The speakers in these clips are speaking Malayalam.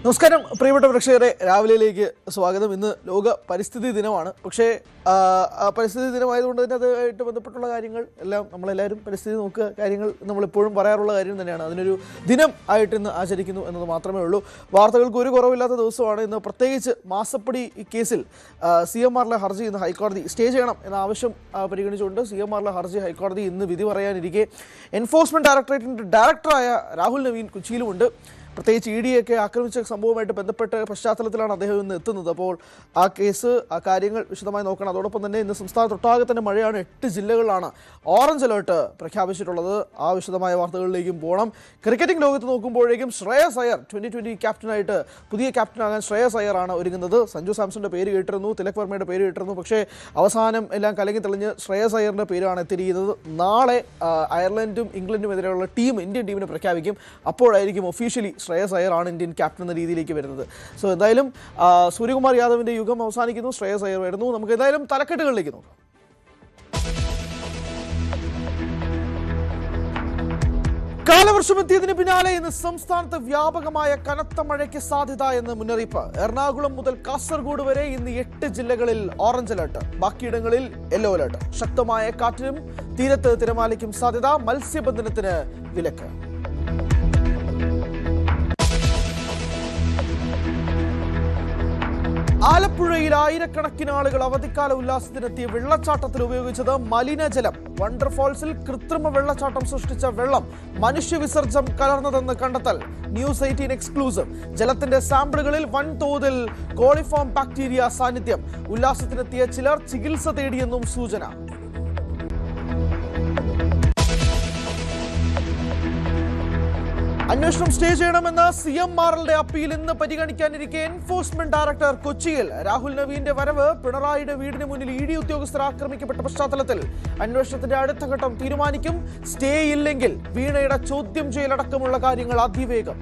നമസ്കാരം പ്രിയപ്പെട്ട പ്രേക്ഷകരെ, രാവിലെയിലേക്ക് സ്വാഗതം. ഇന്ന് ലോക പരിസ്ഥിതി ദിനമാണ്. പക്ഷേ പരിസ്ഥിതി ദിനമായതുകൊണ്ട് തന്നെ അതുമായിട്ട് ബന്ധപ്പെട്ടുള്ള കാര്യങ്ങൾ എല്ലാം നമ്മളെല്ലാവരും പരിസ്ഥിതി നോക്കുക കാര്യങ്ങൾ നമ്മളെപ്പോഴും പറയാറുള്ള കാര്യം തന്നെയാണ്. അതിനൊരു ദിനം ആയിട്ട് ഇന്ന് ആചരിക്കുന്നു എന്നത് മാത്രമേ ഉള്ളൂ. വാർത്തകൾക്ക് ഒരു കുറവില്ലാത്ത ദിവസമാണ് ഇന്ന്. പ്രത്യേകിച്ച് മാസപ്പടി കേസിൽ CMRലെ ഹർജി ഇന്ന് ഹൈക്കോടതി സ്റ്റേ ചെയ്യണം എന്ന ആവശ്യം പരിഗണിച്ചുകൊണ്ട് CMRലെ ഹർജി ഹൈക്കോടതി ഇന്ന് വിധി പറയാനിരിക്കെ എൻഫോഴ്സ്മെൻറ്റ് ഡയറക്ടറേറ്റിൻ്റെ ഡയറക്ടറായ രാഹുൽ നവീൻ കൊച്ചിയിലുമുണ്ട്. പ്രത്യേകിച്ച് ED ഒക്കെ ആക്രമിച്ച സംഭവവുമായിട്ട് ബന്ധപ്പെട്ട പശ്ചാത്തലത്തിലാണ് അദ്ദേഹം ഇന്ന് എത്തുന്നത്. അപ്പോൾ ആ കേസ്, ആ കാര്യങ്ങൾ വിശദമായി നോക്കണം. അതോടൊപ്പം തന്നെ ഇന്ന് സംസ്ഥാനത്തൊട്ടാകെ തന്നെ മഴയാണ്. 8 ജില്ലകളിലാണ് ഓറഞ്ച് അലേർട്ട് പ്രഖ്യാപിച്ചിട്ടുള്ളത്. ആ വിശദമായ വാർത്തകളിലേക്കും പോകണം. ക്രിക്കറ്റിംഗ് ലോകത്ത് നോക്കുമ്പോഴേക്കും ശ്രേയസ് അയ്യർ 2020 ക്യാപ്റ്റനായിട്ട് പുതിയ ക്യാപ്റ്റനാകാൻ ശ്രേയസ് അയ്യറാണ് ഒരുങ്ങുന്നത്. സഞ്ജു സാംസന്റെ പേര് കേട്ടിരുന്നു, തിലക് വർമ്മയുടെ പേര് കേട്ടിരുന്നു. പക്ഷേ അവസാനം എല്ലാം കലങ്ങി തെളിഞ്ഞ് ശ്രേയസ് അയ്യറിൻ്റെ പേരാണ് എത്തിയിരിക്കുന്നത്. നാളെ അയർലൻഡും ഇംഗ്ലണ്ടും എതിരെയുള്ള ഇന്ത്യൻ ടീമിനെ പ്രഖ്യാപിക്കും. അപ്പോഴായിരിക്കും ഒഫീഷ്യലി ശ്രേയസ് അയ്യറാണ് ഇന്ത്യൻ ക്യാപ്റ്റൻ എന്ന രീതിയിലേക്ക് വരുന്നത്. സോ എന്തായാലും സൂര്യകുമാർ യാദവിൻ്റെ യുഗം അവസാനിക്കുന്നു. ശ്രേയസ് അയ്യർ വരുന്നു. നമുക്ക് എന്തായാലും തലക്കെട്ടുകളിലേക്ക് നോക്കാം. കാലവർഷം എത്തിയതിന് പിന്നാലെ ഇന്ന് സംസ്ഥാനത്ത് വ്യാപകമായ കനത്ത മഴയ്ക്ക് സാധ്യത എന്ന് മുന്നറിയിപ്പ്. എറണാകുളം മുതൽ കാസർഗോഡ് വരെ ഇന്ന് 8 ജില്ലകളിൽ ഓറഞ്ച് അലർട്ട്, ബാക്കിയിടങ്ങളിൽ യെല്ലോ അലർട്ട്. ശക്തമായ കാറ്റിനും തീരത്ത് തിരമാലയ്ക്കും സാധ്യത. മത്സ്യബന്ധനത്തിന് വിലക്ക്. ആലപ്പുഴയിൽ ആയിരക്കണക്കിന് ആളുകൾ അവധിക്കാല ഉല്ലാസത്തിനെത്തിയ വെള്ളച്ചാട്ടത്തിൽ ഉപയോഗിച്ചത് മലിനജലം. വണ്ടർഫോൾസിൽ കൃത്രിമ വെള്ളച്ചാട്ടം സൃഷ്ടിച്ച വെള്ളം മനുഷ്യവിസർജ്യം കലർന്നതെന്ന് കണ്ടെത്തൽ. News 18 exclusive. ജലത്തിന്റെ സാമ്പിളുകളിൽ വൻതോതിൽ കോളിഫോം ബാക്ടീരിയ സാന്നിധ്യം. ഉല്ലാസത്തിനെത്തിയ ചിലർ ചികിത്സ തേടിയെന്നും സൂചന. അന്വേഷണം സ്റ്റേ ചെയ്യണമെന്ന CMRയുടെ അപ്പീൽ ഇന്ന് പരിഗണിക്കാനിരിക്കെ എൻഫോഴ്സ്മെന്റ് ഡയറക്ടർ കൊച്ചിയിൽ. രാഹുൽ നവീന്റെ വരവ് പിണറായിയുടെ വീടിന് മുന്നിൽ ED ഉദ്യോഗസ്ഥർ ആക്രമിക്കപ്പെട്ട പശ്ചാത്തലത്തിൽ അന്വേഷണത്തിന്റെ അടുത്ത ഘട്ടം തീരുമാനിക്കും. സ്റ്റേ ഇല്ലെങ്കിൽ വീണയുടെ ചോദ്യം ചെയ്യലടക്കമുള്ള കാര്യങ്ങൾ അതിവേഗം.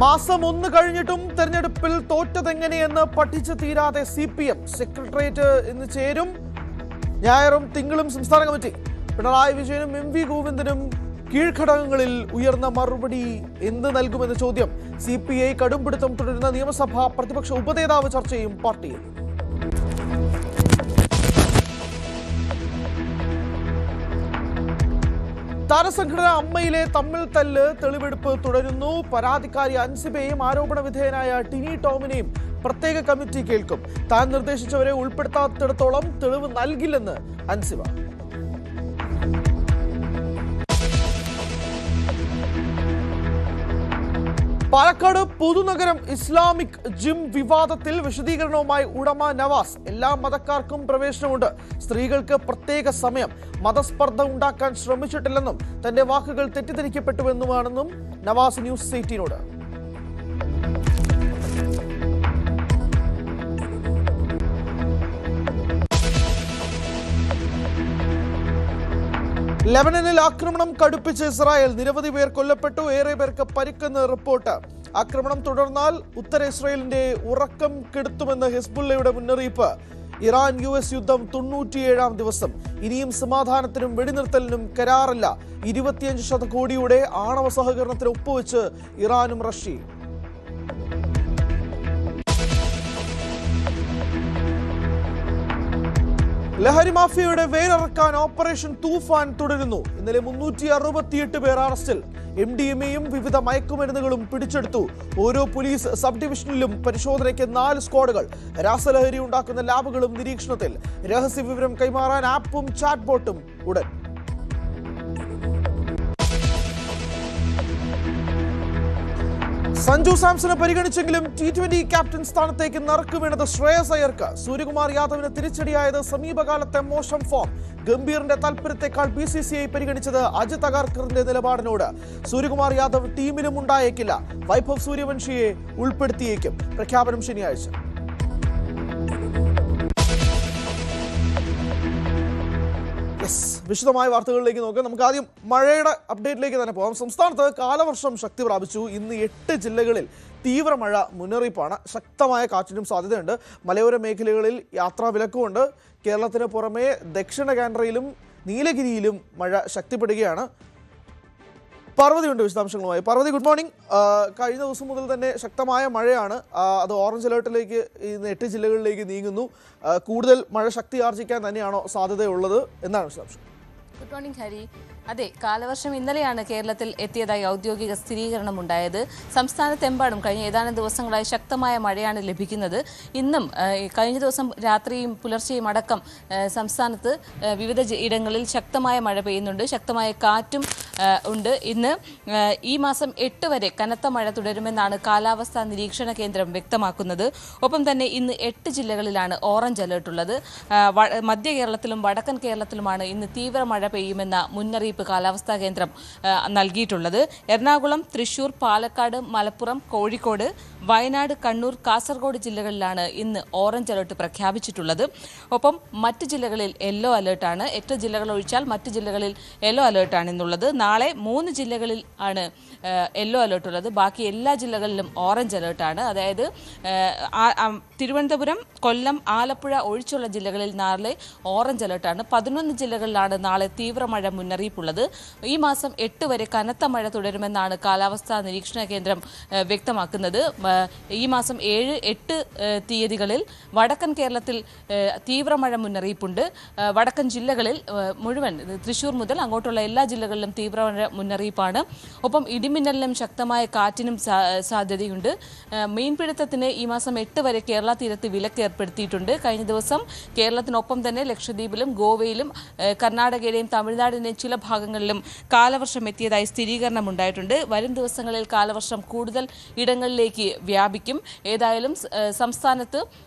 മാസം 1 കഴിഞ്ഞിട്ടും തെരഞ്ഞെടുപ്പിൽ തോറ്റതെങ്ങനെയെന്ന് പഠിച്ചു തീരാതെ CPM. സെക്രട്ടേറിയറ്റ് ഇന്ന് ചേരും. ഞായറും തിങ്കളും സംസ്ഥാന കമ്മിറ്റി. പിണറായി വിജയനും MV ഗോവിന്ദനും കീഴ്ഘടകങ്ങളിൽ ഉയർന്ന മറുപടി എന്ത് നൽകുമെന്ന ചോദ്യം. CPI കടുംപിടുത്തം തുടരുന്ന നിയമസഭാ പ്രതിപക്ഷ ഉപനേതാവ് ചർച്ചയും പാർട്ടിയിൽ. താരസംഘടന അമ്മയിലെ തമ്മിൽ തല്ല് തെളിവെടുപ്പ് തുടരുന്നു. പരാതിക്കാരി അൻസിബയെയും ആരോപണ വിധേയനായ ടിനി ടോമിനെയും പ്രത്യേക കമ്മിറ്റി കേൾക്കും. താൻ നിർദ്ദേശിച്ചവരെ ഉൾപ്പെടുത്താത്തിടത്തോളം തെളിവ് നൽകില്ലെന്ന് അൻസിബ. പാലക്കാട് പൊതുനഗരം ഇസ്ലാമിക് ജിം വിവാദത്തിൽ വിശദീകരണവുമായി ഉടമ നവാസ്. എല്ലാ മതക്കാർക്കും പ്രവേശനമുണ്ട്, സ്ത്രീകൾക്ക് പ്രത്യേക സമയം. മതസ്പർദ്ധ ഉണ്ടാക്കാൻ ശ്രമിച്ചിട്ടില്ലെന്നും തന്റെ വാക്കുകൾ തെറ്റിദ്ധരിക്കപ്പെട്ടുവെന്നുമാണെന്നും നവാസ് ന്യൂസ് 18നോട്. ലെബനനിൽ ആക്രമണം കടുപ്പിച്ച് ഇസ്രായേൽ. നിരവധി പേർ കൊല്ലപ്പെട്ടു, ഏറെ പേർക്ക് പരിക്കെന്ന് റിപ്പോർട്ട്. ആക്രമണം തുടർന്നാൽ ഉത്തര ഇസ്രായേലിന്റെ ഉറക്കം കെടുത്തുമെന്ന് ഹിസ്ബുള്ളയുടെ മുന്നറിയിപ്പ്. ഇറാൻ US യുദ്ധം 97ാം ദിവസം. ഇനിയും സമാധാനത്തിനും വെടിനിർത്തലിനും കരാറില്ല. 25 കോടിയുടെ ആണവ സഹകരണത്തിന് ഒപ്പുവെച്ച് ഇറാനും റഷ്യയും. ലഹരി മാഫിയയുടെ വേരറക്കാൻ ഓപ്പറേഷൻ തൂഫാൻ തുടരുന്നു. ഇന്നലെ 368 പേർ അറസ്റ്റിൽ. MDMAയും വിവിധ മയക്കുമരുന്നുകളും പിടിച്ചെടുത്തു. ഓരോ പോലീസ് സബ് ഡിവിഷനിലും പരിശോധനയ്ക്ക് 4 സ്ക്വാഡുകൾ. രാസലഹരി ഉണ്ടാക്കുന്ന ലാബുകളും നിരീക്ഷണത്തിൽ. രഹസ്യ വിവരം കൈമാറാൻ ആപ്പും ചാറ്റ് ബോട്ടും ഉടൻ. സഞ്ജു സാംസനെ പരിഗണിച്ചെങ്കിലും T20 ക്യാപ്റ്റൻ സ്ഥാനത്തേക്ക് നറുക്ക് വീണത് ശ്രേയസ് അയ്യർക്ക്. സൂര്യകുമാർ യാദവിന് തിരിച്ചടിയായത് സമീപകാലത്തെ മോശം ഫോം. ഗംഭീറിന്റെ താൽപര്യത്തെക്കാൾ BCCI പരിഗണിച്ചത് അജിത് അഗാർക്കറിന്റെ നിലപാടിനോട്. സൂര്യകുമാർ യാദവ് ടീമിലും ഉണ്ടായേക്കില്ല. വൈഭവ് സൂര്യവംശിയെ ഉൾപ്പെടുത്തിയേക്കും. പ്രഖ്യാപനം ശനിയാഴ്ച. വിശദമായ വാർത്തകളിലേക്ക് നോക്കാം. നമുക്ക് ആദ്യം മഴയുടെ അപ്ഡേറ്റിലേക്ക് തന്നെ പോകാം. സംസ്ഥാനത്ത് കാലവർഷം ശക്തി പ്രാപിച്ചു. ഇന്ന് 8 ജില്ലകളിൽ തീവ്ര മഴ മുന്നറിയിപ്പാണ്. ശക്തമായ കാറ്റിനും സാധ്യതയുണ്ട്. മലയോര മേഖലകളിൽ യാത്രാ വിലക്കുമുണ്ട്. കേരളത്തിന് പുറമെ ദക്ഷിണ കാനഡയിലും നീലഗിരിയിലും മഴ ശക്തിപ്പെടുകയാണ്. പാർവതിയുണ്ട് വിശദാംശങ്ങളുമായി. Parvathi, good morning. കഴിഞ്ഞ ദിവസം മുതൽ തന്നെ ശക്തമായ മഴയാണ്. അത് ഓറഞ്ച് അലേർട്ടിലേക്ക് ഇന്ന് 8 ജില്ലകളിലേക്ക് നീങ്ങുന്നു. കൂടുതൽ മഴ ശക്തി ആർജിക്കാൻ തന്നെയാണോ സാധ്യതയുള്ളത്? എന്നാണ് വിശദാംശം. Good morning Hari. അതെ, കാലവർഷം ഇന്നലെയാണ് കേരളത്തിൽ എത്തിയതായി ഔദ്യോഗിക സ്ഥിരീകരണം ഉണ്ടായത്. സംസ്ഥാനത്തെമ്പാടും കഴിഞ്ഞ ഏതാനും ദിവസങ്ങളായി ശക്തമായ മഴയാണ് ലഭിക്കുന്നത്. ഇന്നും കഴിഞ്ഞ ദിവസം രാത്രിയും പുലർച്ചെയും അടക്കം സംസ്ഥാനത്ത് വിവിധ ഇടങ്ങളിൽ ശക്തമായ മഴ പെയ്യുന്നുണ്ട്. ശക്തമായ കാറ്റും ഉണ്ട്. ഇന്ന് ഈ മാസം 8 വരെ കനത്ത മഴ തുടരുമെന്നാണ് കാലാവസ്ഥാ നിരീക്ഷണ കേന്ദ്രം വ്യക്തമാക്കുന്നത്. ഒപ്പം തന്നെ ഇന്ന് 8 ജില്ലകളിലാണ് ഓറഞ്ച് അലേർട്ട് ഉള്ളത്. മധ്യ കേരളത്തിലും വടക്കൻ കേരളത്തിലുമാണ് ഇന്ന് തീവ്ര മഴ പെയ്യുമെന്ന മുന്നറിയിപ്പ് കാലാവസ്ഥാ കേന്ദ്രം നൽകിയിട്ടുള്ളത്. എറണാകുളം, തൃശൂർ, പാലക്കാട്, മലപ്പുറം, കോഴിക്കോട്, വയനാട്, കണ്ണൂർ, കാസർഗോഡ് ജില്ലകളിലാണ് ഇന്ന് ഓറഞ്ച് അലേർട്ട് പ്രഖ്യാപിച്ചിട്ടുള്ളത്. ഒപ്പം മറ്റ് ജില്ലകളിൽ യെല്ലോ അലേർട്ടാണ്. 8 ജില്ലകൾ ഒഴിച്ചാൽ മറ്റ് ജില്ലകളിൽ യെല്ലോ അലേർട്ടാണ് ഇന്നുള്ളത്. നാളെ 3 ജില്ലകളിൽ ആണ് യെല്ലോ അലേർട്ട് ഉള്ളത്. ബാക്കി എല്ലാ ജില്ലകളിലും ഓറഞ്ച് അലേർട്ടാണ്. അതായത് തിരുവനന്തപുരം, കൊല്ലം, ആലപ്പുഴ ഒഴിച്ചുള്ള ജില്ലകളിൽ നാളെ ഓറഞ്ച് അലേർട്ടാണ്. 11 ജില്ലകളിലാണ് നാളെ തീവ്രമഴ മുന്നറിയിപ്പുള്ളത്. ഈ മാസം 8 വരെ കനത്ത മഴ തുടരുമെന്നാണ് കാലാവസ്ഥാ നിരീക്ഷണ കേന്ദ്രം വ്യക്തമാക്കുന്നത്. ഈ മാസം 7, 8 തീയതികളിൽ വടക്കൻ കേരളത്തിൽ തീവ്രമഴ മുന്നറിയിപ്പുണ്ട്. വടക്കൻ ജില്ലകളിൽ മുഴുവൻ തൃശ്ശൂർ മുതൽ അങ്ങോട്ടുള്ള എല്ലാ ജില്ലകളിലും തീവ്രമഴ മുന്നറിയിപ്പാണ്. ഒപ്പം ഇടിമിന്നലിനും ശക്തമായ കാറ്റിനും സാധ്യതയുണ്ട്. മീൻപിടുത്തത്തിന് ഈ മാസം 8 വരെ കേരള തീരത്ത് വിലക്ക് ഏർപ്പെടുത്തിയിട്ടുണ്ട്. കഴിഞ്ഞ ദിവസം കേരളത്തിനൊപ്പം തന്നെ ലക്ഷദ്വീപിലും ഗോവയിലും കർണാടകയിലെയും തമിഴ്നാടിൻ്റെയും ചില ഭാഗങ്ങളിലും കാലവർഷം എത്തിയതായി സ്ഥിരീകരണം ഉണ്ടായിട്ടുണ്ട്. വരും ദിവസങ്ങളിൽ കാലവർഷം കൂടുതൽ ഇടങ്ങളിലേക്ക് വ്യാപിക്കും. ഏതായാലും സംസ്ഥാനത്ത്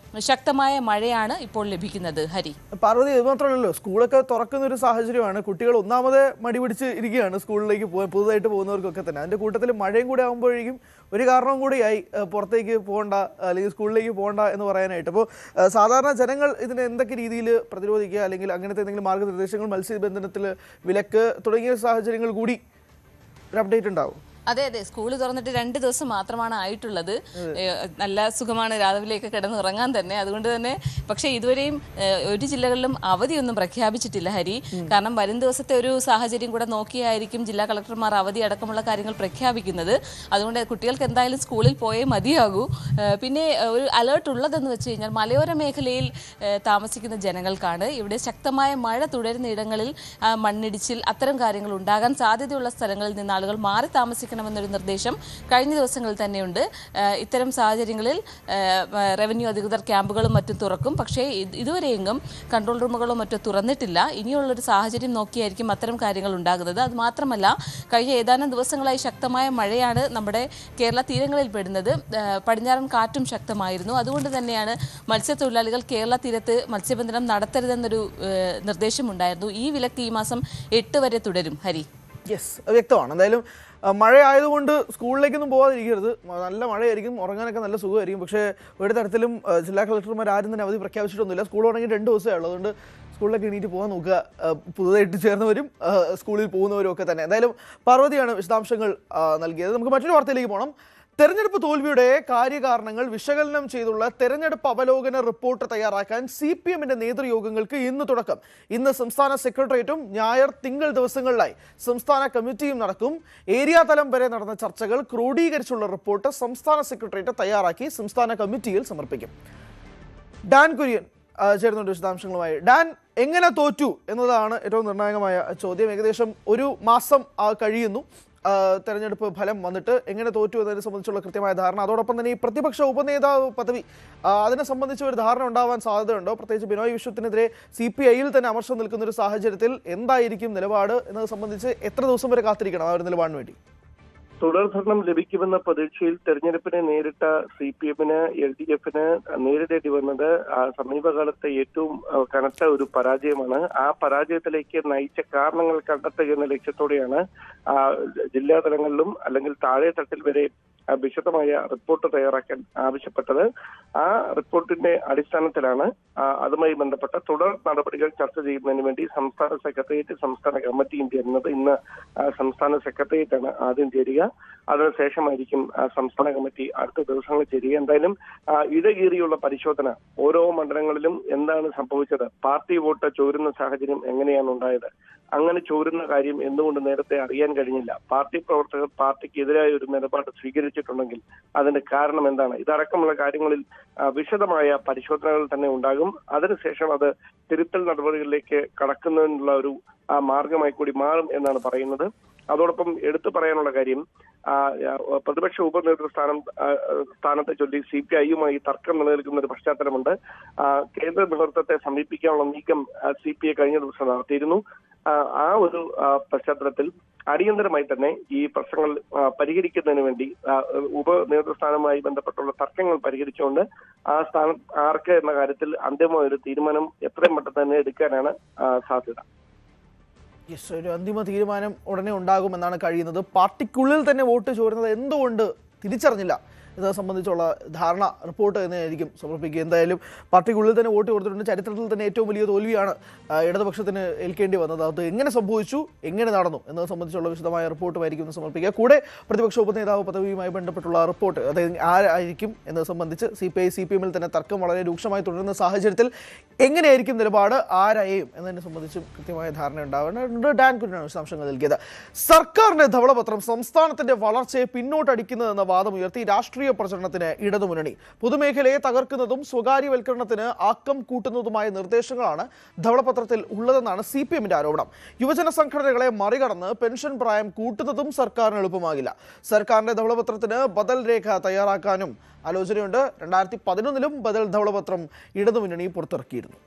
ശക്തമായ മഴയാണ് ഇപ്പോൾ ലഭിക്കുന്നത്. ഹരി, പാർവതി, ഇത് മാത്രമല്ലല്ലോ, സ്കൂളൊക്കെ തുറക്കുന്ന ഒരു സാഹചര്യമാണ്. കുട്ടികൾ ഒന്നാമത് മടി പിടിച്ച് ഇരിക്കുകയാണ് സ്കൂളിലേക്ക് പുതുതായിട്ട് പോകുന്നവർക്കൊക്കെ തന്നെ. അതിൻ്റെ കൂട്ടത്തിൽ മഴയും കൂടെ ആകുമ്പോഴേക്കും ഒരു കാരണവും കൂടിയായി പുറത്തേക്ക് പോകണ്ട അല്ലെങ്കിൽ സ്കൂളിലേക്ക് പോകണ്ട എന്ന് പറയാനായിട്ട്. അപ്പോൾ സാധാരണ ജനങ്ങൾ ഇതിനെ എന്തൊക്കെ രീതിയിൽ പ്രതിരോധിക്കുക, അല്ലെങ്കിൽ അങ്ങനത്തെ എന്തെങ്കിലും മാർഗ്ഗനിർദ്ദേശങ്ങൾ, മത്സ്യബന്ധനത്തിൽ വിലക്ക് തുടങ്ങിയ സാഹചര്യങ്ങൾ കൂടി ഒരു അപ്ഡേറ്റ് ഉണ്ടാവും? അതെ, സ്കൂൾ തുറന്നിട്ട് 2 ദിവസം മാത്രമാണ് ആയിട്ടുള്ളത്. നല്ല സുഖമാണ് രാവിലെയൊക്കെ കിടന്നുറങ്ങാൻ തന്നെ. അതുകൊണ്ട് തന്നെ പക്ഷേ ഇതുവരെയും ഒരു ജില്ലകളിലും അവധിയൊന്നും പ്രഖ്യാപിച്ചിട്ടില്ല ഹരി. കാരണം വരും ദിവസത്തെ ഒരു സാഹചര്യം കൂടെ നോക്കിയായിരിക്കും ജില്ലാ കളക്ടർമാർ അവധി അടക്കമുള്ള കാര്യങ്ങൾ പ്രഖ്യാപിക്കുന്നത്. അതുകൊണ്ട് കുട്ടികൾക്ക് എന്തായാലും സ്കൂളിൽ പോയേ മതിയാകൂ. പിന്നെ ഒരു അലേർട്ട് ഉള്ളതെന്ന് വെച്ച് കഴിഞ്ഞാൽ മലയോര മേഖലയിൽ താമസിക്കുന്ന ജനങ്ങൾക്കാണ്. ഇവിടെ ശക്തമായ മഴ തുടരുന്ന ഇടങ്ങളിൽ മണ്ണിടിച്ചിൽ അത്തരം കാര്യങ്ങൾ ഉണ്ടാകാൻ സാധ്യതയുള്ള സ്ഥലങ്ങളിൽ നിന്ന് ആളുകൾ മാറി താമസിക്കണം എന്നൊരു നിർദ്ദേശം കഴിഞ്ഞ ദിവസങ്ങളിൽ തന്നെയുണ്ട്. ഇത്തരം സാഹചര്യങ്ങളിൽ റവന്യൂ അധികൃതർ ക്യാമ്പുകളും മറ്റും തുറക്കും. പക്ഷേ ഇതുവരെയെങ്കിലും കൺട്രോൾ റൂമുകളും മറ്റും തുറന്നിട്ടില്ല. ഇനിയുള്ളൊരു സാഹചര്യം നോക്കിയായിരിക്കും അത്തരം കാര്യങ്ങൾ ഉണ്ടാകുന്നത്. അതുമാത്രമല്ല, കഴിഞ്ഞ ഏതാനും ദിവസങ്ങളായി ശക്തമായ മഴയാണ് നമ്മുടെ കേരള തീരങ്ങളിൽ പെടുന്നത്. പടിഞ്ഞാറൻ കാറ്റും ശക്തമായിരുന്നു. അതുകൊണ്ട് തന്നെയാണ് മത്സ്യത്തൊഴിലാളികൾ കേരള തീരത്ത് മത്സ്യബന്ധനം നടത്തരുതെന്നൊരു നിർദ്ദേശമുണ്ടായിരുന്നു. ഈ വിലക്ക് ഈ മാസം 8 വരെ തുടരും. ഹരി, യെസ്, വ്യക്തമാണ്. എന്തായാലും മഴ ആയതുകൊണ്ട് സ്കൂളിലേക്കൊന്നും പോകാതിരിക്കരുത്. നല്ല മഴയായിരിക്കും, ഉറങ്ങാനൊക്കെ നല്ല സുഖമായിരിക്കും. പക്ഷേ ഒരു തരത്തിലും ജില്ലാ കളക്ടർമാർ ആരും തന്നെ അവധി പ്രഖ്യാപിച്ചിട്ടൊന്നുമില്ല. സ്കൂൾ തുടങ്ങി 2 ദിവസമേ ഉള്ളൂ. അതുകൊണ്ട് സ്കൂളിലേക്ക് എണീറ്റ് പോകാൻ നോക്കുക. പുതുതായിട്ട് ചേർന്നവരും സ്കൂളിൽ പോകുന്നവരും ഒക്കെ തന്നെ. എന്തായാലും പാർവതിയാണ് വിശദാംശങ്ങൾ നൽകിയത്. നമുക്ക് മറ്റൊരു വാർത്തയിലേക്ക് പോകണം. തെരഞ്ഞെടുപ്പ് തോൽവിയുടെ കാര്യകാരണങ്ങൾ വിശകലനം ചെയ്തുള്ള തെരഞ്ഞെടുപ്പ് അവലോകന റിപ്പോർട്ട് തയ്യാറാക്കാൻ CPM-ന്റെ നേതൃയോഗങ്ങൾക്ക് ഇന്ന് തുടക്കം. ഇന്ന് സംസ്ഥാന സെക്രട്ടേറിയറ്റും ഞായർ, തിങ്കൾ ദിവസങ്ങളിലായി സംസ്ഥാന കമ്മിറ്റിയും നടക്കും. ഏരിയ തലം വരെ നടന്ന ചർച്ചകൾ ക്രോഡീകരിച്ചുള്ള റിപ്പോർട്ട് സംസ്ഥാന സെക്രട്ടേറിയറ്റ് തയ്യാറാക്കി സംസ്ഥാന കമ്മിറ്റിയിൽ സമർപ്പിക്കും. ഡാൻ കുര്യൻ ചേരുന്നുണ്ട് വിശദാംശങ്ങളുമായി. ഡാൻ, എങ്ങനെ തോറ്റു എന്നതാണ് ഏറ്റവും നിർണായകമായ ചോദ്യം. ഏകദേശം ഒരു മാസം കഴിയുന്നു തെരഞ്ഞെടുപ്പ് ഫലം വന്നിട്ട്. എങ്ങനെ തോറ്റു എന്നതിനെ സംബന്ധിച്ചുള്ള കൃത്യമായ ധാരണ, അതോടൊപ്പം തന്നെ ഈ പ്രതിപക്ഷ ഉപനേതാവ് പദവി അതിനെ സംബന്ധിച്ച് ഒരു ധാരണ ഉണ്ടാവാൻ സാധ്യതയുണ്ടോ? പ്രത്യേകിച്ച് ബിനോയ് വിശ്വത്തിനെതിരെ CPI-യിൽ തന്നെ അമർഷം നിൽക്കുന്ന ഒരു സാഹചര്യത്തിൽ എന്തായിരിക്കും നിലപാട് എന്നത് സംബന്ധിച്ച് എത്ര ദിവസം വരെ കാത്തിരിക്കണം ആ ഒരു നിലപാടിന് വേണ്ടി? തുടർഭരണം ലഭിക്കുമെന്ന പ്രതീക്ഷയിൽ തെരഞ്ഞെടുപ്പിനെ നേരിട്ട CPM-ന് LDF-ന് നേരിടേണ്ടി വന്നത് സമീപകാലത്തെ ഏറ്റവും കനത്ത ഒരു പരാജയമാണ്. ആ പരാജയത്തിലേക്ക് നയിച്ച കാരണങ്ങൾ കണ്ടെത്തുക എന്ന ലക്ഷ്യത്തോടെയാണ് ജില്ലാ തലങ്ങളിലും അല്ലെങ്കിൽ താഴെ തട്ടിൽ വരെ വിശദമായ റിപ്പോർട്ട് തയ്യാറാക്കാൻ ആവശ്യപ്പെട്ടത്. ആ റിപ്പോർട്ടിന്റെ അടിസ്ഥാനത്തിലാണ് അതുമായി ബന്ധപ്പെട്ട തുടർ നടപടികൾ ചർച്ച ചെയ്യുന്നതിന് വേണ്ടി സംസ്ഥാന സെക്രട്ടേറിയറ്റ് സംസ്ഥാന കമ്മിറ്റിയും ചേരുന്നത്. ഇന്ന് സംസ്ഥാന സെക്രട്ടേറിയറ്റാണ് ആദ്യം ചേരുക. അതിനുശേഷമായിരിക്കും സംസ്ഥാന കമ്മിറ്റി അടുത്ത ദിവസങ്ങളിൽ ചേരുക. എന്തായാലും ഇടകീറിയുള്ള പരിശോധന ഓരോ മണ്ഡലങ്ങളിലും എന്താണ് സംഭവിച്ചത്, പാർട്ടി വോട്ട് ചോരുന്ന സാഹചര്യം എങ്ങനെയാണ് ഉണ്ടായത്, അങ്ങനെ ചോരുന്ന കാര്യം എന്തുകൊണ്ട് നേരത്തെ അറിയാൻ കഴിഞ്ഞില്ല, പാർട്ടി പ്രവർത്തകർ പാർട്ടിക്കെതിരായ ഒരു നിലപാട് സ്വീകരിച്ചിട്ടുണ്ടെങ്കിൽ അതിന്റെ കാരണം എന്താണ്, ഇതടക്കമുള്ള കാര്യങ്ങളിൽ വിശദമായ പരിശോധനകൾ തന്നെ ഉണ്ടാകും. അതിനുശേഷം അത് തിരുത്തൽ നടപടികളിലേക്ക് കടക്കുന്നതിനുള്ള ഒരു മാർഗമായി കൂടി മാറും എന്നാണ് പറയുന്നത്. അതോടൊപ്പം എടുത്തു പറയാനുള്ള കാര്യം, പ്രതിപക്ഷ സ്ഥാനത്തെ ചൊല്ലി CPI-യുമായി തർക്കം നിലനിൽക്കുന്ന ഒരു പശ്ചാത്തലമുണ്ട്. കേന്ദ്ര നേതൃത്വത്തെ സമീപിക്കാനുള്ള നീക്കം CPI കഴിഞ്ഞ ദിവസം നടത്തിയിരുന്നു. ആ ഒരു പശ്ചാത്തലത്തിൽ അടിയന്തരമായി തന്നെ ഈ പ്രശ്നങ്ങൾ പരിഹരിക്കുന്നതിന് വേണ്ടി ഉപനേതൃസ്ഥാനവുമായി ബന്ധപ്പെട്ടുള്ള തർക്കങ്ങൾ പരിഹരിച്ചുകൊണ്ട് ആ സ്ഥാനം ആർക്ക് എന്ന കാര്യത്തിൽ അന്തിമമായ ഒരു തീരുമാനം എത്രയും പെട്ടെന്ന് തന്നെ എടുക്കാനാണ് സാധ്യത. ഒരു അന്തിമ തീരുമാനം ഉടനെ ഉണ്ടാകുമെന്നാണ് കഴിയുന്നത്. പാർട്ടിക്കുള്ളിൽ തന്നെ വോട്ട് ചോരുന്നത് എന്തുകൊണ്ട് തിരിച്ചറിഞ്ഞില്ല ഇത് സംബന്ധിച്ചുള്ള ധാരണ റിപ്പോർട്ട് തന്നെയായിരിക്കും സമർപ്പിക്കുക. എന്തായാലും പാർട്ടിക്കുള്ളിൽ തന്നെ വോട്ട് കൊടുത്തിട്ടുണ്ട്. ചരിത്രത്തിൽ തന്നെ ഏറ്റവും വലിയ തോൽവിയാണ് ഇടതുപക്ഷത്തിന് ഏൽക്കേണ്ടി വന്നത്. അത് എങ്ങനെ സംഭവിച്ചു, എങ്ങനെ നടന്നു എന്നത് സംബന്ധിച്ചുള്ള വിശദമായ റിപ്പോർട്ടുമായിരിക്കും സമർപ്പിക്കുക. കൂടെ പ്രതിപക്ഷ ഉപനേതാവ് പദവിയുമായി ബന്ധപ്പെട്ടുള്ള റിപ്പോർട്ട്, അത് ആരായിരിക്കും എന്നത് സംബന്ധിച്ച് CPI-CPM-ൽ തന്നെ തർക്കം വളരെ രൂക്ഷമായി തുടരുന്ന സാഹചര്യത്തിൽ എങ്ങനെയായിരിക്കും നിലപാട്, ആരായും എന്നതിനെ സംബന്ധിച്ചും കൃത്യമായ ധാരണ ഉണ്ടാവേണ്ടതുണ്ട്. ഡാൻ കുര്യനാണ് വിശദാംശങ്ങൾ നൽകിയത്. സർക്കാരിന്റെ ധവളപത്രം സംസ്ഥാനത്തിന്റെ വളർച്ചയെ പിന്നോട്ടടിക്കുന്നതെന്ന വാദമുയർത്തി രാഷ്ട്രീയ പ്രചരണത്തിന് ഇടതുമുന്നണി. പൊതുമേഖലയെ തകർക്കുന്നതും സ്വകാര്യവൽക്കരണത്തിന് ആക്കം കൂട്ടുന്നതുമായ നിർദ്ദേശങ്ങളാണ് ധവളപത്രത്തിൽ ഉള്ളതെന്നാണ് CPM-ന്റെ ആരോപണം. യുവജന സംഘടനകളെ മറികടന്ന് പെൻഷൻ പ്രായം കൂട്ടുന്നതും സർക്കാരിന് എളുപ്പമാകില്ല. സർക്കാരിന്റെ ധവളപത്രത്തിന് ബദൽ രേഖ തയ്യാറാക്കാനും ആലോചനയുണ്ട്. 2011-ലും ബദൽ ധവളപത്രം ഇടതുമുന്നണി പുറത്തിറക്കിയിരുന്നു.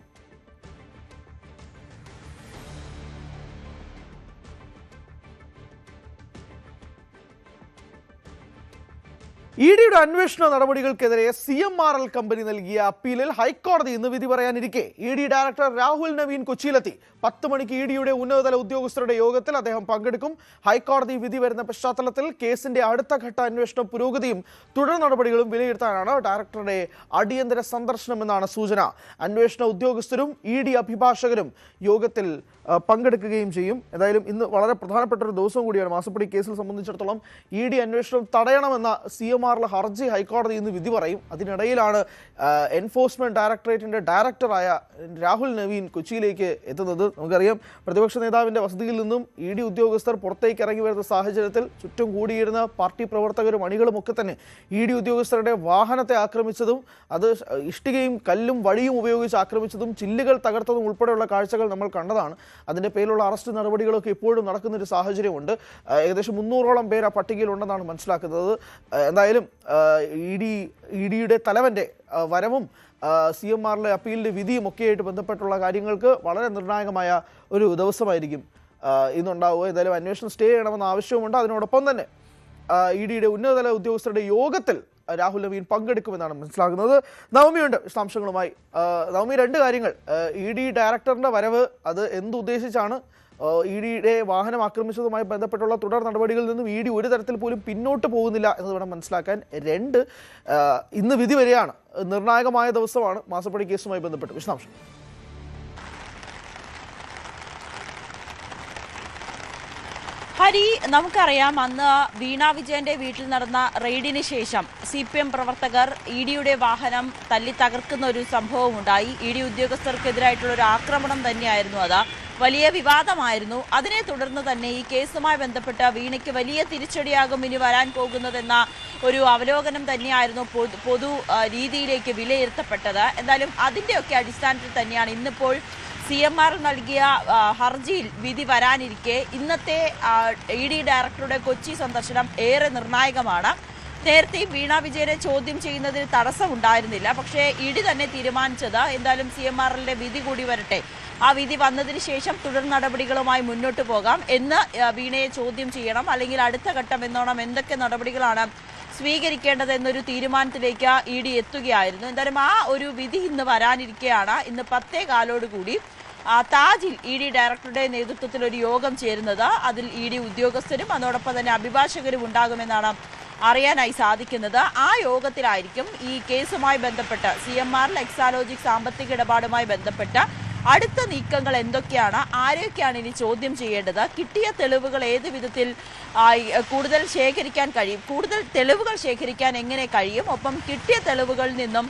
ഇഡിയുടെ അന്വേഷണ നടപടികൾക്കെതിരെ CMRL കമ്പനി നൽകിയ അപ്പീലിൽ ഹൈക്കോടതി ഇന്ന് വിധി പറയാനിരിക്കെ ED ഡയറക്ടർ രാഹുൽ നവീൻ കൊച്ചിയിലെത്തി. 10 മണിക്ക് EDയുടെ ഉന്നതതല ഉദ്യോഗസ്ഥരുടെ യോഗത്തിൽ അദ്ദേഹം പങ്കെടുക്കും. ഹൈക്കോടതി വിധി വരുന്ന പശ്ചാത്തലത്തിൽ കേസിന്റെ അടുത്ത ഘട്ട അന്വേഷണ പുരോഗതിയും തുടർ നടപടികളും വിലയിരുത്താനാണ് ഡയറക്ടറുടെ അടിയന്തര സന്ദർശനമെന്നാണ് സൂചന. അന്വേഷണ ഉദ്യോഗസ്ഥരും ED അഭിഭാഷകരും യോഗത്തിൽ പങ്കെടുക്കുകയും ചെയ്യും. എന്തായാലും ഇന്ന് വളരെ പ്രധാനപ്പെട്ട ഒരു ദിവസം കൂടിയാണ്. മാസപ്പടി കേസിൽ സംബന്ധിച്ചിടത്തോളം ED അന്വേഷണം തടയണമെന്ന CMRL ഹർജി ഹൈക്കോടതി ഇന്ന് വിധി പറയും. അതിനിടയിലാണ് എൻഫോഴ്സ്മെന്റ് ഡയറക്ടറേറ്റിന്റെ ഡയറക്ടറായ രാഹുൽ നവീൻ കൊച്ചിയിലേക്ക് എത്തുന്നത്. നമുക്കറിയാം, പ്രതിപക്ഷ നേതാവിന്റെ വസതിയിൽ നിന്നും ED ഉദ്യോഗസ്ഥർ പുറത്തേക്ക് ഇറങ്ങി വരുന്ന സാഹചര്യത്തിൽ ചുറ്റും കൂടിയിരുന്ന പാർട്ടി പ്രവർത്തകരും അണികളും ഒക്കെ തന്നെ ED ഉദ്യോഗസ്ഥരുടെ വാഹനത്തെ ആക്രമിച്ചതും അത് ഇഷ്ടികയും കല്ലും വടിയും ഉപയോഗിച്ച് ആക്രമിച്ചതും ചില്ലുകൾ തകർത്തതും ഉൾപ്പെടെയുള്ള കാഴ്ചകൾ നമ്മൾ കണ്ടതാണ്. അതിൻ്റെ പേരിലുള്ള അറസ്റ്റ് നടപടികളൊക്കെ ഇപ്പോഴും നടക്കുന്നൊരു സാഹചര്യമുണ്ട്. ഏകദേശം 300ഓളം പേര് ആ പട്ടികയിലുണ്ടെന്നാണ് മനസ്സിലാക്കുന്നത്. എന്തായാലും EDയുടെ തലവൻ്റെ വരവും CMRL അപ്പീലിൻ്റെ വിധിയും ഒക്കെയായിട്ട് ബന്ധപ്പെട്ടുള്ള കാര്യങ്ങൾക്ക് വളരെ നിർണായകമായ ഒരു ദിവസമായിരിക്കും ഇന്നുണ്ടാവുക. എന്തായാലും അന്വേഷണം സ്റ്റേ ചെയ്യണമെന്ന ആവശ്യവുമുണ്ട്. അതിനോടൊപ്പം തന്നെ EDയുടെ ഉന്നതതല ഉദ്യോഗസ്ഥരുടെ യോഗത്തിൽ രാഹുൽ നവീൻ പങ്കെടുക്കുമെന്നാണ് മനസ്സിലാക്കുന്നത്. നവമിയുണ്ട് വിശദാംശങ്ങളുമായി. നവമി, 2 കാര്യങ്ങൾ. ED ഡയറക്ടറിൻ്റെ വരവ്, അത് എന്തുദ്ദേശിച്ചാണ്? EDയുടെ വാഹനം ആക്രമിച്ചതുമായി ബന്ധപ്പെട്ടുള്ള തുടർ നടപടികളിൽ നിന്നും ED ഒരു തരത്തിൽ പോലും പിന്നോട്ട് പോകുന്നില്ല എന്ന് വേണം മനസ്സിലാക്കാൻ. 2, ഇന്ന് വിധി വരെയാണ്, നിർണായകമായ ദിവസമാണ് മാസപ്പടി കേസുമായി ബന്ധപ്പെട്ട്. വിശദാംശം. ഹരി, നമുക്കറിയാം അന്ന് വീണ വിജയന്റെ വീട്ടിൽ നടന്ന റെയ്ഡിന് ശേഷം CPM പ്രവർത്തകർ EDയുടെ വാഹനം തല്ലി തകർക്കുന്ന ഒരു സംഭവം ഉണ്ടായി. ED ഉദ്യോഗസ്ഥർക്കെതിരായിട്ടുള്ള ഒരു ആക്രമണം തന്നെയായിരുന്നു അത്. വലിയ വിവാദമായിരുന്നു. അതിനെ തുടർന്ന് തന്നെ ഈ കേസുമായി ബന്ധപ്പെട്ട് വീണയ്ക്ക് വലിയ തിരിച്ചടിയാകും ഇനി വരാൻ പോകുന്നതെന്ന ഒരു അവലോകനം തന്നെയായിരുന്നു പൊതു രീതിയിലേക്ക് വിലയിരുത്തപ്പെട്ടത്. എന്തായാലും അതിൻ്റെയൊക്കെ അടിസ്ഥാനത്തിൽ തന്നെയാണ് ഇന്നിപ്പോൾ CMRL നൽകിയ ഹർജിയിൽ വിധി വരാനിരിക്കെ ഇന്നത്തെ ED ഡയറക്ടറുടെ കൊച്ചി സന്ദർശനം ഏറെ നിർണായകമാണ്. നേരത്തെ വീണ വിജയനെ ചോദ്യം ചെയ്യുന്നതിൽ തടസ്സമുണ്ടായിരുന്നില്ല. പക്ഷേ ED തന്നെ തീരുമാനിച്ചത് എന്തായാലും CMRLന്റെ വിധി കൂടി വരട്ടെ, ആ വിധി വന്നതിന് ശേഷം തുടർ നടപടികളുമായി മുന്നോട്ട് പോകാം എന്ന് വീണയെ ചോദ്യം ചെയ്യണം, അല്ലെങ്കിൽ അടുത്ത ഘട്ടം എന്നോണം എന്തൊക്കെ നടപടികളാണ് സ്വീകരിക്കേണ്ടത് എന്നൊരു തീരുമാനത്തിലേക്ക് ED എത്തുകയായിരുന്നു. എന്തായാലും ആ ഒരു വിധി ഇന്ന് വരാനിരിക്കെയാണ് ഇന്ന് 10:15 താജിൽ ED ഡയറക്ടറുടെ നേതൃത്വത്തിൽ ഒരു യോഗം ചേരുന്നത്. അതിൽ ED ഉദ്യോഗസ്ഥരും അതോടൊപ്പം തന്നെ അഭിഭാഷകരും ഉണ്ടാകുമെന്നാണ് അറിയാനായി സാധിക്കുന്നത്. ആ യോഗത്തിലായിരിക്കും ഈ കേസുമായി ബന്ധപ്പെട്ട് CMR എക്സാലോജിക് സാമ്പത്തിക ഇടപാടുമായി ബന്ധപ്പെട്ട് അടുത്ത നീക്കങ്ങൾ എന്തൊക്കെയാണ്, ആരെയൊക്കെയാണ് ഇനി ചോദ്യം ചെയ്യേണ്ടത്, കിട്ടിയ തെളിവുകൾ ഏത് വിധത്തിൽ കൂടുതൽ ശേഖരിക്കാൻ കഴിയും, കൂടുതൽ തെളിവുകൾ ശേഖരിക്കാൻ എങ്ങനെ കഴിയും, ഒപ്പം കിട്ടിയ തെളിവുകളിൽ നിന്നും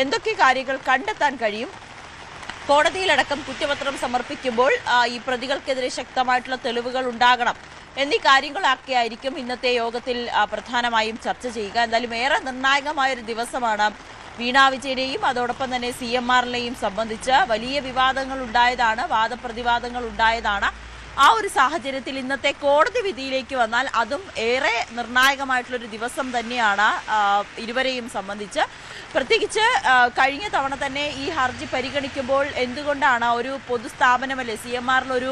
എന്തൊക്കെ കാര്യങ്ങൾ കണ്ടെത്താൻ കഴിയും, കോടതിയിലടക്കം കുറ്റപത്രം സമർപ്പിക്കുമ്പോൾ ഈ പ്രതികൾക്കെതിരെ ശക്തമായിട്ടുള്ള തെളിവുകൾ ഉണ്ടാകണം എന്നീ കാര്യങ്ങളൊക്കെ ആയിരിക്കും ഇന്നത്തെ യോഗത്തിൽ പ്രധാനമായും ചർച്ച ചെയ്യുക. എന്തായാലും ഏറെ നിർണായകമായൊരു ദിവസമാണ്. വീണ വിജയനെയും അതോടൊപ്പം തന്നെ CMRനെയും സംബന്ധിച്ച് വലിയ വിവാദങ്ങൾ ഉണ്ടായതാണ്, വാദപ്രതിവാദങ്ങൾ ഉണ്ടായതാണ്. ആ ഒരു സാഹചര്യത്തിൽ ഇന്നത്തെ കോടതി വിധിയിലേക്ക് വന്നാൽ അതും ഏറെ നിർണായകമായിട്ടുള്ളൊരു ദിവസം തന്നെയാണ് ഇരുവരെയും സംബന്ധിച്ച്. പ്രത്യേകിച്ച് കഴിഞ്ഞ തവണ തന്നെ ഈ ഹർജി പരിഗണിക്കുമ്പോൾ എന്തുകൊണ്ടാണ് ഒരു പൊതുസ്ഥാപനമല്ലേ, CMRലൊരു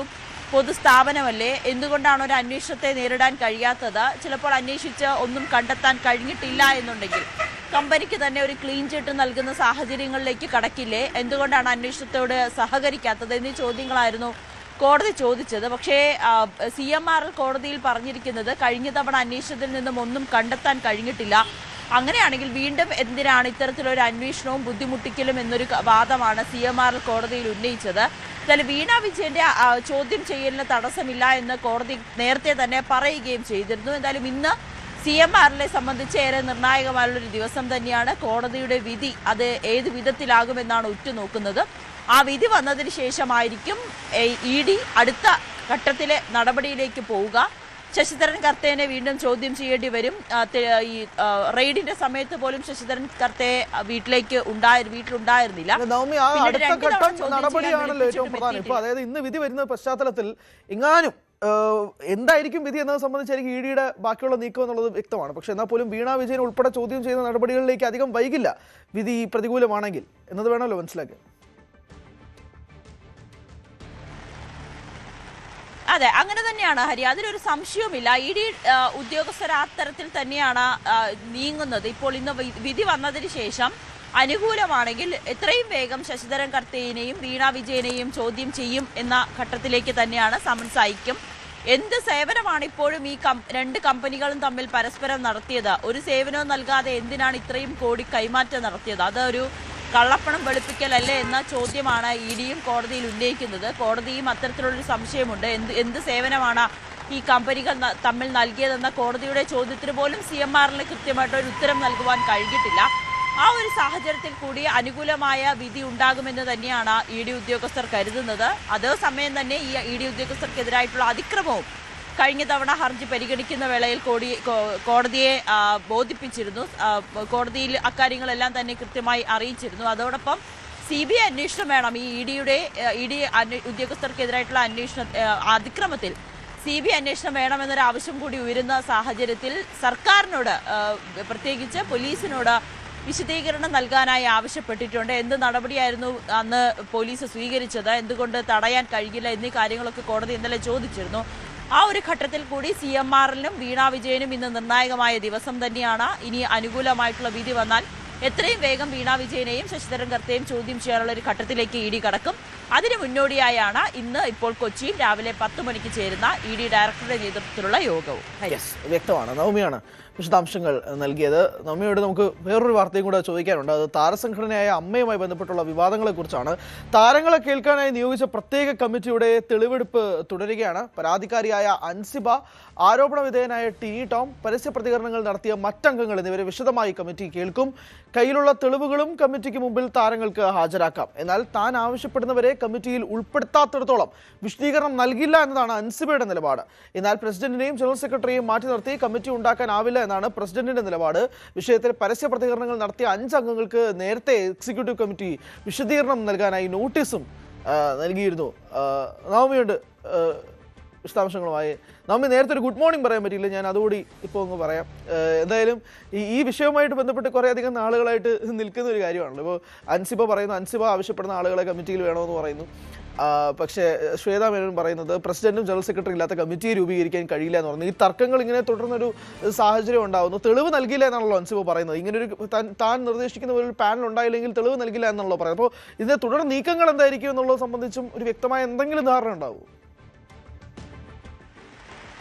പൊതുസ്ഥാപനമല്ലേ, എന്തുകൊണ്ടാണ് ഒരു അന്വേഷണത്തെ നേരിടാൻ കഴിയാത്തത്, ചിലപ്പോൾ അന്വേഷിച്ച് ഒന്നും കണ്ടെത്താൻ കഴിഞ്ഞിട്ടില്ല എന്നുണ്ടെങ്കിൽ കമ്പനിക്ക് തന്നെ ഒരു ക്ലീൻ ചിറ്റ് നൽകുന്ന സാഹചര്യങ്ങളിലേക്ക് കടക്കില്ലേ, എന്തുകൊണ്ടാണ് അന്വേഷണത്തോട് സഹകരിക്കാത്തത് എന്നീ ചോദ്യങ്ങളായിരുന്നു കോടതി ചോദിച്ചത്. പക്ഷേ CMR കോടതിയിൽ പറഞ്ഞിരിക്കുന്നത് കഴിഞ്ഞ തവണ അന്വേഷണത്തിൽ നിന്നും ഒന്നും കണ്ടെത്താൻ കഴിഞ്ഞിട്ടില്ല, അങ്ങനെയാണെങ്കിൽ വീണ്ടും എന്തിനാണ് ഇത്തരത്തിലൊരു അന്വേഷണവും ബുദ്ധിമുട്ടിക്കലും എന്നൊരു വാദമാണ് CMR കോടതിയിൽ ഉന്നയിച്ചത്. എന്തായാലും വീണ വിജയന്റെ ചോദ്യം ചെയ്യലിന് തടസ്സമില്ല എന്ന് കോടതി നേരത്തെ തന്നെ പറയുകയും ചെയ്തിരുന്നു. എന്തായാലും ഇന്ന് CMRനെ സംബന്ധിച്ച് ഏറെ നിർണായകമായുള്ളൊരു ദിവസം തന്നെയാണ്. കോടതിയുടെ വിധി അത് ഏത് വിധത്തിലാകുമെന്നാണ് ഉറ്റുനോക്കുന്നത്. ആ വിധി വന്നതിന് ശേഷമായിരിക്കും ED അടുത്ത ഘട്ടത്തിലെ നടപടിയിലേക്ക് പോവുക. ശശിധരൻ കർത്തേനെ വീണ്ടും ചോദ്യം ചെയ്യേണ്ടി വരും. ഈ റെയ്ഡിന്റെ സമയത്ത് പോലും ശശിധരൻ കർത്തെ വീട്ടിലുണ്ടായിരുന്നില്ല. നടപടിയാണല്ലോ ഏറ്റവും പ്രധാനം. ഇപ്പൊ അതായത് ഇന്ന് വിധി വരുന്ന പശ്ചാത്തലത്തിൽ എങ്ങാനും എന്തായിരിക്കും വിധി എന്നത് സംബന്ധിച്ചായിരിക്കും EDയുടെ ബാക്കിയുള്ള നീക്കം എന്നുള്ളത് വ്യക്തമാണ്. പക്ഷെ എന്നാൽ പോലും വീണ വിജയൻ ഉൾപ്പെടെ ചോദ്യം ചെയ്യുന്ന നടപടികളിലേക്ക് അധികം വൈകില്ല വിധി പ്രതികൂലമാണെങ്കിൽ എന്നത് വേണമല്ലോ മനസ്സിലാക്കുക. അതെ, അങ്ങനെ തന്നെയാണ് ഹരി, അതിലൊരു സംശയവുമില്ല. ED ഉദ്യോഗസ്ഥർ ആ തരത്തിൽ തന്നെയാണ് നീങ്ങുന്നത്. ഇപ്പോൾ ഇന്ന് വിധി വന്നതിന് ശേഷം അനുകൂലമാണെങ്കിൽ എത്രയും വേഗം ശശിധരൻ കർത്തേനെയും വീണ വിജയനെയും ചോദ്യം ചെയ്യും എന്ന ഘട്ടത്തിലേക്ക് തന്നെയാണ് സമൻസ് അയക്കും. എന്ത് സേവനമാണ് ഇപ്പോഴും ഈ രണ്ട് കമ്പനികളും തമ്മിൽ പരസ്പരം നടത്തിയത്? ഒരു സേവനവും നൽകാതെ എന്തിനാണ് ഇത്രയും കോടി കൈമാറ്റം നടത്തിയത്? അതൊരു കള്ളപ്പണം വെളുപ്പിക്കലല്ലേ എന്ന ചോദ്യമാണ് EDയും കോടതിയിൽ ഉന്നയിക്കുന്നത്. കോടതിയും അത്തരത്തിലുള്ളൊരു സംശയമുണ്ട്. എന്ത് സേവനമാണ് ഈ കമ്പനികൾ തമ്മിൽ നൽകിയതെന്ന കോടതിയുടെ ചോദ്യത്തിന് പോലും CMRന് കൃത്യമായിട്ടൊരു ഉത്തരം നൽകുവാൻ കഴിഞ്ഞിട്ടില്ല. ആ ഒരു സാഹചര്യത്തിൽ കൂടി അനുകൂലമായ വിധി ഉണ്ടാകുമെന്ന് തന്നെയാണ് ED ഉദ്യോഗസ്ഥർ കരുതുന്നത്. അതേസമയം തന്നെ ഈ ED ഉദ്യോഗസ്ഥർക്കെതിരായിട്ടുള്ള അതിക്രമവും കഴിഞ്ഞ തവണ ഹർജി പരിഗണിക്കുന്ന വേളയിൽ കോടതിയെ ബോധിപ്പിച്ചിരുന്നു. കോടതിയിൽ അക്കാര്യങ്ങളെല്ലാം തന്നെ കൃത്യമായി അറിയിച്ചിരുന്നു. അതോടൊപ്പം CBI അന്വേഷണം വേണം, ഈ ED ഉദ്യോഗസ്ഥർക്കെതിരായിട്ടുള്ള അതിക്രമത്തിൽ CBI അന്വേഷണം വേണമെന്നൊരു ആവശ്യം കൂടി ഉയരുന്ന സാഹചര്യത്തിൽ സർക്കാരിനോട് പ്രത്യേകിച്ച് പോലീസിനോട് വിശദീകരണം നൽകാനായി ആവശ്യപ്പെട്ടിട്ടുണ്ട്. എന്ത് നടപടിയായിരുന്നു അന്ന് പോലീസ് സ്വീകരിച്ചത്, എന്തുകൊണ്ട് തടയാൻ കഴിയില്ല എന്നീ കാര്യങ്ങളൊക്കെ കോടതി ഇന്നലെ ചോദിച്ചിരുന്നു. ആ ഒരു ഘട്ടത്തിൽ കൂടി CMRനും വീണ വിജയനും ഇന്ന് നിർണായകമായ ദിവസം തന്നെയാണ്. ഇനി അനുകൂലമായിട്ടുള്ള വിധി വന്നാൽ എത്രയും വേഗം വീണ വിജയനെയും ശശിധരൻ കർത്തേയും ചോദ്യം ചെയ്യാനുള്ള ഒരു ഘട്ടത്തിലേക്ക് ED കടക്കും. അതിന് മുന്നോടിയായാണ് ഇന്ന് ഇപ്പോൾ കൊച്ചിയിൽ രാവിലെ 10 മണിക്ക് ചേരുന്ന ED ഡയറക്ടറുടെ നേതൃത്വത്തിലുള്ള യോഗവും. വ്യക്തമാണ്. നവമിയാണ് വിശദാംശങ്ങൾ നൽകിയത്. നവമിയോട് നമുക്ക് വേറൊരു വാർത്തയും കൂടെ ചോദിക്കാനുണ്ട്. അത് താരസംഘടനയായ അമ്മയുമായി ബന്ധപ്പെട്ടുള്ള വിവാദങ്ങളെക്കുറിച്ചാണ്. താരങ്ങളെ കേൾക്കാനായി നിയോഗിച്ച പ്രത്യേക കമ്മിറ്റിയുടെ തെളിവെടുപ്പ് തുടരുകയാണ്. പരാതിക്കാരിയായ അൻസിബ, ആരോപണ വിധേയനായ ടിനി ടോം, പരസ്യ പ്രതികരണങ്ങൾ നടത്തിയ മറ്റംഗങ്ങൾ എന്നിവരെ വിശദമായി കമ്മിറ്റി കേൾക്കും. കയ്യിലുള്ള തെളിവുകളും കമ്മിറ്റിക്ക് മുമ്പിൽ താരങ്ങൾക്ക് ഹാജരാക്കാം. എന്നാൽ താൻ ആവശ്യപ്പെടുന്നവരെ കമ്മിറ്റിയിൽ ഉൾപ്പെടുത്താത്തിടത്തോളം വിശദീകരണം നൽകില്ല എന്നതാണ് അൻസിബയുടെ നിലപാട്. എന്നാൽ പ്രസിഡന്റിനെയും ജനറൽ സെക്രട്ടറിയെയും മാറ്റി നിർത്തി കമ്മിറ്റി ഉണ്ടാക്കാനാവില്ല എന്നാണ് പ്രസിഡന്റിന്റെ നിലപാട്. വിഷയത്തിൽ പരസ്യ പ്രതികരണങ്ങൾ നടത്തിയ 5 അംഗങ്ങൾക്ക് നേരത്തെ എക്സിക്യൂട്ടീവ് കമ്മിറ്റി വിശദീകരണം നൽകാനായി നോട്ടീസും നൽകിയിരുന്നു. നവമിയുണ്ട് വിശദാംശങ്ങളുമായി. നമ്മി നേരത്തെ ഒരു ഗുഡ് മോർണിംഗ് പറയാൻ പറ്റിയില്ല, ഞാൻ അതുകൂടി ഇപ്പോൾ അങ്ങ് പറയാം. എന്തായാലും ഈ വിഷയവുമായിട്ട് ബന്ധപ്പെട്ട് കുറേയധികം നാളുകളായിട്ട് നിൽക്കുന്ന ഒരു കാര്യമാണല്ലോ. ഇപ്പോൾ അൻസിബ ആവശ്യപ്പെടുന്ന ആളുകളെ കമ്മിറ്റിയിൽ വേണമെന്ന് പറയുന്നു. പക്ഷേ ശ്വേതാ മേനോൻ പറയുന്നത് പ്രസിഡന്റും ജനറൽ സെക്രട്ടറി ഇല്ലാത്ത കമ്മിറ്റിയെ രൂപീകരിക്കാൻ കഴിയില്ല എന്ന് പറഞ്ഞു. ഈ തർക്കങ്ങൾ ഇങ്ങനെ തുടർന്നൊരു സാഹചര്യം ഉണ്ടാകുന്നു. തെളിവ് നൽകില്ല എന്നാണല്ലോ അൻസിബ പറയുന്നത്. ഇങ്ങനൊരു താൻ നിർദ്ദേശിക്കുന്ന ഒരു പാനൽ ഉണ്ടായില്ലെങ്കിൽ തെളിവ് നൽകില്ല എന്നാണല്ലോ പറയുന്നത്. അപ്പോൾ ഇതിന്റെ തുടർ നീക്കങ്ങൾ എന്തായിരിക്കും എന്നുള്ളത് സംബന്ധിച്ചും ഒരു വ്യക്തമായ എന്തെങ്കിലും ധാരണ ഉണ്ടാവും?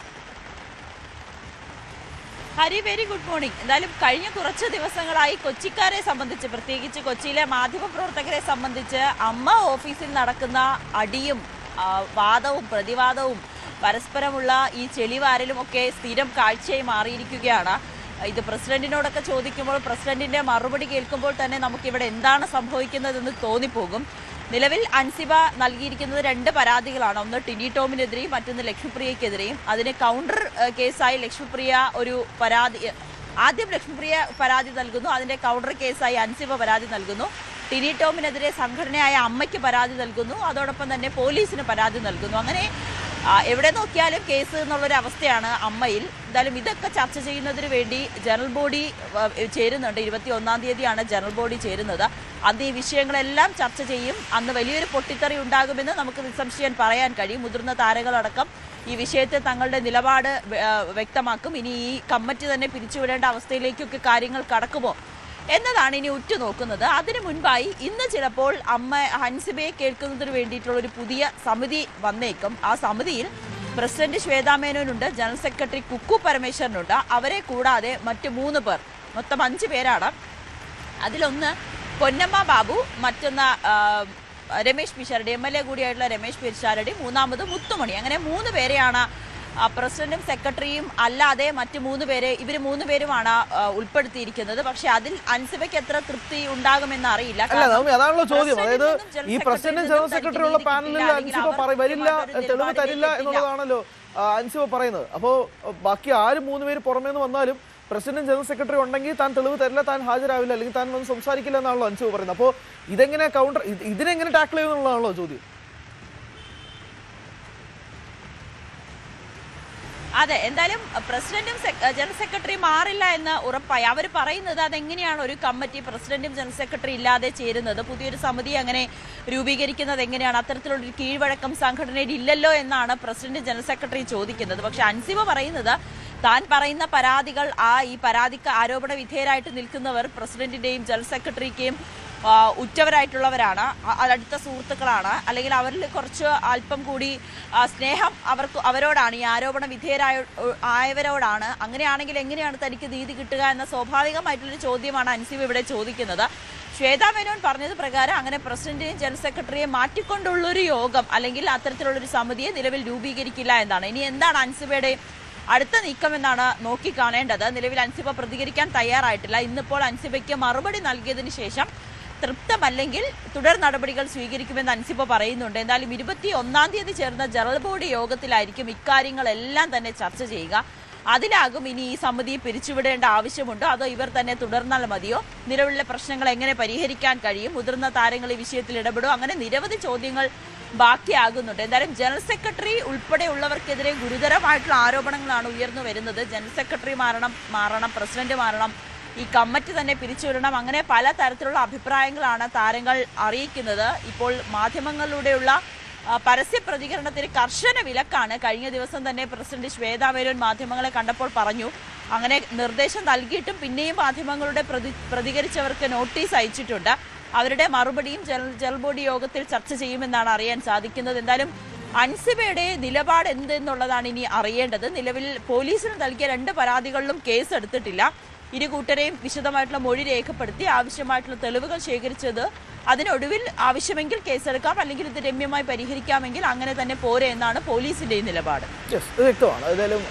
Hari, very good morning. എന്തായാലും കഴിഞ്ഞ കുറച്ച് ദിവസങ്ങളായി കൊച്ചിക്കാരെ സംബന്ധിച്ച്, പ്രത്യേകിച്ച് കൊച്ചിയിലെ മാധ്യമപ്രവർത്തകരെ സംബന്ധിച്ച് അമ്മ ഓഫീസിൽ നടക്കുന്ന അടിയും വാദവും പ്രതിവാദവും പരസ്പരമുള്ള ഈ ചെളിവാരലും ഒക്കെ സ്ഥിരം കാഴ്ചയായി മാറിയിരിക്കുകയാണ്. ഇത് പ്രസിഡന്റിനോടൊക്കെ ചോദിക്കുമ്പോൾ പ്രസിഡന്റിന്റെ മറുപടി കേൾക്കുമ്പോൾ തന്നെ നമുക്കിവിടെ എന്താണ് സംഭവിക്കുന്നതെന്ന് തോന്നിപ്പോകും. നിലവിൽ അൻസിബ നൽകിയിരിക്കുന്നത് 2 പരാതികളാണ്. ഒന്ന് ടിനി ടോമിനെതിരെയും മറ്റൊന്ന് ലക്ഷ്മിപ്രിയക്കെതിരെയും. അതിന് കൗണ്ടർ കേസായി ലക്ഷ്മിപ്രിയ ഒരു പരാതി, ആദ്യം ലക്ഷ്മിപ്രിയ പരാതി നൽകുന്നു, അതിന്റെ കൗണ്ടർ കേസായി അൻസിബ പരാതി നൽകുന്നു. ടിനി ടോമിനെതിരെ സംഘടനയായ അമ്മയ്ക്ക് പരാതി നൽകുന്നു, അതോടൊപ്പം തന്നെ പോലീസിന് പരാതി നൽകുന്നു. അങ്ങനെ എവിടെ നോക്കിയാലും കേസ് എന്നുള്ളൊരു അവസ്ഥയാണ് അമ്മയിൽ. എന്തായാലും ഇതൊക്കെ ചർച്ച ചെയ്യുന്നതിന് വേണ്ടി ജനറൽ ബോഡി ചേരുന്നുണ്ട്. 21-ാം തീയതിയാണ് ജനറൽ ബോഡി ചേരുന്നത്. അന്ന് ഈ വിഷയങ്ങളെല്ലാം ചർച്ച ചെയ്യും. അന്ന് വലിയൊരു പൊട്ടിത്തെറി ഉണ്ടാകുമെന്ന് നമുക്ക് നിസ്സംശയം പറയാൻ കഴിയും. മുതിർന്ന താരങ്ങളടക്കം ഈ വിഷയത്തിൽ തങ്ങളുടെ നിലപാട് വ്യക്തമാക്കും. ഇനി ഈ കമ്മിറ്റി തന്നെ പിരിച്ചുവിടേണ്ട അവസ്ഥയിലേക്കൊക്കെ കാര്യങ്ങൾ കടക്കുമോ എന്നതാണ് ഇനി ഉറ്റുനോക്കുന്നത്. അതിനു മുൻപായി ഇന്ന് ചിലപ്പോൾ അമ്മ ഹൻസിബയെ കേൾക്കുന്നതിന് വേണ്ടിയിട്ടുള്ള ഒരു പുതിയ സമിതി വന്നേക്കും. ആ സമിതിയിൽ പ്രസിഡന്റ് ശ്വേതാ മേനോനുണ്ട്, ജനറൽ സെക്രട്ടറി കുക്കു പരമേശ്വരനുണ്ട്. അവരെ കൂടാതെ മറ്റ് 3 പേർ, മൊത്തം 5 പേരാണ്. അതിലൊന്ന് പൊന്നമ്മ ബാബു, മറ്റൊന്ന് രമേശ് പിഷാരടി, MLA കൂടിയായിട്ടുള്ള രമേശ് പിഷാരടി, മൂന്നാമത് മുത്തുമണി. അങ്ങനെ 3 പേരെയാണ് പ്രസിഡന്റും സെക്രട്ടറിയും അല്ലാതെ മറ്റ് 3 പേരെ, ഇവർ 3 പേരുമാണ് ഉൾപ്പെടുത്തിയിരിക്കുന്നത്. പക്ഷെ അതിൽ അൻസിബയ്ക്ക് എത്ര തൃപ്തി ഉണ്ടാകുമെന്ന് അറിയില്ല. അതാണല്ലോ ചോദ്യം. അതായത് ഈ പ്രസിഡന്റും ജനറൽ സെക്രട്ടറി ഉള്ള പാനലിൽ അൻസിബ വരില്ല, തെളിവ് തരില്ല എന്നുള്ളതാണല്ലോ അൻസിബ പറയുന്നത്. അപ്പോൾ ബാക്കി ആരും 3 പേര് പുറമേ നിന്ന് വന്നാലും പ്രസിഡന്റ് ജനറൽ സെക്രട്ടറി ഉണ്ടെങ്കിൽ താൻ തെളിവ് തരില്ല, താൻ ഹാജരാവില്ല, അല്ലെങ്കിൽ താൻ വന്ന് സംസാരിക്കില്ല എന്നാണല്ലോ അൻസിബ പറയുന്നത്. അപ്പോൾ ഇതെങ്ങനെ കൗണ്ടർ, ഇതിനെങ്ങനെ ടാക്കിൾ ചെയ്യുന്നുള്ളതാണല്ലോ ചോദ്യം. അതെ, എന്തായാലും പ്രസിഡന്റും ജനറൽ സെക്രട്ടറി മാറില്ല എന്ന് ഉറപ്പായി. അവർ പറയുന്നത് അതെങ്ങനെയാണ് ഒരു കമ്മിറ്റി പ്രസിഡന്റും ജനറൽ സെക്രട്ടറി ഇല്ലാതെ ചേരുന്നത്, പുതിയൊരു സമിതി അങ്ങനെ രൂപീകരിക്കുന്നത് എങ്ങനെയാണ്, അത്തരത്തിലുള്ളൊരു കീഴ്വഴക്കം സംഘടനയിൽ ഇല്ലല്ലോ എന്നാണ് പ്രസിഡന്റ് ജനറൽ സെക്രട്ടറി ചോദിക്കുന്നത്. പക്ഷെ അൻസിബ പറയുന്നത് താൻ പറയുന്ന പരാതികൾ, ഈ പരാതിക്ക് ആരോപണ വിധേയരായിട്ട് നിൽക്കുന്നവർ പ്രസിഡന്റിന്റെയും ജനറൽ സെക്രട്ടറിക്കെയും ഉറ്റവരായിട്ടുള്ളവരാണ്, അടുത്ത സുഹൃത്തുക്കളാണ്, അല്ലെങ്കിൽ അവരിൽ കുറച്ച് അല്പം കൂടി സ്നേഹം അവരോടാണ്, ഈ ആരോപണ വിധേയരായവരോടാണ്. അങ്ങനെയാണെങ്കിൽ എങ്ങനെയാണ് തനിക്ക് നീതി കിട്ടുക എന്ന സ്വാഭാവികമായിട്ടുള്ളൊരു ചോദ്യമാണ് അൻസിബ ഇവിടെ ചോദിക്കുന്നത്. ശ്വേതാ മേനോൻ പറഞ്ഞത് പ്രകാരം അങ്ങനെ പ്രസിഡന്റിനെയും ജനറൽ സെക്രട്ടറിയെ മാറ്റിക്കൊണ്ടുള്ളൊരു യോഗം അല്ലെങ്കിൽ അത്തരത്തിലുള്ളൊരു സമിതിയെ നിലവിൽ രൂപീകരിക്കില്ല എന്നാണ്. ഇനി എന്താണ് അൻസിബയുടെ അടുത്ത നീക്കമെന്നാണ് നോക്കിക്കാണേണ്ടത്. നിലവിൽ അൻസിബ പ്രതികരിക്കാൻ തയ്യാറായിട്ടില്ല. ഇന്നിപ്പോൾ അൻസിബയ്ക്ക് മറുപടി നൽകിയതിനു ശേഷം തൃപ്തമല്ലെങ്കിൽ തുടർ നടപടികൾ സ്വീകരിക്കുമെന്ന് അൻസിബ പറയുന്നുണ്ട്. എന്തായാലും 21-ാം തീയതി ചേർന്ന ജനറൽ ബോഡി യോഗത്തിലായിരിക്കും ഇക്കാര്യങ്ങളെല്ലാം തന്നെ ചർച്ച ചെയ്യുക. അതിലാകും ഇനി ഈ സമിതി പിരിച്ചുവിടേണ്ട ആവശ്യമുണ്ടോ, അതോ ഇവർ തന്നെ തുടർന്നാൽ മതിയോ, നിലവിലെ പ്രശ്നങ്ങൾ എങ്ങനെ പരിഹരിക്കാൻ കഴിയും, മുതിർന്ന താരങ്ങൾ ഈ വിഷയത്തിൽ ഇടപെടും, അങ്ങനെ നിരവധി ചോദ്യങ്ങൾ ബാക്കിയാകുന്നുണ്ട്. എന്തായാലും ജനറൽ സെക്രട്ടറി ഉൾപ്പെടെയുള്ളവർക്കെതിരെ ഗുരുതരമായിട്ടുള്ള ആരോപണങ്ങളാണ് ഉയർന്നു വരുന്നത്. ജനറൽ സെക്രട്ടറി മാറണം, പ്രസിഡന്റ് മാറണം, ഈ കമ്മിറ്റി തന്നെ പിരിച്ചുവിടണം, അങ്ങനെ പല തരത്തിലുള്ള അഭിപ്രായങ്ങളാണ് താരങ്ങൾ അറിയിക്കുന്നത്. ഇപ്പോൾ മാധ്യമങ്ങളിലൂടെയുള്ള പരസ്യ പ്രതികരണത്തിന് കർശന വിലക്കാണ്. കഴിഞ്ഞ ദിവസം തന്നെ പ്രസിഡന്റ് ശ്വേതാ മേനോൻ മാധ്യമങ്ങളെ കണ്ടപ്പോൾ പറഞ്ഞു, അങ്ങനെ നിർദ്ദേശം നൽകിയിട്ടും പിന്നെയും മാധ്യമങ്ങളുടെ പ്രതികരിച്ചവർക്ക് നോട്ടീസ് അയച്ചിട്ടുണ്ട്. അവരുടെ മറുപടിയും ജനറൽ ബോഡി യോഗത്തിൽ ചർച്ച ചെയ്യുമെന്നാണ് അറിയാൻ സാധിക്കുന്നത്. എന്തായാലും അൻസിബയുടെ നിലപാട് എന്തെന്നുള്ളതാണ് ഇനി അറിയേണ്ടത്. നിലവിൽ പോലീസിന് നൽകിയ 2 പരാതികളിലും കേസ് എടുത്തിട്ടില്ല. ഇരുകൂട്ടരെയും വിശദമായിട്ടുള്ള മൊഴി രേഖപ്പെടുത്തി ആവശ്യമായിട്ടുള്ള തെളിവുകൾ ശേഖരിച്ചത്, അതിനൊടുവിൽ ആവശ്യമെങ്കിൽ കേസെടുക്കാം, അല്ലെങ്കിൽ ഇത് രമ്യമായി പരിഹരിക്കാമെങ്കിൽ അങ്ങനെ തന്നെ പോരെ എന്നാണ് പോലീസിന്റെ നിലപാട്. വ്യക്തമാണ്. ഏതായാലും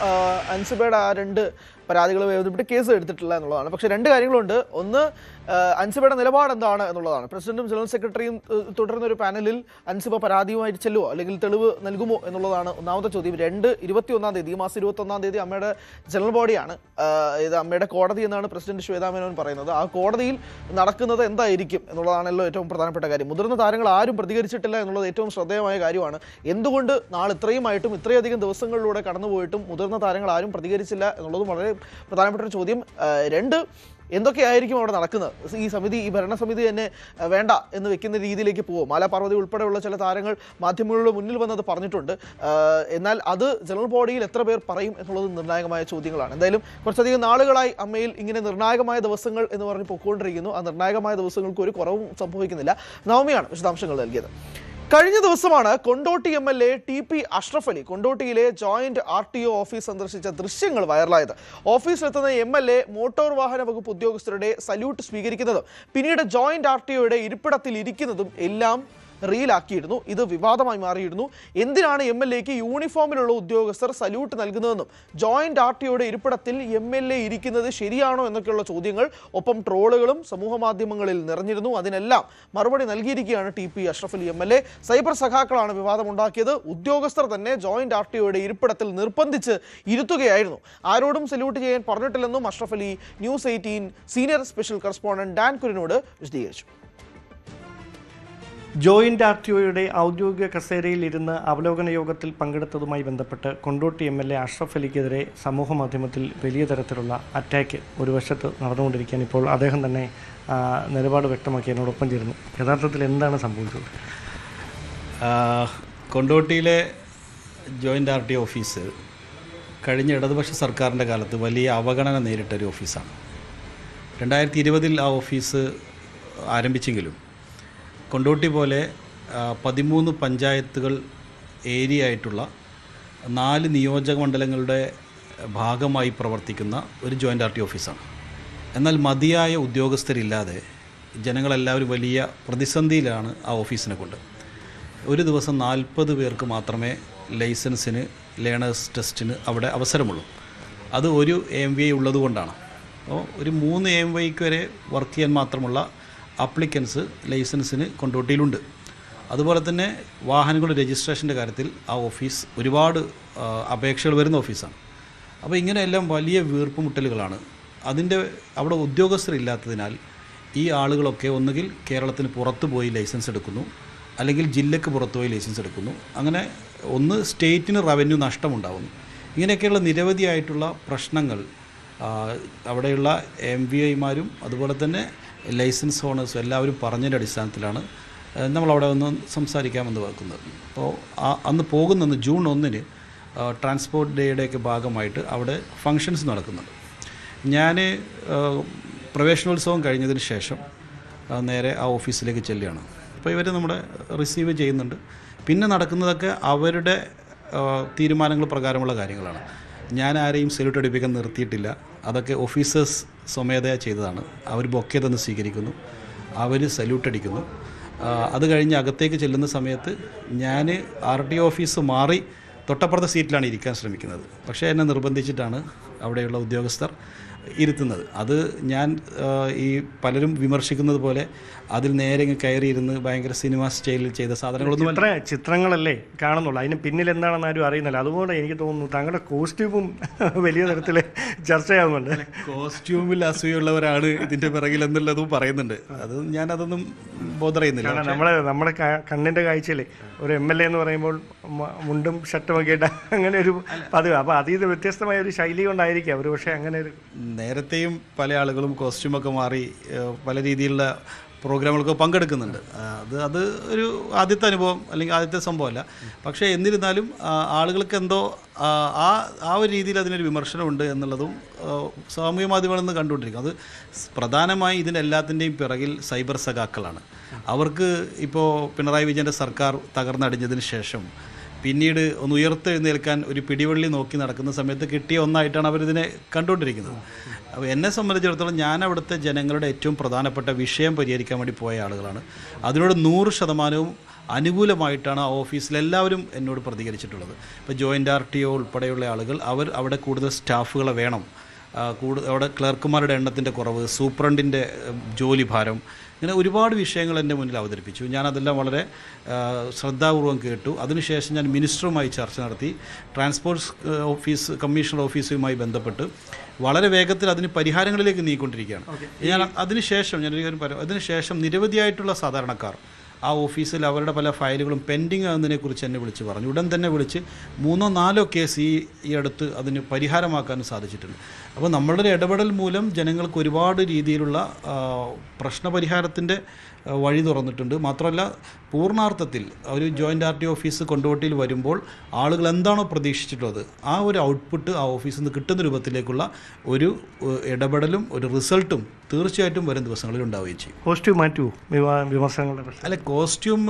അൻസിബയുടെ ആ 2 പരാതികളുമായി ബന്ധപ്പെട്ട് കേസ് എടുത്തിട്ടില്ല എന്നുള്ളതാണ്. പക്ഷേ 2 കാര്യങ്ങളുണ്ട്. ഒന്ന്, അൻസിബയുടെ നിലപാട് എന്താണ് എന്നുള്ളതാണ്. പ്രസിഡന്റും ജനറൽ സെക്രട്ടറിയും തുടർന്ന ഒരു പാനലിൽ അൻസിബ പരാതിയുമായിട്ട് ചെല്ലുമോ അല്ലെങ്കിൽ തെളിവ് നൽകുമോ എന്നുള്ളതാണ് ഒന്നാമത്തെ ചോദ്യം. 21-ാം തീയതി, ഈ മാസം 21-ാം തീയതി അമ്മയുടെ ജനറൽ ബോഡിയാണ്, ഇത് അമ്മയുടെ കോടതി എന്നാണ് പ്രസിഡന്റ് ശ്വേതാ മേനോൻ പറയുന്നത്. ആ കോടതിയിൽ നടക്കുന്നത് എന്തായിരിക്കും എന്നുള്ളതാണല്ലോ ഏറ്റവും പ്രധാനപ്പെട്ട കാര്യം. മുതിർന്ന താരങ്ങൾ ആരും പ്രതികരിച്ചിട്ടില്ല എന്നുള്ളത് ഏറ്റവും ശ്രദ്ധേയമായ കാര്യമാണ്. എന്തുകൊണ്ട് നാളെ ഇത്രയുമായിട്ടും ഇത്രയധികം ദിവസങ്ങളിലൂടെ കടന്നുപോയിട്ടും മുതിർന്ന താരങ്ങൾ ആരും പ്രതികരിച്ചില്ല എന്നുള്ളതും വളരെ പ്രധാനപ്പെട്ട ഒരു ചോദ്യം. 2, എന്തൊക്കെയായിരിക്കും അവിടെ നടക്കുന്നത്? ഈ സമിതി, ഈ ഭരണസമിതി തന്നെ വേണ്ട എന്ന് വെക്കുന്ന രീതിയിലേക്ക് പോകും. മാലാ പാർവതി ഉൾപ്പെടെയുള്ള ചില താരങ്ങൾ മാധ്യമങ്ങളുടെ മുന്നിൽ വന്നത് പറഞ്ഞിട്ടുണ്ട്. എന്നാൽ അത് ജനറൽ ബോഡിയിൽ എത്ര പേർ പറയും എന്നുള്ളത് നിർണായകമായ ചോദ്യങ്ങളാണ്. എന്തായാലും കുറച്ചധികം നാളുകളായി അമ്മയിൽ ഇങ്ങനെ നിർണായകമായ ദിവസങ്ങൾ എന്ന് പറഞ്ഞ് പൊയ്ക്കൊണ്ടിരിക്കുന്നു. ആ നിർണായകമായ ദിവസങ്ങൾക്ക് ഒരു കുറവും സംഭവിക്കുന്നില്ല. നവമിയാണ് വിശദാംശങ്ങൾ നൽകിയത്. കഴിഞ്ഞ ദിവസമാണ് കൊണ്ടോട്ടി MLA TP അഷ്റഫ് അലി കൊണ്ടോട്ടിയിലെ ജോയിന്റ് RTO ഓഫീസ് സന്ദർശിച്ച ദൃശ്യങ്ങൾ വൈറലായത്. ഓഫീസിലെത്തുന്ന MLA മോട്ടോർ വാഹന വകുപ്പ് ഉദ്യോഗസ്ഥരുടെ സല്യൂട്ട് സ്വീകരിക്കുന്നതും പിന്നീട് ജോയിന്റ് RTOയുടെ ഇരിപ്പിടത്തിൽ ഇരിക്കുന്നതും എല്ലാം റീലാക്കിയിരുന്നു. ഇത് വിവാദമായി മാറിയിരുന്നു. എന്തിനാണ് MLAക്ക് യൂണിഫോമിലുള്ള ഉദ്യോഗസ്ഥർ സല്യൂട്ട് നൽകുന്നതെന്നും ജോയിന്റ് RTOയുടെ ഇരിപ്പിടത്തിൽ MLA ഇരിക്കുന്നത് ശരിയാണോ എന്നൊക്കെയുള്ള ചോദ്യങ്ങൾ ഒപ്പം ട്രോളുകളും സമൂഹ മാധ്യമങ്ങളിൽ നിറഞ്ഞിരുന്നു. അതിനെല്ലാം മറുപടി നൽകിയിരിക്കുകയാണ് TP Ashraf Ali MLA. Cyber സഖാക്കളാണ് വിവാദമുണ്ടാക്കിയത്. ഉദ്യോഗസ്ഥർ തന്നെ ജോയിന്റ് RTOയുടെ ഇരിപ്പിടത്തിൽ നിർബന്ധിച്ച് ഇരുത്തുകയായിരുന്നു. ആരോടും സല്യൂട്ട് ചെയ്യാൻ പറഞ്ഞിട്ടില്ലെന്നും Ashraf Ali news 18 senior special correspondent Dan കുര്യനോട് വിശദീകരിച്ചു. ജോയിന്റ് RTOയുടെ ഔദ്യോഗിക കസേരയിൽ ഇരുന്ന് അവലോകന യോഗത്തിൽ പങ്കെടുത്തതുമായി ബന്ധപ്പെട്ട് കൊണ്ടോട്ടി MLA അഷ്റഫ് അലിക്കെതിരെ സമൂഹ മാധ്യമത്തിൽ വലിയ തരത്തിലുള്ള അറ്റാക്ക് ഒരു വശത്ത് നടന്നുകൊണ്ടിരിക്കുകയാണ്. ഇപ്പോൾ അദ്ദേഹം തന്നെ നിലപാട് വ്യക്തമാക്കി എന്നോടൊപ്പം ചേരുന്നു. യഥാർത്ഥത്തിൽ എന്താണ് സംഭവിച്ചത്? കൊണ്ടോട്ടിയിലെ ജോയിന്റ് RTO ഓഫീസ് കഴിഞ്ഞ ഇടതുപക്ഷ സർക്കാരിൻ്റെ കാലത്ത് വലിയ അവഗണന നേരിട്ടൊരു ഓഫീസാണ്. 2020 ആ ഓഫീസ് ആരംഭിച്ചെങ്കിലും കൊണ്ടോട്ടി പോലെ 13 പഞ്ചായത്തുകൾ ഏരിയ ആയിട്ടുള്ള 4 നിയോജക മണ്ഡലങ്ങളുടെ ഭാഗമായി പ്രവർത്തിക്കുന്ന ഒരു ജോയിന്റ് RTO ഓഫീസാണ്. എന്നാൽ മതിയായ ഉദ്യോഗസ്ഥരില്ലാതെ ജനങ്ങളെല്ലാവരും വലിയ പ്രതിസന്ധിയിലാണ് ആ ഓഫീസിനെ കൊണ്ട്. ഒരു ദിവസം 40 പേർക്ക് മാത്രമേ ലൈസൻസിന് ലേണേഴ്സ് ടെസ്റ്റിന് അവിടെ അവസരമുള്ളൂ. അത് ഒരു AMVI ഉള്ളതുകൊണ്ടാണ്. അപ്പോൾ ഒരു 3 AMVIക്ക് വരെ വർക്ക് ചെയ്യാൻ മാത്രമുള്ള അപ്ലിക്കൻസ് ലൈസൻസിന് കൊണ്ടോട്ടിയിലുണ്ട്. അതുപോലെ തന്നെ വാഹനങ്ങളുടെ രജിസ്ട്രേഷൻ്റെ കാര്യത്തിൽ ആ ഓഫീസ് ഒരുപാട് അപേക്ഷകൾ വരുന്ന ഓഫീസാണ്. അപ്പോൾ ഇങ്ങനെയെല്ലാം വലിയ വീർപ്പുമുട്ടലുകളാണ്. അതിൻ്റെ അവിടെ ഉദ്യോഗസ്ഥരില്ലാത്തതിനാൽ ഈ ആളുകളൊക്കെ ഒന്നുകിൽ കേരളത്തിന് പുറത്ത് പോയി ലൈസൻസ് എടുക്കുന്നു, അല്ലെങ്കിൽ ജില്ലയ്ക്ക് പുറത്ത് പോയി ലൈസൻസ് എടുക്കുന്നു. അങ്ങനെ ഒന്ന് സ്റ്റേറ്റിന് റവന്യൂ നഷ്ടമുണ്ടാകുന്നു. ഇങ്ങനെയൊക്കെയുള്ള നിരവധിയായിട്ടുള്ള പ്രശ്നങ്ങൾ അവിടെയുള്ള MVIമാരും അതുപോലെ തന്നെ ലൈസൻസ് ഓണേഴ്സും എല്ലാവരും പറഞ്ഞതിൻ്റെ അടിസ്ഥാനത്തിലാണ് നമ്മളവിടെ ഒന്ന് സംസാരിക്കാമെന്ന് വെക്കുന്നത്. അപ്പോൾ അന്ന് പോകുന്നത് ജൂൺ 1 ട്രാൻസ്പോർട്ട് ഡേയുടെയൊക്കെ ഭാഗമായിട്ട് അവിടെ ഫങ്ഷൻസ് നടക്കുന്നുണ്ട്. ഞാൻ പ്രവേശനോത്സവം കഴിഞ്ഞതിന് ശേഷം നേരെ ആ ഓഫീസിലേക്ക് ചെല്ലുകയാണ്. അപ്പോൾ ഇവർ നമ്മുടെ റിസീവ് ചെയ്യുന്നുണ്ട്. പിന്നെ നടക്കുന്നതൊക്കെ അവരുടെ തീരുമാനങ്ങൾ പ്രകാരമുള്ള കാര്യങ്ങളാണ്. ഞാൻ ആരെയും സല്യൂട്ട് അടിപ്പിക്കാൻ നിർത്തിയിട്ടില്ല. അതൊക്കെ ഓഫീസേഴ്സ് സ്വമേധയാ ചെയ്തതാണ്. അവർ ബൊക്കെ തന്ന് സ്വീകരിക്കുന്നു, അവർ സല്യൂട്ട് അടിക്കുന്നു. അത് കഴിഞ്ഞ് അകത്തേക്ക് ചെല്ലുന്ന സമയത്ത് ഞാൻ RTO ഓഫീസ് മാറി തൊട്ടപ്പുറത്തെ സീറ്റിലാണ് ഇരിക്കാൻ ശ്രമിക്കുന്നത്. പക്ഷേ എന്നെ നിർബന്ധിച്ചിട്ടാണ് അവിടെയുള്ള ഉദ്യോഗസ്ഥർ ഇരുത്തുന്നത്. അത് ഞാൻ ഈ പലരും വിമർശിക്കുന്നത് പോലെ അതിൽ നേരെ കയറിയിരുന്ന് ഭയങ്കര സിനിമ സ്റ്റൈലിൽ ചെയ്ത സാധനങ്ങളൊന്നും ചിത്രങ്ങളല്ലേ കാണുന്നുള്ളൂ. അതിന് പിന്നിൽ എന്താണെന്ന് ആരും അറിയുന്നില്ല. അതുകൊണ്ട് എനിക്ക് തോന്നുന്നു താങ്കളുടെ കോസ്റ്റ്യൂമും വലിയ തരത്തിൽ ചർച്ചയാകുന്നുണ്ട്. കോസ്റ്റ്യൂമിൽ അസൂയുള്ളവരാണ് ഇതിൻ്റെ പിറകിൽ എന്നുള്ളതും പറയുന്നുണ്ട്. അത് ഞാനതൊന്നും ബോധർ ചെയ്യുന്നില്ല. നമ്മുടെ കണ്ണിൻ്റെ കാഴ്ചയിൽ ഒരു MLA എന്ന് പറയുമ്പോൾ മുണ്ടും ഷർട്ടും ഒക്കെ ഇട്ട അങ്ങനെ ഒരു പതിവ്. അപ്പോൾ അതിൽ നിന്ന് വ്യത്യസ്തമായ ഒരു ശൈലി കൊണ്ടായിരിക്കാം ഒരു പക്ഷേ അങ്ങനെ ഒരു. നേരത്തെയും പല ആളുകളും കോസ്റ്റ്യൂമൊക്കെ മാറി പല രീതിയിലുള്ള പ്രോഗ്രാമുകളൊക്കെ പങ്കെടുക്കുന്നുണ്ട്. അത് ഒരു ആദ്യത്തെ അനുഭവം അല്ലെങ്കിൽ ആദ്യത്തെ സംഭവമല്ല. പക്ഷേ എന്നിരുന്നാലും ആളുകൾക്ക് എന്തോ ആ ഒരു രീതിയിൽ അതിനൊരു വിമർശനമുണ്ട് എന്നുള്ളതും സാമൂഹ്യ മാധ്യമങ്ങളിൽ നിന്ന് കണ്ടുകൊണ്ടിരിക്കും. അത് പ്രധാനമായി ഇതിനെല്ലാത്തിൻ്റെയും പിറകിൽ സൈബർ സഖാക്കളാണ്. അവർക്ക് ഇപ്പോൾ പിണറായി വിജയൻ്റെ സർക്കാർ തകർന്നടിഞ്ഞതിന് ശേഷം പിന്നീട് ഒന്ന് ഉയർത്തെഴുന്നേൽക്കാൻ ഒരു പിടിവള്ളി നോക്കി നടക്കുന്ന സമയത്ത് കിട്ടിയ ഒന്നായിട്ടാണ് അവരിതിനെ കണ്ടുകൊണ്ടിരിക്കുന്നത്. അപ്പോൾ എന്നെ സംബന്ധിച്ചിടത്തോളം ഞാൻ അവിടുത്തെ ജനങ്ങളുടെ ഏറ്റവും പ്രധാനപ്പെട്ട വിഷയം പരിഹരിക്കാൻ വേണ്ടി പോയ ആളുകളാണ്. അതിനോട് 100% അനുകൂലമായിട്ടാണ് ആ ഓഫീസിൽ എല്ലാവരും എന്നോട് പ്രതികരിച്ചിട്ടുള്ളത്. ഇപ്പോൾ ജോയിന്റ് RTO ഉൾപ്പെടെയുള്ള ആളുകൾ അവിടെ കൂടുതൽ സ്റ്റാഫുകളെ വേണം, അവിടെ ക്ലർക്കുമാരുടെ എണ്ണത്തിൻ്റെ കുറവ്, സൂപ്രണ്ടിൻ്റെ ജോലി ഭാരം, ഇങ്ങനെ ഒരുപാട് വിഷയങ്ങൾ എൻ്റെ മുന്നിൽ അവതരിപ്പിച്ചു. ഞാനതെല്ലാം വളരെ ശ്രദ്ധാപൂർവം കേട്ടു. അതിനുശേഷം ഞാൻ മിനിസ്റ്ററുമായി ചർച്ച നടത്തി. ട്രാൻസ്പോർട്ട് കമ്മീഷണർ ഓഫീസുമായി ബന്ധപ്പെട്ട് വളരെ വേഗത്തിൽ അതിന് പരിഹാരങ്ങളിലേക്ക് നീങ്ങിക്കൊണ്ടിരിക്കുകയാണ്. അതിനുശേഷം നിരവധിയായിട്ടുള്ള സാധാരണക്കാർ ആ ഓഫീസിൽ അവരുടെ പല ഫയലുകളും പെൻഡിങ് ആകുന്നതിനെക്കുറിച്ച് എന്നെ വിളിച്ച് പറഞ്ഞു. ഉടൻ തന്നെ വിളിച്ച് 3-4 കേസ് ഈ അടുത്ത് അതിന് പരിഹാരമാക്കാനും സാധിച്ചിട്ടുണ്ട്. അപ്പോൾ നമ്മളുടെ ഒരു ഇടപെടൽ മൂലം ജനങ്ങൾക്ക് ഒരുപാട് രീതിയിലുള്ള പ്രശ്നപരിഹാരത്തിൻ്റെ വഴി തുറന്നിട്ടുണ്ട്. മാത്രമല്ല പൂർണ്ണാർത്ഥത്തിൽ ഒരു ജോയിൻ്റ് RTO ഓഫീസ് കൊണ്ടോട്ടിയിൽ വരുമ്പോൾ ആളുകൾ എന്താണോ പ്രതീക്ഷിച്ചിട്ടുള്ളത് ആ ഒരു ഔട്ട്പുട്ട് ആ ഓഫീസിൽ നിന്ന് കിട്ടുന്ന രൂപത്തിലേക്കുള്ള ഒരു ഇടപെടലും ഒരു റിസൾട്ടും തീർച്ചയായിട്ടും വരും ദിവസങ്ങളിൽ ഉണ്ടാവുകയും ചെയ്യും. കോസ്റ്റ്യൂം മാറ്റൂ വിമർശനങ്ങളുടെ പ്രശ്നം അല്ല, കോസ്റ്റ്യൂം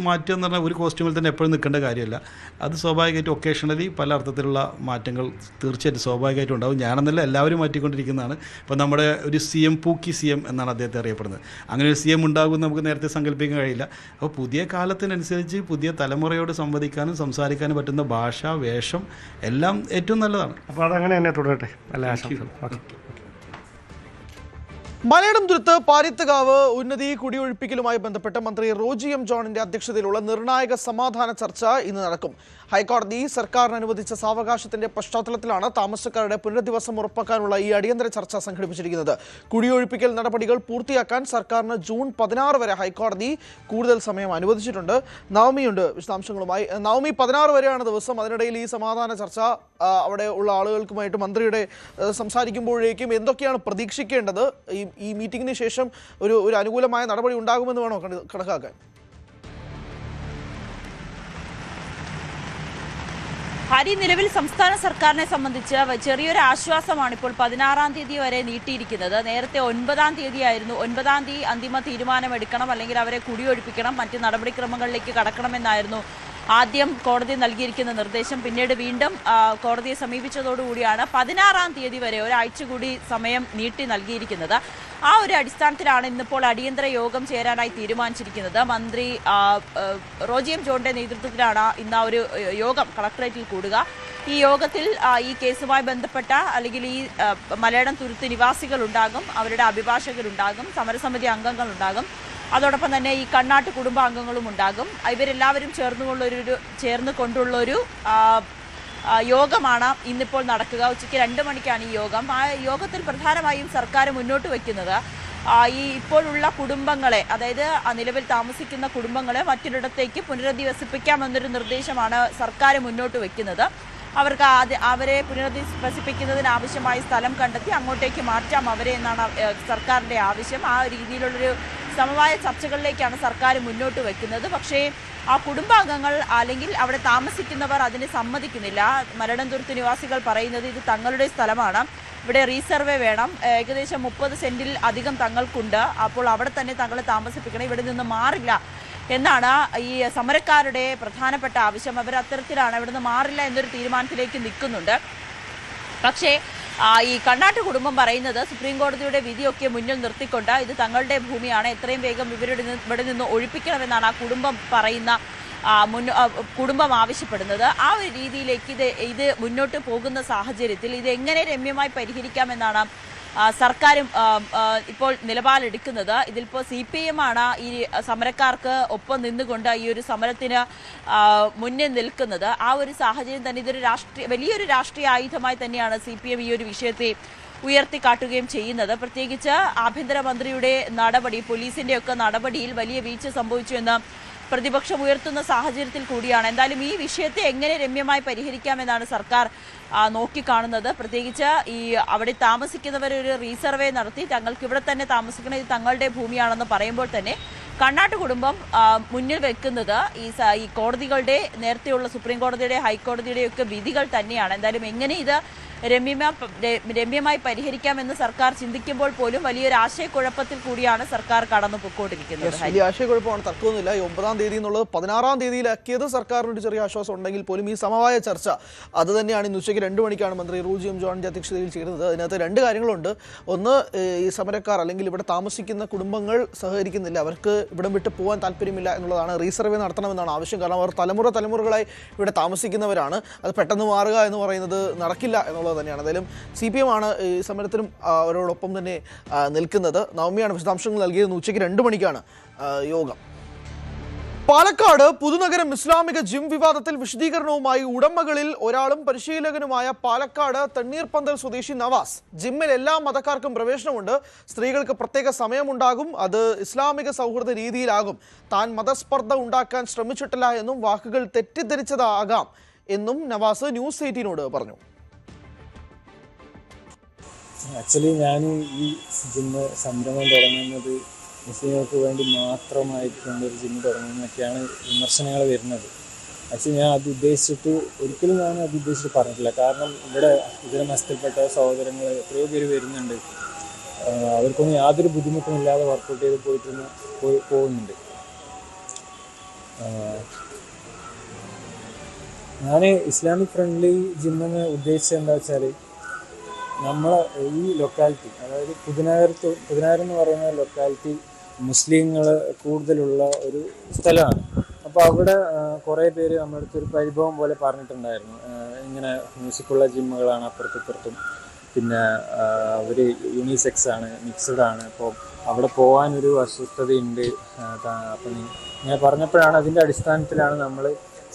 മാറ്റുക എന്ന് പറഞ്ഞാൽ ഒരു കോസ്റ്റ്യൂമിൽ തന്നെ എപ്പോഴും നിൽക്കേണ്ട കാര്യമല്ല. അത് സ്വാഭാവികമായിട്ടും ഒക്കേഷണലി പല അർത്ഥത്തിലുള്ള മാറ്റങ്ങൾ തീർച്ചയായിട്ടും സ്വാഭാവികമായിട്ടും ഉണ്ടാവും. ഞാനെന്നല്ല എല്ലാവരും മാറ്റിക്കൊണ്ടിരിക്കുന്നതാണ്. ഇപ്പോൾ നമ്മുടെ ഒരു CM പൂക്കി CM എന്നാണ് അദ്ദേഹത്തെ അറിയപ്പെടുന്നത്. അങ്ങനെ ഒരു CM ഉണ്ടാകും നമുക്ക് നേരത്തെ സങ്കല്പിക്കാൻ കഴിയില്ല. അപ്പോൾ പുതിയ കാലത്തിനനുസരിച്ച് പുതിയ തലമുറയോട് സംവദിക്കാനും സംസാരിക്കാനും പറ്റുന്ന ഭാഷ, വേഷം എല്ലാം ഏറ്റവും നല്ലതാണ്. അപ്പോൾ അതങ്ങനെ തന്നെ തുടരട്ടെ. നല്ല ആശംസകൾ. ഓക്കെ. മലയിടം തുരുത്ത് പാരിത്തുകാവ് ഉന്നതി കുടിയൊഴിപ്പിക്കലുമായി ബന്ധപ്പെട്ട് മന്ത്രി റോജി M. ജോണിന്റെ അധ്യക്ഷതയിലുള്ള നിർണായക സമാധാന ചർച്ച ഇന്ന് നടക്കും. ഹൈക്കോടതി സർക്കാരിന് അനുവദിച്ച സാവകാശത്തിന്റെ പശ്ചാത്തലത്തിലാണ് താമസക്കാരുടെ പുനരധിവാസം ഉറപ്പാക്കാനുള്ള ഈ അടിയന്തര ചർച്ച സംഘടിപ്പിച്ചിരിക്കുന്നത്. കുടിയൊഴിപ്പിക്കൽ നടപടികൾ പൂർത്തിയാക്കാൻ സർക്കാരിന് ജൂൺ 16 വരെ ഹൈക്കോടതി കൂടുതൽ സമയം അനുവദിച്ചിട്ടുണ്ട്. നവമിയുണ്ട് വിശദാംശങ്ങളുമായി. നവമി, 16 വരെയാണ് ദിവസം. അതിനിടയിൽ ഈ സമാധാന ചർച്ച അവിടെ ഉള്ള ആളുകൾക്കുമായിട്ട് മന്ത്രിയുടെ സംസാരിക്കുമ്പോഴേക്കും എന്തൊക്കെയാണ് പ്രതീക്ഷിക്കേണ്ടത്? ഈ മീറ്റിംഗിന് ശേഷം ഒരു അനുകൂലമായ നടപടി ഉണ്ടാകുമെന്ന് വേണോ കണക്കാക്കാൻ? ഹരി, നിലവിൽ സംസ്ഥാന സർക്കാരിനെ സംബന്ധിച്ച് ചെറിയൊരു ആശ്വാസമാണ് ഇപ്പോൾ 16-ാം തീയതി വരെ നീട്ടിയിരിക്കുന്നത്. നേരത്തെ 9-ാം തീയതിയായിരുന്നു. 9-ാം തീയതി അന്തിമ തീരുമാനമെടുക്കണം, അല്ലെങ്കിൽ അവരെ കുടിയൊഴിപ്പിക്കണം, മറ്റ് നടപടിക്രമങ്ങളിലേക്ക് കടക്കണമെന്നായിരുന്നു ആദ്യം കോടതി നൽകിയിരിക്കുന്ന നിർദ്ദേശം. പിന്നീട് വീണ്ടും കോടതിയെ സമീപിച്ചതോടുകൂടിയാണ് 16-ാം തീയതി വരെ ഒരാഴ്ച കൂടി സമയം നീട്ടി നൽകിയിരിക്കുന്നത്. ആ ഒരു അടിസ്ഥാനത്തിലാണ് ഇന്നിപ്പോൾ അടിയന്തര യോഗം ചേരാനായി തീരുമാനിച്ചിരിക്കുന്നത്. മന്ത്രി റോജി M. ജോണിന്റെ നേതൃത്വത്തിലാണ് ഇന്ന് ഒരു യോഗം കളക്ടറേറ്റിൽ കൂടുക. ഈ യോഗത്തിൽ ഈ കേസുമായി ബന്ധപ്പെട്ട അല്ലെങ്കിൽ ഈ മലയിടം തുരുത്ത് നിവാസികളുണ്ടാകും, അവരുടെ അഭിഭാഷകരുണ്ടാകും, സമരസമിതി അംഗങ്ങളുണ്ടാകും, അതോടൊപ്പം തന്നെ ഈ കണ്ണാട്ട് കുടുംബാംഗങ്ങളും ഉണ്ടാകും. ഇവരെല്ലാവരും ചേർന്ന് കൊണ്ടുള്ളൊരു യോഗമാണ് ഇന്നിപ്പോൾ നടക്കുക. ഉച്ചയ്ക്ക് 2 മണിക്കാണ് ഈ യോഗം. ആ യോഗത്തിൽ പ്രധാനമായും സർക്കാർ മുന്നോട്ട് വയ്ക്കുന്നത് ഈ ഇപ്പോഴുള്ള കുടുംബങ്ങളെ, അതായത് നിലവിൽ താമസിക്കുന്ന കുടുംബങ്ങളെ മറ്റൊരിടത്തേക്ക് പുനരധിവസിപ്പിക്കാമെന്നൊരു നിർദ്ദേശമാണ് സർക്കാർ മുന്നോട്ട് വയ്ക്കുന്നത്. അവർക്ക് അവരെ പുനരധിവസിപ്പിക്കുന്നതിന് ആവശ്യമായ സ്ഥലം കണ്ടെത്തി അങ്ങോട്ടേക്ക് മാറ്റാം അവരെ എന്നാണ് സർക്കാരിൻ്റെ ആവശ്യം. ആ രീതിയിലുള്ളൊരു സമവായ ചർച്ചകളിലേക്കാണ് സർക്കാർ മുന്നോട്ട് വയ്ക്കുന്നത്. പക്ഷേ ആ കുടുംബാംഗങ്ങൾ അല്ലെങ്കിൽ അവിടെ താമസിക്കുന്നവർ അതിന് സമ്മതിക്കുന്നില്ല. മലയിടം തുരുത്ത് നിവാസികൾ പറയുന്നത് ഇത് തങ്ങളുടെ സ്ഥലമാണ്, ഇവിടെ റീസർവേ വേണം, ഏകദേശം 30 സെന്റിൽ അധികം തങ്ങൾക്കുണ്ട്, അപ്പോൾ അവിടെ തന്നെ തങ്ങളെ താമസിപ്പിക്കണം, ഇവിടെ നിന്ന് മാറില്ല എന്നാണ് ഈ സമരക്കാരുടെ പ്രധാനപ്പെട്ട ആവശ്യം. അവർ അത്തരത്തിലാണ്, ഇവിടെ നിന്ന് മാറില്ല എന്നൊരു തീരുമാനത്തിലേക്ക് നിൽക്കുന്നുണ്ട്. പക്ഷേ ഈ കണ്ണാട്ട് കുടുംബം പറയുന്നത് സുപ്രീം കോടതിയുടെ വിധിയൊക്കെ മുന്നിൽ നിർത്തിക്കൊണ്ട് ഇത് തങ്ങളുടെ ഭൂമിയാണ്, എത്രയും വേഗം ഇവിടെ നിന്ന് ഒഴിപ്പിക്കണമെന്നാണ് ആ കുടുംബം പറയുന്ന കുടുംബം ആവശ്യപ്പെടുന്നത്. ആ ഒരു രീതിയിലേക്ക് ഇത് മുന്നോട്ട് പോകുന്ന സാഹചര്യത്തിൽ ഇത് എങ്ങനെ രമ്യമായി പരിഹരിക്കാമെന്നാണ് സർക്കാരും ഇപ്പോൾ നിലപാടെടുക്കുന്നത്. ഇതിലിപ്പോൾ CPM ആണ് ഈ സമരക്കാർക്ക് ഒപ്പം നിന്നുകൊണ്ട് ഈ ഒരു സമരത്തിന് മുന്നിൽ നിൽക്കുന്നത്. ആ ഒരു സാഹചര്യം തന്നെ ഇതൊരു വലിയൊരു രാഷ്ട്രീയ ആയുധമായി തന്നെയാണ് CPM ഈ ഒരു വിഷയത്തെ ഉയർത്തിക്കാട്ടുകയും ചെയ്യുന്നത്. പ്രത്യേകിച്ച് ആഭ്യന്തരമന്ത്രിയുടെ നടപടി, പോലീസിൻ്റെയൊക്കെ നടപടിയിൽ വലിയ വീഴ്ച സംഭവിച്ചു എന്ന് പ്രതിപക്ഷം ഉയർത്തുന്ന സാഹചര്യത്തിൽ കൂടിയാണ്. എന്തായാലും ഈ വിഷയത്തെ എങ്ങനെ രമ്യമായി പരിഹരിക്കാമെന്നാണ് സർക്കാർ നോക്കിക്കാണുന്നത്. പ്രത്യേകിച്ച് ഈ അവിടെ താമസിക്കുന്നവരൊരു റീസർവേ നടത്തി തങ്ങൾക്ക് ഇവിടെ തന്നെ താമസിക്കണം, ഇത് തങ്ങളുടെ ഭൂമിയാണെന്ന് പറയുമ്പോൾ തന്നെ കണ്ണാട്ട് കുടുംബം മുന്നിൽ വെക്കുന്നത് ഈ കോടതികളുടെ നേരത്തെയുള്ള സുപ്രീം കോടതിയുടെ ഹൈക്കോടതിയുടെയൊക്കെ വിധികൾ തന്നെയാണ്. എന്തായാലും എങ്ങനെ ഇത് രമ്യമായി പരിഹരിക്കാമെന്ന് സർക്കാർ ചിന്തിക്കുമ്പോൾ പോലും വലിയൊരു ആശയക്കുഴപ്പത്തിൽ കൂടിയാണ് സർക്കാർ കടന്നു പൊക്കോണ്ടിരിക്കുന്നത്. വലിയ ആശയക്കുഴപ്പമാണ്, തർക്കമൊന്നുമില്ല. ഈ 9-ാം തീയതി എന്നുള്ളത് 16-ാം തീയതിയിലാക്കിയത് സർക്കാരിനൊരു ചെറിയ ആശ്വാസം ഉണ്ടെങ്കിൽ പോലും ഈ സമവായ ചർച്ച അത് തന്നെയാണ് ഇന്ന് ഉച്ചയ്ക്ക് 2 മണിക്കാണ് മന്ത്രി റോജി M. ജോണിന്റെ അധ്യക്ഷതയിൽ ചേരുന്നത്. അതിനകത്ത് 2 കാര്യങ്ങളുണ്ട്. ഒന്ന്, ഈ സമരക്കാർ അല്ലെങ്കിൽ ഇവിടെ താമസിക്കുന്ന കുടുംബങ്ങൾ സഹകരിക്കുന്നില്ല, അവർക്ക് ഇവിടം വിട്ട് പോകാൻ താല്പര്യമില്ല എന്നുള്ളതാണ്. റീസർവേ നടത്തണമെന്നാണ് ആവശ്യം. കാരണം അവർ തലമുറകളായി ഇവിടെ താമസിക്കുന്നവരാണ്. അത് പെട്ടെന്ന് മാറുക എന്ന് പറയുന്നത് നടക്കില്ല എന്നുള്ളത് തന്നെയാണ്. എന്തായാലും CPM ആണ് ഈ സമരത്തിനും അവരോടൊപ്പം തന്നെ നിൽക്കുന്നത്. നവമിയാണ് വിശദാംശങ്ങൾ നൽകിയത്. ഉച്ചയ്ക്ക് 2 മണിക്കാണ് യോഗം. പാലക്കാട് പുതുനഗരം ഇസ്ലാമിക ജിം വിവാദത്തിൽ വിശദീകരണവുമായി ഉടമകളിൽ ഒരാളും പരിശീലകനുമായ പാലക്കാട് തണ്ണീർപ്പന്തൽ സ്വദേശി നവാസ്. ജിമ്മിൽ എല്ലാ മതക്കാർക്കും പ്രവേശനമുണ്ട്, സ്ത്രീകൾക്ക് പ്രത്യേക സമയമുണ്ടാകും, അത് ഇസ്ലാമിക സൗഹൃദ രീതിയിലാകും. താൻ മതസ്പർദ്ധ ഉണ്ടാക്കാൻ ശ്രമിച്ചിട്ടില്ല എന്നും വാക്കുകൾ തെറ്റിദ്ധരിച്ചതാകാം എന്നും നവാസ് ന്യൂസ് 18നോട് പറഞ്ഞു. ആക്ച്വലി ഞാൻ ഈ ജിമ്മ് സംരംഭം തുടങ്ങുന്നത് മുസ്ലിങ്ങൾക്ക് വേണ്ടി മാത്രമായിക്കൊണ്ട് ഒരു ജിമ്മ് തുടങ്ങുന്നതൊക്കെയാണ് വിമർശനങ്ങൾ വരുന്നത്. ആക്ച്വലി ഞാൻ അത് ഉദ്ദേശിച്ചിട്ട് ഒരിക്കലും ഞാൻ അത് ഉദ്ദേശിച്ചിട്ട് പറഞ്ഞിട്ടില്ല. കാരണം ഇവിടെ ഇതര മതത്തിൽപ്പെട്ട സഹോദരങ്ങൾ എത്രയോ പേര് വരുന്നുണ്ട്. അവർക്കൊന്നും യാതൊരു ബുദ്ധിമുട്ടും ഇല്ലാതെ വർക്കൗട്ട് ചെയ്ത് പോകുന്നുണ്ട്. ഞാൻ ഇസ്ലാമിക് ഫ്രണ്ട്ലി ജിമ്മെന്ന് ഉദ്ദേശിച്ചത് എന്താ വെച്ചാൽ, നമ്മളെ ഈ ലൊക്കാലിറ്റി, അതായത് പുതുനഗർ എന്ന് പറയുന്ന ലൊക്കാലിറ്റി മുസ്ലിങ്ങൾ കൂടുതലുള്ള ഒരു സ്ഥലമാണ്. അപ്പോൾ അവിടെ കുറേ പേര് നമ്മുടെ അടുത്തൊരു പരിഭവം പോലെ പറഞ്ഞിട്ടുണ്ടായിരുന്നു, ഇങ്ങനെ മ്യൂസിക്കുള്ള ജിമ്മുകളാണ് അപ്പുറത്തും, പിന്നെ അവർ യൂണിസെക്സ് ആണ്, മിക്സഡ് ആണ്, അപ്പോൾ അവിടെ പോകാനൊരു അസ്വസ്ഥതയുണ്ട്. അപ്പം ഇങ്ങനെ പറഞ്ഞപ്പോഴാണ്, അതിൻ്റെ അടിസ്ഥാനത്തിലാണ് നമ്മൾ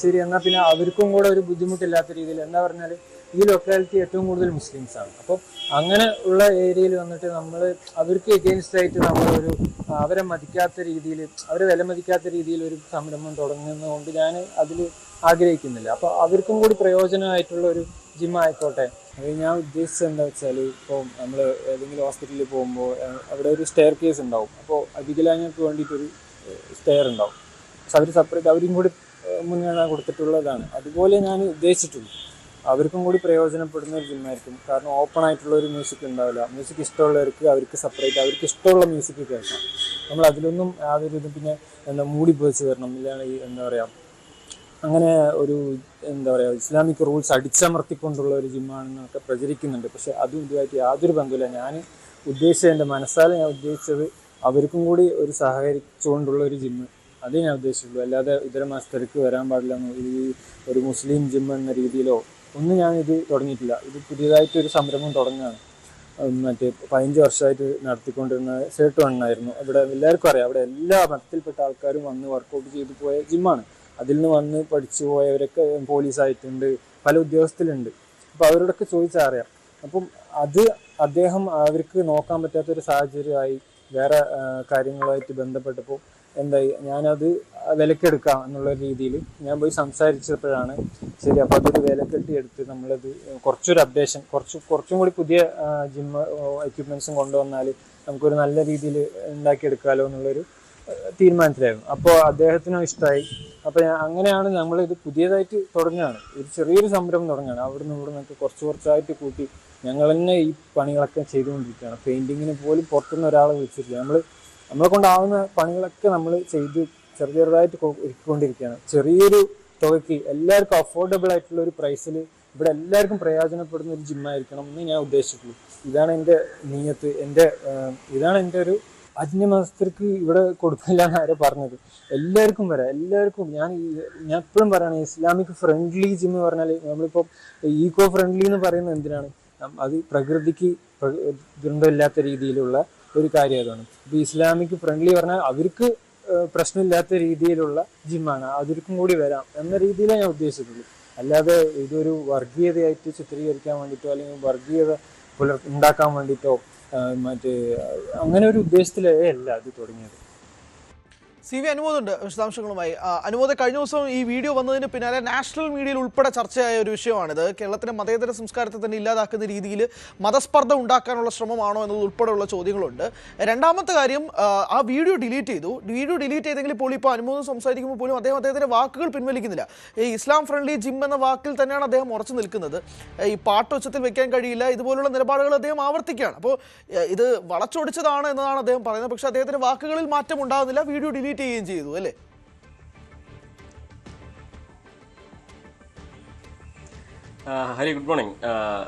ശരി എന്നാൽ പിന്നെ അവർക്കും കൂടെ ഒരു ബുദ്ധിമുട്ടില്ലാത്ത രീതിയിൽ, എന്താ പറഞ്ഞാൽ ഈ ലൊക്കാലിറ്റി ഏറ്റവും കൂടുതൽ മുസ്ലിംസാണ്. അപ്പോൾ അങ്ങനെ ഉള്ള ഏരിയയിൽ വന്നിട്ട് നമ്മൾ അവർക്ക് എഗെയിൻസ്റ്റ് ആയിട്ട് നമ്മളൊരു അവരെ മതിക്കാത്ത രീതിയിൽ, അവരെ വിലമതിക്കാത്ത രീതിയിൽ ഒരു സംരംഭം തുടങ്ങുന്നതുകൊണ്ട് ഞാൻ അതിൽ ആഗ്രഹിക്കുന്നില്ല. അപ്പോൾ അവർക്കും കൂടി പ്രയോജനമായിട്ടുള്ള ഒരു ജിം ആയിക്കോട്ടെ. അത് ഞാൻ ഉദ്ദേശിച്ചത് എന്താ വെച്ചാൽ, ഇപ്പോൾ നമ്മൾ ഏതെങ്കിലും ഹോസ്പിറ്റലിൽ പോകുമ്പോൾ അവിടെ ഒരു സ്റ്റെയർ കേസ് ഉണ്ടാവും. അപ്പോൾ വികലാംഗങ്ങൾക്ക് വേണ്ടിയിട്ടൊരു സ്റ്റെയർ ഉണ്ടാവും. പക്ഷെ അവർ സെപ്പറേറ്റ് അവരും കൂടി മുൻഗണന കൊടുത്തിട്ടുള്ളതാണ്. അതുപോലെ ഞാൻ ഉദ്ദേശിച്ചിട്ടുള്ളൂ. അവർക്കും കൂടി പ്രയോജനപ്പെടുന്ന ഒരു ജിമ്മായിരിക്കും. കാരണം ഓപ്പൺ ആയിട്ടുള്ള ഒരു മ്യൂസിക് ഉണ്ടാവില്ല. മ്യൂസിക് ഇഷ്ടമുള്ളവർക്ക് അവർക്ക് സെപ്പറേറ്റ് അവർക്ക് ഇഷ്ടമുള്ള മ്യൂസിക് കേൾക്കാം. നമ്മൾ അതിലൊന്നും യാതൊരു ഇതും പിന്നെ മൂടി പോയിച്ച് വരണം, ഇല്ലാണ്ട് എന്താ പറയുക, അങ്ങനെ ഒരു എന്താ പറയുക ഇസ്ലാമിക് റൂൾസ് അടിച്ചമർത്തിക്കൊണ്ടുള്ള ഒരു ജിമ്മാണെന്നൊക്കെ പ്രചരിക്കുന്നുണ്ട്. പക്ഷെ അതും ഇതുമായിട്ട് യാതൊരു ബന്ധമില്ല. ഞാൻ ഉദ്ദേശിച്ചത്, എൻ്റെ മനസ്സാൽ ഞാൻ ഉദ്ദേശിച്ചത് അവർക്കും കൂടി ഒരു സഹകരിച്ചുകൊണ്ടുള്ള ഒരു ജിമ്മ്, അതേ ഞാൻ ഉദ്ദേശിച്ചുള്ളൂ. അല്ലാതെ ഇതര മതസ്ഥർക്ക് വരാൻ പാടില്ല ഈ ഒരു മുസ്ലിം ജിമ്മ് എന്ന രീതിയിലോ ഒന്നും ഞാനിത് തുടങ്ങിയിട്ടില്ല. ഇത് പുതിയതായിട്ടൊരു സംരംഭം തുടങ്ങുകയാണ്. മറ്റേ 15 വർഷമായിട്ട് നടത്തിക്കൊണ്ടിരുന്ന സേട്ട് വണ്ണായിരുന്നു. ഇവിടെ എല്ലാവർക്കും അറിയാം, അവിടെ എല്ലാ മതത്തിൽപ്പെട്ട ആൾക്കാരും വന്ന് വർക്കൗട്ട് ചെയ്തു പോയ ജിമ്മാണ്. അതിൽ നിന്ന് വന്ന് പഠിച്ചു പോയവരൊക്കെ പോലീസായിട്ടുണ്ട്, പല ഉദ്യോഗസ്ഥരുണ്ട്. അപ്പോൾ അവരോടൊക്കെ ചോദിച്ചാൽ അറിയാം. അപ്പം അത് അദ്ദേഹം അവർക്ക് നോക്കാൻ പറ്റാത്തൊരു സാഹചര്യമായി വേറെ കാര്യങ്ങളുമായിട്ട് ബന്ധപ്പെട്ടപ്പോൾ എന്തായി, ഞാനത് വിലക്കെടുക്കാം എന്നുള്ള രീതിയിൽ ഞാൻ പോയി സംസാരിച്ചപ്പോഴാണ് ശരി, അപ്പോൾ അതൊരു വിലക്കെട്ടി എടുത്ത് നമ്മളത് കുറച്ചൊരു അപ്ഡേഷൻ, കുറച്ചും കൂടി പുതിയ ജിമ്മ് എക്യുപ്മെൻറ്റ്സും കൊണ്ടുവന്നാൽ നമുക്കൊരു നല്ല രീതിയിൽ ഉണ്ടാക്കിയെടുക്കാമല്ലോ എന്നുള്ളൊരു തീരുമാനത്തിലായിരുന്നു. അപ്പോൾ അദ്ദേഹത്തിനും ഇഷ്ടമായി. അപ്പോൾ അങ്ങനെയാണ് നമ്മളിത് പുതിയതായിട്ട് തുടങ്ങുകയാണ്, ഒരു ചെറിയൊരു സംരംഭം തുടങ്ങുകയാണ്. അവിടെ നിന്നൊക്കെ കുറച്ചായിട്ട് കൂട്ടി ഞങ്ങൾ തന്നെ ഈ പണികളൊക്കെ ചെയ്തുകൊണ്ടിരിക്കുകയാണ്. പെയിൻറ്റിങ്ങിന് പോലും പുറത്തുനിന്ന് ഒരാളെ വിളിച്ചിട്ടില്ല. നമ്മളെ കൊണ്ടാവുന്ന പണികളൊക്കെ നമ്മൾ ചെയ്ത് ചെറുതായിട്ട് ഒരുക്കിക്കൊണ്ടിരിക്കുകയാണ്. ചെറിയൊരു തുകയ്ക്ക് എല്ലാവർക്കും അഫോർഡബിൾ ആയിട്ടുള്ള ഒരു പ്രൈസിൽ ഇവിടെ എല്ലാവർക്കും പ്രയോജനപ്പെടുന്ന ഒരു ജിമ്മായിരിക്കണം എന്ന് ഞാൻ ഉദ്ദേശിച്ചിട്ടുള്ളൂ. ഇതാണ് എൻ്റെ നീയത്ത്. ഇതാണ് എൻ്റെ ഒരു അന്യമതസ്ഥർക്ക് ഇവിടെ കൊടുക്കില്ല എന്നാരോ പറഞ്ഞത്. എല്ലാവർക്കും വരാം, എല്ലാവർക്കും. ഞാൻ എപ്പോഴും പറയുകയാണ്, ഇസ്ലാമിക് ഫ്രണ്ട്ലി ജിമ്മ് പറഞ്ഞാൽ നമ്മളിപ്പോൾ ഈക്കോ ഫ്രണ്ട്ലി എന്ന് പറയുന്നത് എന്തിനാണ്? അത് പ്രകൃതിക്ക് ദുരന്തമില്ലാത്ത രീതിയിലുള്ള ഒരു കാര്യം അതാണ്. ഇപ്പോൾ ഇസ്ലാമിക് ഫ്രണ്ട്ലി പറഞ്ഞാൽ അവർക്ക് പ്രശ്നമില്ലാത്ത രീതിയിലുള്ള ജിമ്മാണ്, അവർക്കും കൂടി വരാം എന്ന രീതിയിലേ ഞാൻ ഉദ്ദേശിച്ചിട്ടുള്ളൂ. അല്ലാതെ ഇതൊരു വർഗീയതയായിട്ട് ചിത്രീകരിക്കാൻ വേണ്ടിയിട്ടോ അല്ലെങ്കിൽ വർഗീയത ഉണ്ടാക്കാൻ വേണ്ടിയിട്ടോ അങ്ങനെ ഒരു ഉദ്ദേശത്തിലേ അല്ല അത് തുടങ്ങിയത്. CV അനുമോദുണ്ട് വിശദാംശങ്ങളുമായി. അനുമോദ, കഴിഞ്ഞ ദിവസം ഈ വീഡിയോ വന്നതിന് പിന്നാലെ നാഷണൽ മീഡിയയിൽ ഉൾപ്പെടെ ചർച്ചയായ ഒരു വിഷയമാണിത്. കേരളത്തിലെ മതേതര സംസ്കാരത്തെ തന്നെ ഇല്ലാതാക്കുന്ന രീതിയിൽ മതസ്പർദ്ധ ഉണ്ടാക്കാനുള്ള ശ്രമമാണോ എന്നത് ഉൾപ്പെടെയുള്ള ചോദ്യങ്ങളുണ്ട്. രണ്ടാമത്തെ കാര്യം, ആ വീഡിയോ ഡിലീറ്റ് ചെയ്തു. വീഡിയോ ഡിലീറ്റ് ചെയ്തെങ്കിൽ പോലും ഇപ്പോൾ അനുമോദം സംസാരിക്കുമ്പോൾ പോലും അദ്ദേഹത്തിൻ്റെ വാക്കുകൾ പിൻവലിക്കുന്നില്ല. ഈ ഇസ്ലാം ഫ്രണ്ട്ലി ജിം എന്ന വാക്കിൽ തന്നെയാണ് അദ്ദേഹം ഉറച്ചു നിൽക്കുന്നത്. ഈ പാട്ടൊച്ചത്തിൽ വെക്കാൻ കഴിയില്ല, ഇതുപോലുള്ള നിലപാടുകൾ അദ്ദേഹം ആവർത്തിക്കുകയാണ്. അപ്പോൾ ഇത് വളച്ചൊടിച്ചതാണ് എന്നതാണ് അദ്ദേഹം പറയുന്നത്. പക്ഷേ അദ്ദേഹത്തിൻ്റെ വാക്കുകളിൽ മാറ്റം ഉണ്ടാകുന്നില്ല, വീഡിയോ ഡിലീറ്റ് ചെയ്യുകയും ചെയ്തു അല്ലേ? Hari, good morning.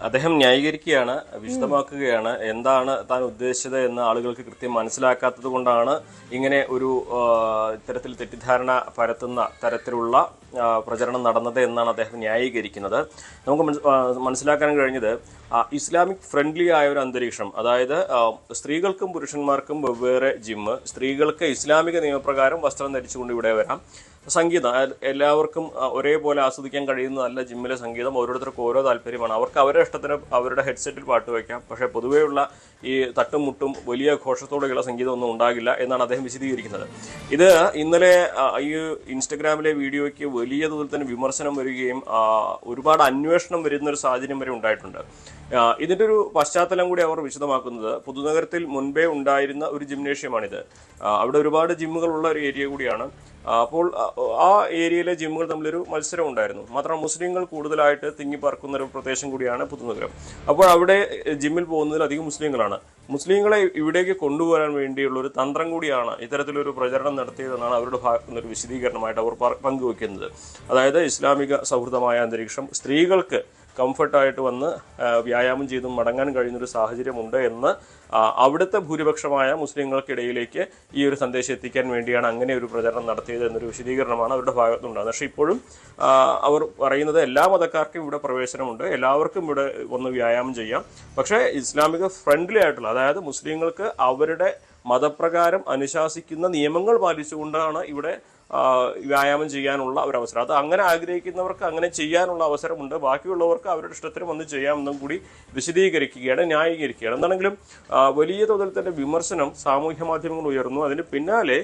അദ്ദേഹം ന്യായീകരിക്കുകയാണ്, വിശദമാക്കുകയാണ് എന്താണ് താൻ ഉദ്ദേശിച്ചത് എന്ന് ആളുകൾക്ക് കൃത്യം മനസ്സിലാക്കാത്തത് കൊണ്ടാണ് ഇങ്ങനെ ഒരു ഇത്തരത്തിൽ തെറ്റിദ്ധാരണ പരത്തുന്ന തരത്തിലുള്ള പ്രചരണം നടന്നത് എന്നാണ് അദ്ദേഹം ന്യായീകരിക്കുന്നത്. നമുക്ക് മനസ്സിലാക്കാൻ കഴിഞ്ഞത് ഇസ്ലാമിക് ഫ്രണ്ട്ലി ആയ ഒരു അന്തരീക്ഷം, അതായത് സ്ത്രീകൾക്കും പുരുഷന്മാർക്കും വെവ്വേറെ ജിമ്മ്, സ്ത്രീകൾക്ക് ഇസ്ലാമിക നിയമപ്രകാരം വസ്ത്രം ധരിച്ചുകൊണ്ട് ഇവിടെ വരാം, സംഗീതം എല്ലാവർക്കും ഒരേപോലെ ആസ്വദിക്കാൻ കഴിയുന്നതല്ല ജിമ്മിലെ സംഗീതം, ഓരോരുത്തർക്കും ഓരോ താല്പര്യമാണ്. അവർക്ക് അവരുടെ ഇഷ്ടത്തിന് അവരുടെ ഹെഡ്സെറ്റിൽ പാട്ട് വയ്ക്കാം, പക്ഷേ പൊതുവെയുള്ള ഈ തട്ടും മുട്ടും വലിയ ഘോഷത്തോടെയുള്ള സംഗീതമൊന്നും ഉണ്ടാകില്ല എന്നാണ് അദ്ദേഹം വിശദീകരിക്കുന്നത്. ഇത് ഇന്നലെ ഈ ഇൻസ്റ്റഗ്രാമിലെ വീഡിയോയ്ക്ക് വലിയ തോതിൽ തന്നെ വിമർശനം വരികയും ഒരുപാട് അന്വേഷണം വരുന്നൊരു സാഹചര്യം വരെ ഉണ്ടായിട്ടുണ്ട്. ഇതിൻ്റെ ഒരു പശ്ചാത്തലം കൂടി അവർ വിശദമാക്കുന്നത് പുതുനഗരത്തിൽ മുൻപേ ഉണ്ടായിരുന്ന ഒരു ജിംനേഷ്യമാണിത്. അവിടെ ഒരുപാട് ജിമ്മുകളുള്ള ഒരു ഏരിയ കൂടിയാണ്. അപ്പോൾ ആ ഏരിയയിലെ ജിമ്മുകൾ തമ്മിലൊരു മത്സരം ഉണ്ടായിരുന്നു. മാത്രം മുസ്ലിങ്ങൾ കൂടുതലായിട്ട് തിങ്ങിപ്പാർക്കുന്ന ഒരു പ്രദേശം കൂടിയാണ് പുതുനഗരം. അപ്പോൾ അവിടെ ജിമ്മിൽ പോകുന്നതിൽ അധികം മുസ്ലിങ്ങളാണ്. മുസ്ലിങ്ങളെ ഇവിടേക്ക് കൊണ്ടുവരാൻ വേണ്ടിയുള്ള ഒരു തന്ത്രം കൂടിയാണ് ഇത്തരത്തിലൊരു പ്രചരണം നടത്തിയതെന്നാണ് അവരുടെ ഭാഗത്തു നിന്നൊരു വിശദീകരണമായിട്ട് അവർ പങ്കുവെക്കുന്നത്. അതായത് ഇസ്ലാമിക സൗഹൃദമായ അന്തരീക്ഷം, സ്ത്രീകൾക്ക് കംഫർട്ടായിട്ട് വന്ന് വ്യായാമം ചെയ്ത് മടങ്ങാൻ കഴിയുന്നൊരു സാഹചര്യമുണ്ട് എന്ന് അവിടുത്തെ ഭൂരിപക്ഷമായ മുസ്ലിങ്ങൾക്കിടയിലേക്ക് ഈ ഒരു സന്ദേശം എത്തിക്കാൻ വേണ്ടിയാണ് അങ്ങനെ ഒരു പ്രചരണം നടത്തിയത് എന്നൊരു വിശദീകരണമാണ് അവരുടെ ഭാഗത്തുണ്ടാകുന്നത്. പക്ഷേ ഇപ്പോഴും അവർ പറയുന്നത് എല്ലാ മതക്കാർക്കും ഇവിടെ പ്രവേശനമുണ്ട്, എല്ലാവർക്കും ഇവിടെ വന്ന് വ്യായാമം ചെയ്യാം. പക്ഷേ ഇസ്ലാമിക ഫ്രണ്ട്ലി ആയിട്ടുള്ള, അതായത് മുസ്ലിങ്ങൾക്ക് അവരുടെ മതപ്രകാരം അനുശാസിക്കുന്ന നിയമങ്ങൾ പാലിച്ചുകൊണ്ടാണ് ഇവിടെ വ്യായാമം ചെയ്യാനുള്ള ഒരു അവസരം. അത് അങ്ങനെ ആഗ്രഹിക്കുന്നവർക്ക് അങ്ങനെ ചെയ്യാനുള്ള അവസരമുണ്ട്. ബാക്കിയുള്ളവർക്ക് അവരുടെ ഇഷ്ടത്തിന് വന്ന് ചെയ്യാമെന്നും കൂടി വിശദീകരിക്കുകയാണ്, ന്യായീകരിക്കുകയാണ്. എന്താണെങ്കിലും വലിയ തോതിൽ തന്നെ വിമർശനം സാമൂഹ്യ മാധ്യമങ്ങൾ ഉയർന്നു. അതിന് പിന്നാലെ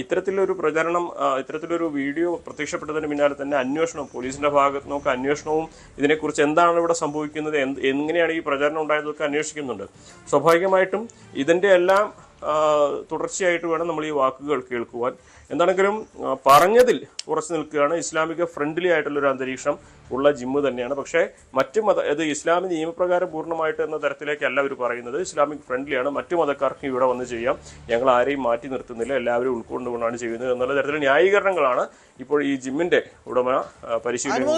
ഇത്തരത്തിലൊരു പ്രചരണം, ഇത്തരത്തിലൊരു വീഡിയോ പ്രത്യക്ഷപ്പെട്ടതിന് പിന്നാലെ തന്നെ അന്വേഷണം, പോലീസിന്റെ ഭാഗത്ത് നിന്നൊക്കെ അന്വേഷണവും ഇതിനെക്കുറിച്ച് എന്താണ് ഇവിടെ സംഭവിക്കുന്നത്, എങ്ങനെയാണ് ഈ പ്രചരണം ഉണ്ടായതൊക്കെ അന്വേഷിക്കുന്നുണ്ട്. സ്വാഭാവികമായിട്ടും ഇതിൻ്റെ എല്ലാം തുടർച്ചയായിട്ട് വേണം നമ്മൾ ഈ വാക്കുകൾ കേൾക്കുവാൻ. എന്താണെങ്കിലും പറഞ്ഞതിൽ ഉറച്ചു നിൽക്കുകയാണ്. ഇസ്ലാമിക ഫ്രണ്ട്ലി ആയിട്ടുള്ളൊരു അന്തരീക്ഷം ഉള്ള ജിമ്മ് തന്നെയാണ്. പക്ഷേ മറ്റു ഇത് ഇസ്ലാമിക നിയമപ്രകാരം പൂർണ്ണമായിട്ട് എന്ന തരത്തിലേക്കല്ല അവർ പറയുന്നത്. ഇസ്ലാമിക് ഫ്രണ്ട്ലിയാണ്, മറ്റു മതക്കാർക്കും ഇവിടെ വന്ന് ചെയ്യാം, ഞങ്ങൾ ആരെയും മാറ്റി നിർത്തുന്നില്ല, എല്ലാവരും ഉൾക്കൊണ്ടുകൊണ്ടാണ് ചെയ്യുന്നത് എന്നുള്ള തരത്തിലുള്ള ന്യായീകരണങ്ങളാണ് ഇപ്പോൾ ഈ ജിമ്മിന്റെ ഉടമ പരിശീലനം.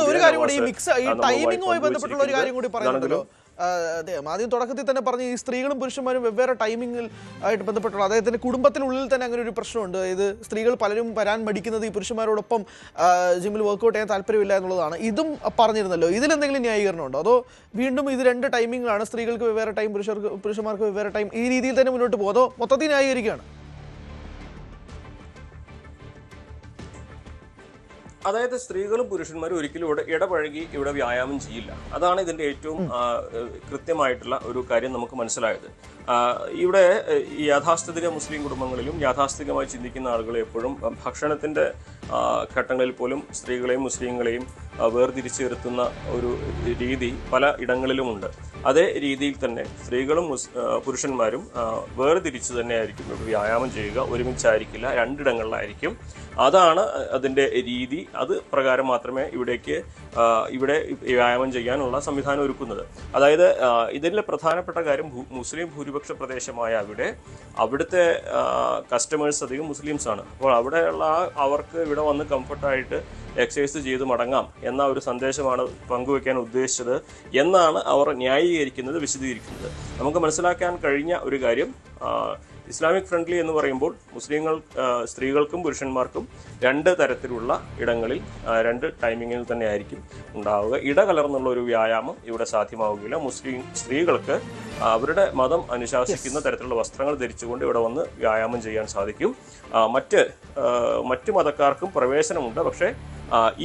അതെ, ആദ്യം തുടക്കത്തിൽ തന്നെ പറഞ്ഞു ഈ സ്ത്രീകളും പുരുഷന്മാരും വെവ്വേറെ ടൈമിങ്ങിൽ ആയിട്ട് ബന്ധപ്പെട്ടുള്ള അദ്ദേഹത്തിന്റെ കുടുംബത്തിനുള്ളിൽ തന്നെ അങ്ങനെ ഒരു പ്രശ്നമുണ്ട്. ഇത് സ്ത്രീകൾ പലരും വരാൻ മടിക്കുന്നത് ഈ പുരുഷന്മാരോടൊപ്പം ജിമ്മിൽ വർക്കൗട്ട് ചെയ്യാൻ താല്പര്യമില്ല എന്നുള്ളതാണ്. ഇതും പറഞ്ഞിരുന്നല്ലോ. ഇതിലെന്തെങ്കിലും ന്യായീകരണം ഉണ്ടോ, അതോ വീണ്ടും ഇത് രണ്ട് ടൈമിങ്ങിലാണ്, സ്ത്രീകൾക്ക് വെവ്വേറെ ടൈം, പുരുഷന്മാർക്ക് വെവ്വേറെ ടൈം, ഈ രീതിയിൽ തന്നെ മുന്നോട്ട് പോകും, അതോ മൊത്തത്തിൽ ന്യായീകരിക്കുകയാണ്? അതായത് സ്ത്രീകളും പുരുഷന്മാരും ഒരിക്കലും ഇവിടെ ഇടപഴകി ഇവിടെ വ്യായാമം ചെയ്യില്ല. അതാണ് ഇതിൻ്റെ ഏറ്റവും കൃത്യമായിട്ടുള്ള ഒരു കാര്യം നമുക്ക് മനസ്സിലായത്. ഇവിടെ യാഥാസ്ഥിതിക മുസ്ലിം കുടുംബങ്ങളിലും യാഥാസ്ഥിതികമായി ചിന്തിക്കുന്ന ആളുകൾ എപ്പോഴും ഭക്ഷണത്തിൻ്റെ ഘട്ടങ്ങളിൽ പോലും സ്ത്രീകളെയും മുസ്ലിങ്ങളെയും വേർതിരിച്ച് നിർത്തുന്ന ഒരു രീതി പല ഇടങ്ങളിലുമുണ്ട്. അതേ രീതിയിൽ തന്നെ സ്ത്രീകളും പുരുഷന്മാരും വേർതിരിച്ച് തന്നെയായിരിക്കും ഇവിടെ വ്യായാമം ചെയ്യുക, ഒരുമിച്ചായിരിക്കില്ല, രണ്ടിടങ്ങളിലായിരിക്കും. അതാണ് അതിൻ്റെ രീതി. അത് പ്രകാരം മാത്രമേ ഇവിടെ വ്യായാമം ചെയ്യാനുള്ള സംവിധാനം ഒരുക്കുന്നത്. അതായത് ഇതിലെ പ്രധാനപ്പെട്ട കാര്യം മുസ്ലിം ഭൂരിപക്ഷ പ്രദേശമായ അവിടുത്തെ കസ്റ്റമേഴ്സ് അധികം മുസ്ലിംസ് ആണ്. അപ്പോൾ അവിടെയുള്ള അവർക്ക് ഇവിടെ വന്ന് കംഫർട്ടായിട്ട് എക്സസൈസ് ചെയ്ത് മടങ്ങാം എന്ന ഒരു സന്ദേശമാണ് പങ്കുവയ്ക്കാൻ ഉദ്ദേശിച്ചത് എന്നാണ് അവർ ന്യായീകരിക്കുന്നത്, വിശദീകരിക്കുന്നത്. നമുക്ക് മനസ്സിലാക്കാൻ കഴിഞ്ഞ ഒരു കാര്യം, ഇസ്ലാമിക് ഫ്രണ്ട്ലി എന്ന് പറയുമ്പോൾ സ്ത്രീകൾക്കും പുരുഷന്മാർക്കും രണ്ട് തരത്തിലുള്ള ഇടങ്ങളിൽ രണ്ട് ടൈമിങ്ങിൽ തന്നെ ആയിരിക്കും ഉണ്ടാവുക. ഇടകലർന്നുള്ള ഒരു വ്യായാമം ഇവിടെ സാധ്യമാവുകയില്ല. സ്ത്രീകൾക്ക് അവരുടെ മതം അനുശാസിക്കുന്ന തരത്തിലുള്ള വസ്ത്രങ്ങൾ ധരിച്ചുകൊണ്ട് ഇവിടെ വന്ന് വ്യായാമം ചെയ്യാൻ സാധിക്കും. മറ്റു മതക്കാർക്കും പ്രവേശനമുണ്ട്. പക്ഷേ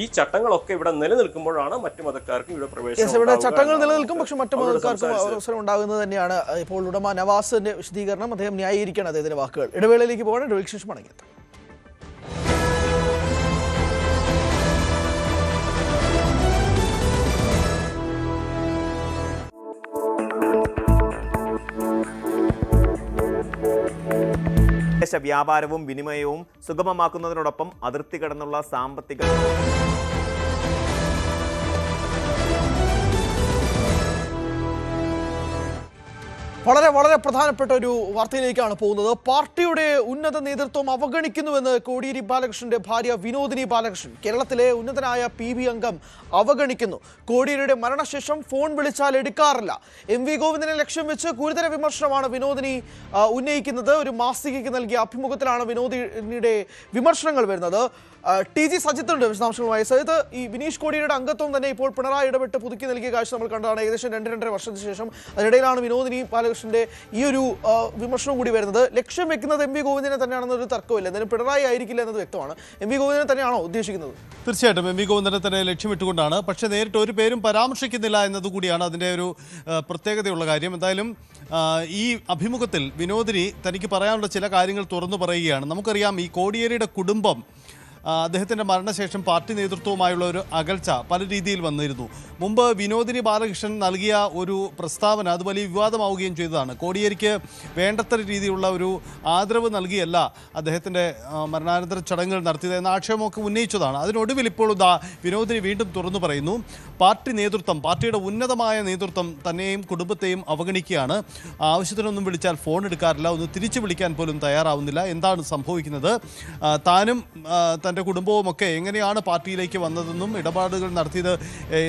ഈ ചട്ടങ്ങളൊക്കെ ഇവിടെ നിലനിൽക്കുമ്പോഴാണ് മറ്റു മതക്കാർക്കും ഇവിടെ പ്രവേശനം. ഇവിടെ ചട്ടങ്ങൾ നിലനിൽക്കും, പക്ഷെ മറ്റു മതക്കാർക്കും അവസരം ഉണ്ടാകുന്നത് തന്നെയാണ് ഇപ്പോൾ ഉടമ നവാസിന്റെ വിശദീകരണം. അദ്ദേഹം ന്യായീകരിക്കണം അദ്ദേഹത്തിന്റെ വാക്കുകൾ. ഇടവേളയിലേക്ക് പോകണം, ഇടവേളയ്ക്ക് ശേഷം മടങ്ങിയെത്താം. വ്യാപാരവും വിനിമയവും സുഗമമാക്കുന്നതിനോടൊപ്പം അതിർത്തി കടന്നുള്ള സാമ്പത്തിക വളരെ വളരെ പ്രധാനപ്പെട്ട ഒരു വാർത്തയിലേക്കാണ് പോകുന്നത്. പാർട്ടിയുടെ ഉന്നത നേതൃത്വം അവഗണിക്കുന്നുവെന്ന് കോടിയേരി ബാലകൃഷ്ണന്റെ ഭാര്യ വിനോദിനി ബാലകൃഷ്ണൻ. കേരളത്തിലെ ഉന്നതനായ PB അംഗം അവഗണിക്കുന്നു. കോടിയേരിയുടെ മരണശേഷം ഫോൺ വിളിച്ചാൽ എടുക്കാറില്ല. MV ഗോവിന്ദനെ ലക്ഷ്യം വെച്ച് ഗുരുതര വിമർശനമാണ് വിനോദിനി ഉന്നയിക്കുന്നത്. ഒരു മാസികയ്ക്ക് നൽകിയ അഭിമുഖത്തിലാണ് വിനോദിനിയുടെ വിമർശനങ്ങൾ വരുന്നത്. TG സജിത്തുണ്ട് വിശദാംശങ്ങളുമായി. സജിത്ത്, ഈ ബിനീഷ് കോടിയേരിയുടെ അംഗത്വം തന്നെ ഇപ്പോൾ പിണറായി ഇടപെട്ട് പുതുക്കി നൽകിയ കാഴ്ച നമ്മൾ കണ്ടതാണ്. ഏകദേശം 2-2.5 വർഷത്തിന് ശേഷം അതിനിടയിലാണ് വിനോദിനി ബാലകൃഷ്ണന്റെ ഈ ഒരു വിമർശനം കൂടി വരുന്നത്. ലക്ഷ്യം വെക്കുന്നത് MV ഗോവിന്ദനെ തന്നെയാണെന്നൊരു തർക്കമില്ല. എന്തായാലും പിണറായി ആയിരിക്കില്ല എന്നത് വ്യക്തമാണ്. MV ഗോവിന്ദനെ തന്നെയാണോ ഉദ്ദേശിക്കുന്നത്? തീർച്ചയായിട്ടും MV ഗോവിന്ദനെ തന്നെ ലക്ഷ്യമിട്ടുകൊണ്ടാണ്. പക്ഷേ നേരിട്ട് ഒരു പേരും പരാമർശിക്കുന്നില്ല എന്നതുകൂടിയാണ് അതിൻ്റെ ഒരു പ്രത്യേകതയുള്ള കാര്യം. എന്തായാലും ഈ അഭിമുഖത്തിൽ വിനോദിനി തനിക്ക് പറയാനുള്ള ചില കാര്യങ്ങൾ തുറന്നു പറയുകയാണ്. നമുക്കറിയാം, ഈ കോടിയേരിയുടെ കുടുംബം അദ്ദേഹത്തിൻ്റെ മരണശേഷം പാർട്ടി നേതൃത്വവുമായുള്ള ഒരു അകൽച്ച പല രീതിയിൽ വന്നിരുന്നു. മുമ്പ് വിനോദിനി ബാലകൃഷ്ണൻ നൽകിയ ഒരു പ്രസ്താവന അത് വലിയ വിവാദമാവുകയും ചെയ്തതാണ്. കോടിയേരിക്ക് വേണ്ടത്ര രീതിയിലുള്ള ഒരു ആദരവ് നൽകിയല്ല അദ്ദേഹത്തിൻ്റെ മരണാനന്തര ചടങ്ങുകൾ നടത്തിയത് എന്ന ആക്ഷേപമൊക്കെ ഉന്നയിച്ചതാണ്. അതിനൊടുവിൽ ഇപ്പോൾ വിനോദിനി വീണ്ടും തുറന്നു പറയുന്നു, പാർട്ടി നേതൃത്വം, പാർട്ടിയുടെ ഉന്നതമായ നേതൃത്വം തന്നെയും കുടുംബത്തെയും അവഗണിക്കുകയാണ്. ആവശ്യത്തിനൊന്നും വിളിച്ചാൽ ഫോൺ എടുക്കാറില്ല, ഒന്ന് തിരിച്ചു വിളിക്കാൻ പോലും തയ്യാറാവുന്നില്ല. എന്താണ് സംഭവിക്കുന്നത്? താനും തൻ്റെ കുടുംബവുമൊക്കെ എങ്ങനെയാണ് പാർട്ടിയിലേക്ക് വന്നതെന്നും ഇടപാടുകൾ നടത്തിയത്,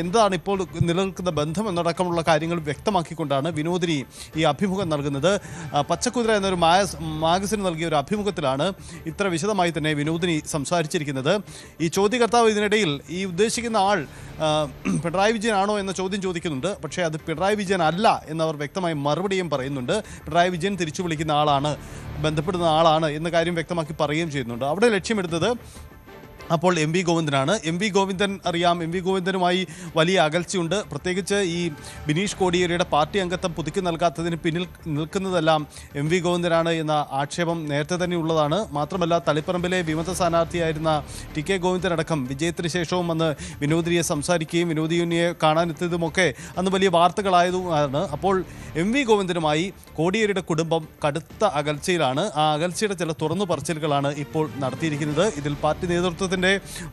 എന്താണ് ഇപ്പോൾ നിലനിൽക്കുന്ന ബന്ധം എന്നടക്കമുള്ള കാര്യങ്ങൾ വ്യക്തമാക്കിക്കൊണ്ടാണ് വിനോദിനി ഈ അഭിമുഖം നൽകുന്നത്. പച്ചക്കുതിര എന്നൊരു മാഗസിന് നൽകിയ ഒരു അഭിമുഖത്തിലാണ് ഇത്ര വിശദമായി തന്നെ വിനോദിനി സംസാരിച്ചിരിക്കുന്നത്. ഈ ചോദ്യകർത്താവ് ഇതിനിടയിൽ ഈ ഉദ്ദേശിക്കുന്ന ആൾ പിണറായി വിജയനാണോ എന്ന ചോദ്യം ചോദിക്കുന്നുണ്ട്. പക്ഷേ അത് പിണറായി വിജയൻ അല്ല എന്നവർ വ്യക്തമായി മറുപടിയും പറയുന്നുണ്ട്. പിണറായി വിജയൻ തിരിച്ചു വിളിക്കുന്ന ആളാണ്, ബന്ധപ്പെടുന്ന ആളാണ് എന്ന കാര്യം വ്യക്തമാക്കി പറയുകയും ചെയ്യുന്നുണ്ട്. അവിടെ ലക്ഷ്യമെടുത്തത് അപ്പോൾ എം വി ഗോവിന്ദനാണ്. എം വി ഗോവിന്ദൻ അറിയാം, എം വി ഗോവിന്ദനുമായി വലിയ അകൽച്ചയുണ്ട്. പ്രത്യേകിച്ച് ഈ ബിനീഷ് കോടിയേരിയുടെ പാർട്ടി അംഗത്വം പുതുക്കി നൽകാത്തതിന് പിന്നിൽ നിൽക്കുന്നതെല്ലാം എം വി ഗോവിന്ദനാണ് എന്ന ആക്ഷേപം നേരത്തെ തന്നെ ഉള്ളതാണ്. മാത്രമല്ല തളിപ്പറമ്പിലെ വിമത സ്ഥാനാർത്ഥിയായിരുന്ന ടി കെ ഗോവിന്ദനടക്കം വിജയത്തിന് ശേഷവും വന്ന് വിനോദിനിയെ സംസാരിക്കുകയും വിനോദിനിയെ കാണാനെത്തിയതുമൊക്കെ അന്ന് വലിയ വാർത്തകളായതുമാണ്. അപ്പോൾ എം വി ഗോവിന്ദനുമായി കോടിയേരിയുടെ കുടുംബം കടുത്ത അകൽച്ചയിലാണ്. ആ അകൽച്ചയുടെ ചില തുറന്നു പറച്ചിലുകളാണ് ഇപ്പോൾ നടത്തിയിരിക്കുന്നത്. ഇതിൽ പാർട്ടി നേതൃത്വത്തിന്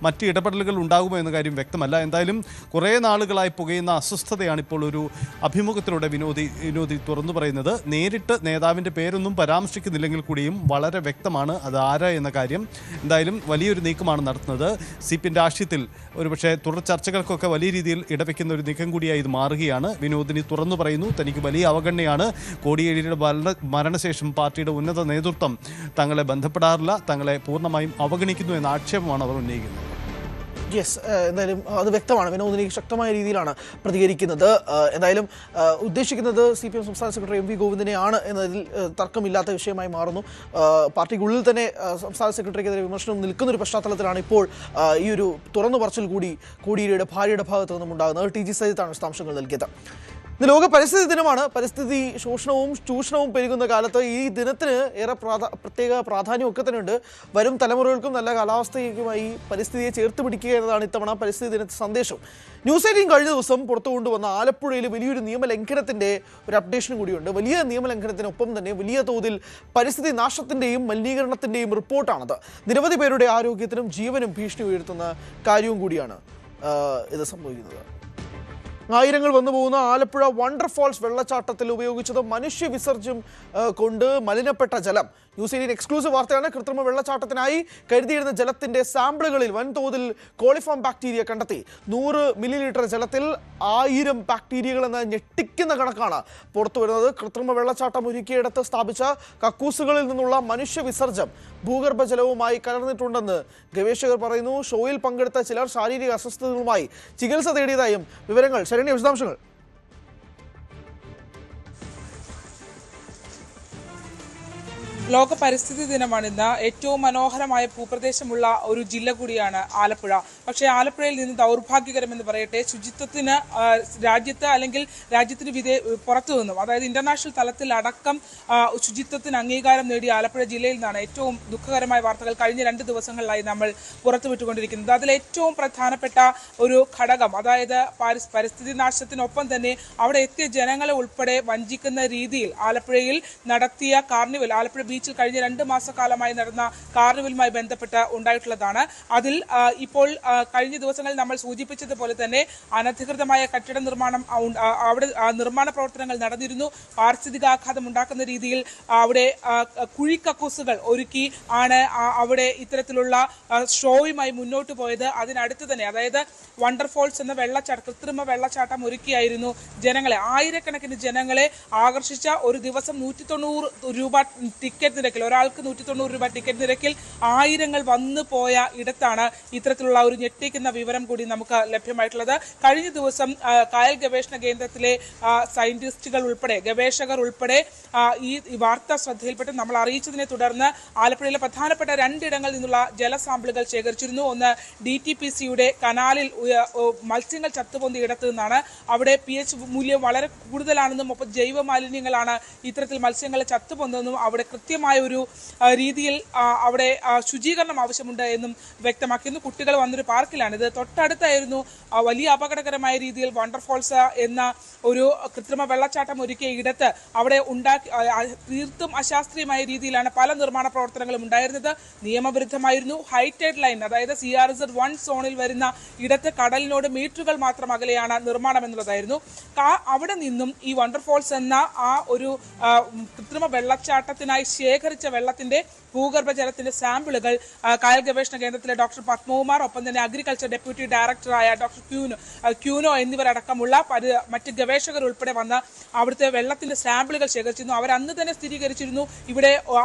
മറ്റ് ഇടപെടലുകൾ ഉണ്ടാകുമോ എന്ന കാര്യം വ്യക്തമല്ല. എന്തായാലും കുറേ നാളുകളായി പുകയുന്ന അസ്വസ്ഥതയാണ് ഇപ്പോൾ ഒരു അഭിമുഖത്തിലൂടെ വിനോദി തുറന്നു പറയുന്നത്. നേരിട്ട് നേതാവിൻ്റെ പേരൊന്നും പരാമർശിക്കുന്നില്ലെങ്കിൽ കൂടിയും വളരെ വ്യക്തമാണ് അത് ആര് എന്ന കാര്യം. എന്തായാലും വലിയൊരു നീക്കമാണ് നടത്തുന്നത്. CPM രാഷ്ട്രീയത്തിൽ ഒരുപക്ഷെ തുടർ ചർച്ചകൾക്കൊക്കെ വലിയ രീതിയിൽ ഇടവെക്കുന്ന ഒരു നീക്കം കൂടിയായി ഇത് മാറുകയാണ്. വിനോദിനി തുറന്നു പറയുന്നു, തനിക്ക് വലിയ അവഗണനയാണ്. കോടിയേരിയുടെ മരണശേഷം പാർട്ടിയുടെ ഉന്നത നേതൃത്വം തങ്ങളെ ബന്ധപ്പെടാറില്ല, തങ്ങളെ പൂർണ്ണമായും അവഗണിക്കുന്നു എന്ന ആക്ഷേപമാണ് അവർ ഉന്നയിക്കുന്നത്. യെസ്, എന്തായാലും അത് വ്യക്തമാണ്. വിനോദിനി ശക്തമായ രീതിയിലാണ് പ്രതികരിക്കുന്നത്. എന്തായാലും ഉദ്ദേശിക്കുന്നത് CPM സംസ്ഥാന സെക്രട്ടറി എം വി ഗോവിന്ദനെയാണ് എന്നതിൽ തർക്കമില്ലാത്ത വിഷയമായി മാറുന്നു. പാർട്ടിക്കുള്ളിൽ തന്നെ സംസ്ഥാന സെക്രട്ടറിക്കെതിരെ വിമർശനം നിൽക്കുന്ന ഒരു പശ്ചാത്തലത്തിലാണ് ഇപ്പോൾ ഈ ഒരു തുറന്നു പറച്ചിൽ കൂടി കോടിയേരിയുടെ ഭാര്യയുടെ ഭാഗത്തു നിന്നും ഉണ്ടാകുന്നത്. TG സജിത്താണ് വിശദാംശങ്ങൾ നൽകിയത്. ഇന്ന് ലോക പരിസ്ഥിതി ദിനമാണ്. പരിസ്ഥിതി ശോഷണവും ചൂഷണവും പെരുകുന്ന കാലത്ത് ഈ ദിനത്തിന് ഏറെ പ്രത്യേക പ്രാധാന്യമൊക്കെ തന്നെയുണ്ട്. വരും തലമുറകൾക്കും നല്ല കാലാവസ്ഥയ്ക്കുമായി പരിസ്ഥിതിയെ ചേർത്ത് പിടിക്കുക എന്നതാണ് ഇത്തവണ പരിസ്ഥിതി ദിനത്തിന്റെ സന്ദേശം. ന്യൂസ് 18 കഴിഞ്ഞ ദിവസം പുറത്തു കൊണ്ടുവന്ന ആലപ്പുഴയിൽ വലിയൊരു നിയമലംഘനത്തിൻ്റെ ഒരു അപ്ഡേഷനും കൂടിയുണ്ട്. വലിയ നിയമലംഘനത്തിനൊപ്പം തന്നെ വലിയ തോതിൽ പരിസ്ഥിതി നാശത്തിൻ്റെയും മലിനീകരണത്തിൻ്റെയും റിപ്പോർട്ടാണത്. നിരവധി പേരുടെ ആരോഗ്യത്തിനും ജീവനും ഭീഷണി ഉയർത്തുന്ന കാര്യവും കൂടിയാണ് ഇത് സംഭവിക്കുന്നത്. ആയിരങ്ങൾ വന്നു പോകുന്ന ആലപ്പുഴ വണ്ടർഫോൾസ് വെള്ളച്ചാട്ടത്തിൽ ഉപയോഗിച്ചത് മനുഷ്യ വിസർജ്യം കൊണ്ട് മലിനപ്പെട്ട ജലം. ന്യൂസ് 18 എക്സ്ക്ലൂസീവ് വാർത്തയാണ്. കൃത്രിമ വെള്ളച്ചാട്ടത്തിനായി കരുതിയിരുന്ന ജലത്തിന്റെ സാമ്പിളുകളിൽ വൻതോതിൽ കോളിഫോം ബാക്ടീരിയ കണ്ടെത്തി. 100 മില്ലിലിറ്റർ ജലത്തിൽ 1000 ബാക്ടീരിയകൾ എന്ന ഞെട്ടിക്കുന്ന കണക്കാണ് പുറത്തു വരുന്നത്. കൃത്രിമ വെള്ളച്ചാട്ടം ഒരുക്കിയിടത്ത് സ്ഥാപിച്ച കക്കൂസുകളിൽ നിന്നുള്ള മനുഷ്യ വിസർജ്യം ഭൂഗർഭജലവുമായി കലർന്നിട്ടുണ്ടെന്ന് ഗവേഷകർ പറയുന്നു. ഷോയിൽ പങ്കെടുത്ത ചിലർ ശാരീരിക അസ്വസ്ഥതകളുമായി ചികിത്സ തേടിയതായും വിവരങ്ങൾ. ശരണ്യ, വിശദാംശങ്ങൾ. ലോക പരിസ്ഥിതി ദിനമാണ് ഇന്ന്. ഏറ്റവും മനോഹരമായ ഭൂപ്രദേശമുള്ള ഒരു ജില്ല കൂടിയാണ് ആലപ്പുഴ. പക്ഷേ ആലപ്പുഴയിൽ നിന്ന് ദൗർഭാഗ്യകരമെന്ന് പറയട്ടെ, ശുചിത്വത്തിന് രാജ്യത്ത് അല്ലെങ്കിൽ രാജ്യത്തിന് പുറത്തു നിന്നും, അതായത് ഇന്റർനാഷണൽ തലത്തിൽ അടക്കം ശുചിത്വത്തിന് അംഗീകാരം നേടിയ ആലപ്പുഴ ജില്ലയിൽ നിന്നാണ് ഏറ്റവും ദുഃഖകരമായ വാർത്തകൾ കഴിഞ്ഞ 2 ദിവസങ്ങളിലായി നമ്മൾ പുറത്തുവിട്ടുകൊണ്ടിരിക്കുന്നത്. അതിൽ ഏറ്റവും പ്രധാനപ്പെട്ട ഒരു ഘടകം, അതായത് പരിസ്ഥിതി നാശത്തിനൊപ്പം തന്നെ അവിടെ എത്തിയ ജനങ്ങളെ ഉൾപ്പെടെ വഞ്ചിക്കുന്ന രീതിയിൽ ആലപ്പുഴയിൽ നടത്തിയ കാർണിവൽ, ആലപ്പുഴ ബീച്ചിൽ കഴിഞ്ഞ 2 മാസക്കാലമായി നടന്ന കാർണിവലുമായി ബന്ധപ്പെട്ട് ഉണ്ടായിട്ടുള്ളതാണ്. അതിൽ ഇപ്പോൾ കഴിഞ്ഞ ദിവസങ്ങളിൽ നമ്മൾ സൂചിപ്പിച്ചതുപോലെ തന്നെ അനധികൃതമായ കെട്ടിട നിർമ്മാണം അവിടെ നിർമ്മാണ പ്രവർത്തനങ്ങൾ നടന്നിരുന്നു. പാരിസ്ഥിതികാഘാതം ഉണ്ടാക്കുന്ന രീതിയിൽ അവിടെ കുഴിക്കക്കൂസുകൾ ഒരുക്കി ആണ് അവിടെ ഇത്തരത്തിലുള്ള ഷോയുമായി മുന്നോട്ട് പോയത്. അതിനടുത്ത് തന്നെ, അതായത് വണ്ടർഫോൾസ് എന്ന കൃത്രിമ വെള്ളച്ചാട്ടം ഒരുക്കിയായിരുന്നു ജനങ്ങളെ, ആയിരക്കണക്കിന് ജനങ്ങളെ ആകർഷിച്ച ഒരു ദിവസം 190 രൂപ ടിക്കറ്റ് നിരക്കിൽ, ഒരാൾക്ക് 190 രൂപ ടിക്കറ്റ് നിരക്കിൽ ആയിരങ്ങൾ വന്നു പോയ ഇടത്താണ് ഇത്തരത്തിലുള്ള ഒരു ഞെട്ടിക്കുന്ന വിവരം കൂടി നമുക്ക് ലഭ്യമായിട്ടുള്ളത്. കഴിഞ്ഞ ദിവസം കായൽ ഗവേഷണ കേന്ദ്രത്തിലെ സയന്റിസ്റ്റുകൾ ഉൾപ്പെടെ, ഗവേഷകർ ഉൾപ്പെടെ ഈ വാർത്ത ശ്രദ്ധയിൽപ്പെട്ട് നമ്മൾ അറിയിച്ചതിനെ തുടർന്ന് ആലപ്പുഴയിലെ പ്രധാനപ്പെട്ട 2 ഇടങ്ങളിൽ നിന്നുള്ള ജലസാമ്പിളുകൾ ശേഖരിച്ചിരുന്നു. ഒന്ന് DTPCയുടെ കനാലിൽ മത്സ്യങ്ങൾ ചത്തുപൊന്തിയ ഇടത്ത് നിന്നാണ്. അവിടെ pH മൂല്യം വളരെ കൂടുതലാണെന്നും ഒപ്പം ജൈവ മാലിന്യങ്ങളാണ് ഇത്തരത്തിൽ മത്സ്യങ്ങളെ ചത്തുപൊന്തുന്നതും അവിടെ കൃത്യമായി കൃത്യമായ ഒരു രീതിയിൽ അവിടെ ശുചീകരണം ആവശ്യമുണ്ട് എന്നും വ്യക്തമാക്കുന്നു. കുട്ടികൾ വന്നൊരു പാർക്കിലാണ്. ഇത് തൊട്ടടുത്തായിരുന്നു വലിയ അപകടകരമായ രീതിയിൽ വണ്ടർഫോൾസ് എന്ന ഒരു കൃത്രിമ വെള്ളച്ചാട്ടം ഒരുക്കിയ ഇടത്ത് അവിടെ തീർത്തും അശാസ്ത്രീയമായ രീതിയിലാണ് പല നിർമ്മാണ പ്രവർത്തനങ്ങളും ഉണ്ടായിരുന്നത്. നിയമവിരുദ്ധമായിരുന്നു. ഹൈറ്റൈഡ് ലൈൻ, അതായത് CRZ1 സോണിൽ വരുന്ന ഇടത്ത് കടലിനോട് മീറ്ററുകൾ മാത്രം അകലെയാണ് നിർമ്മാണം എന്നുള്ളതായിരുന്നു. അവിടെ നിന്നും ഈ വണ്ടർഫോൾസ് എന്ന ആ ഒരു കൃത്രിമ വെള്ളച്ചാട്ടത്തിനായി ശേഖരിച്ച വെള്ളത്തിന്റെ ഭൂഗർഭജലത്തിന്റെ സാമ്പിളുകൾ കായൽ ഗവേഷണ കേന്ദ്രത്തിലെ ഡോക്ടർ പത്മകുമാർ, ഒപ്പം തന്നെ അഗ്രികൾച്ചർ ഡെപ്യൂട്ടി ഡയറക്ടറായ ഡോക്ടർ ക്യൂനോ എന്നിവരടക്കമുള്ള മറ്റ് ഗവേഷകർ ഉൾപ്പെടെ വന്ന് അവിടുത്തെ വെള്ളത്തിന്റെ സാമ്പിളുകൾ ശേഖരിച്ചിരുന്നു. അവർ അന്ന് തന്നെ സ്ഥിരീകരിച്ചിരുന്നു ഇവിടെ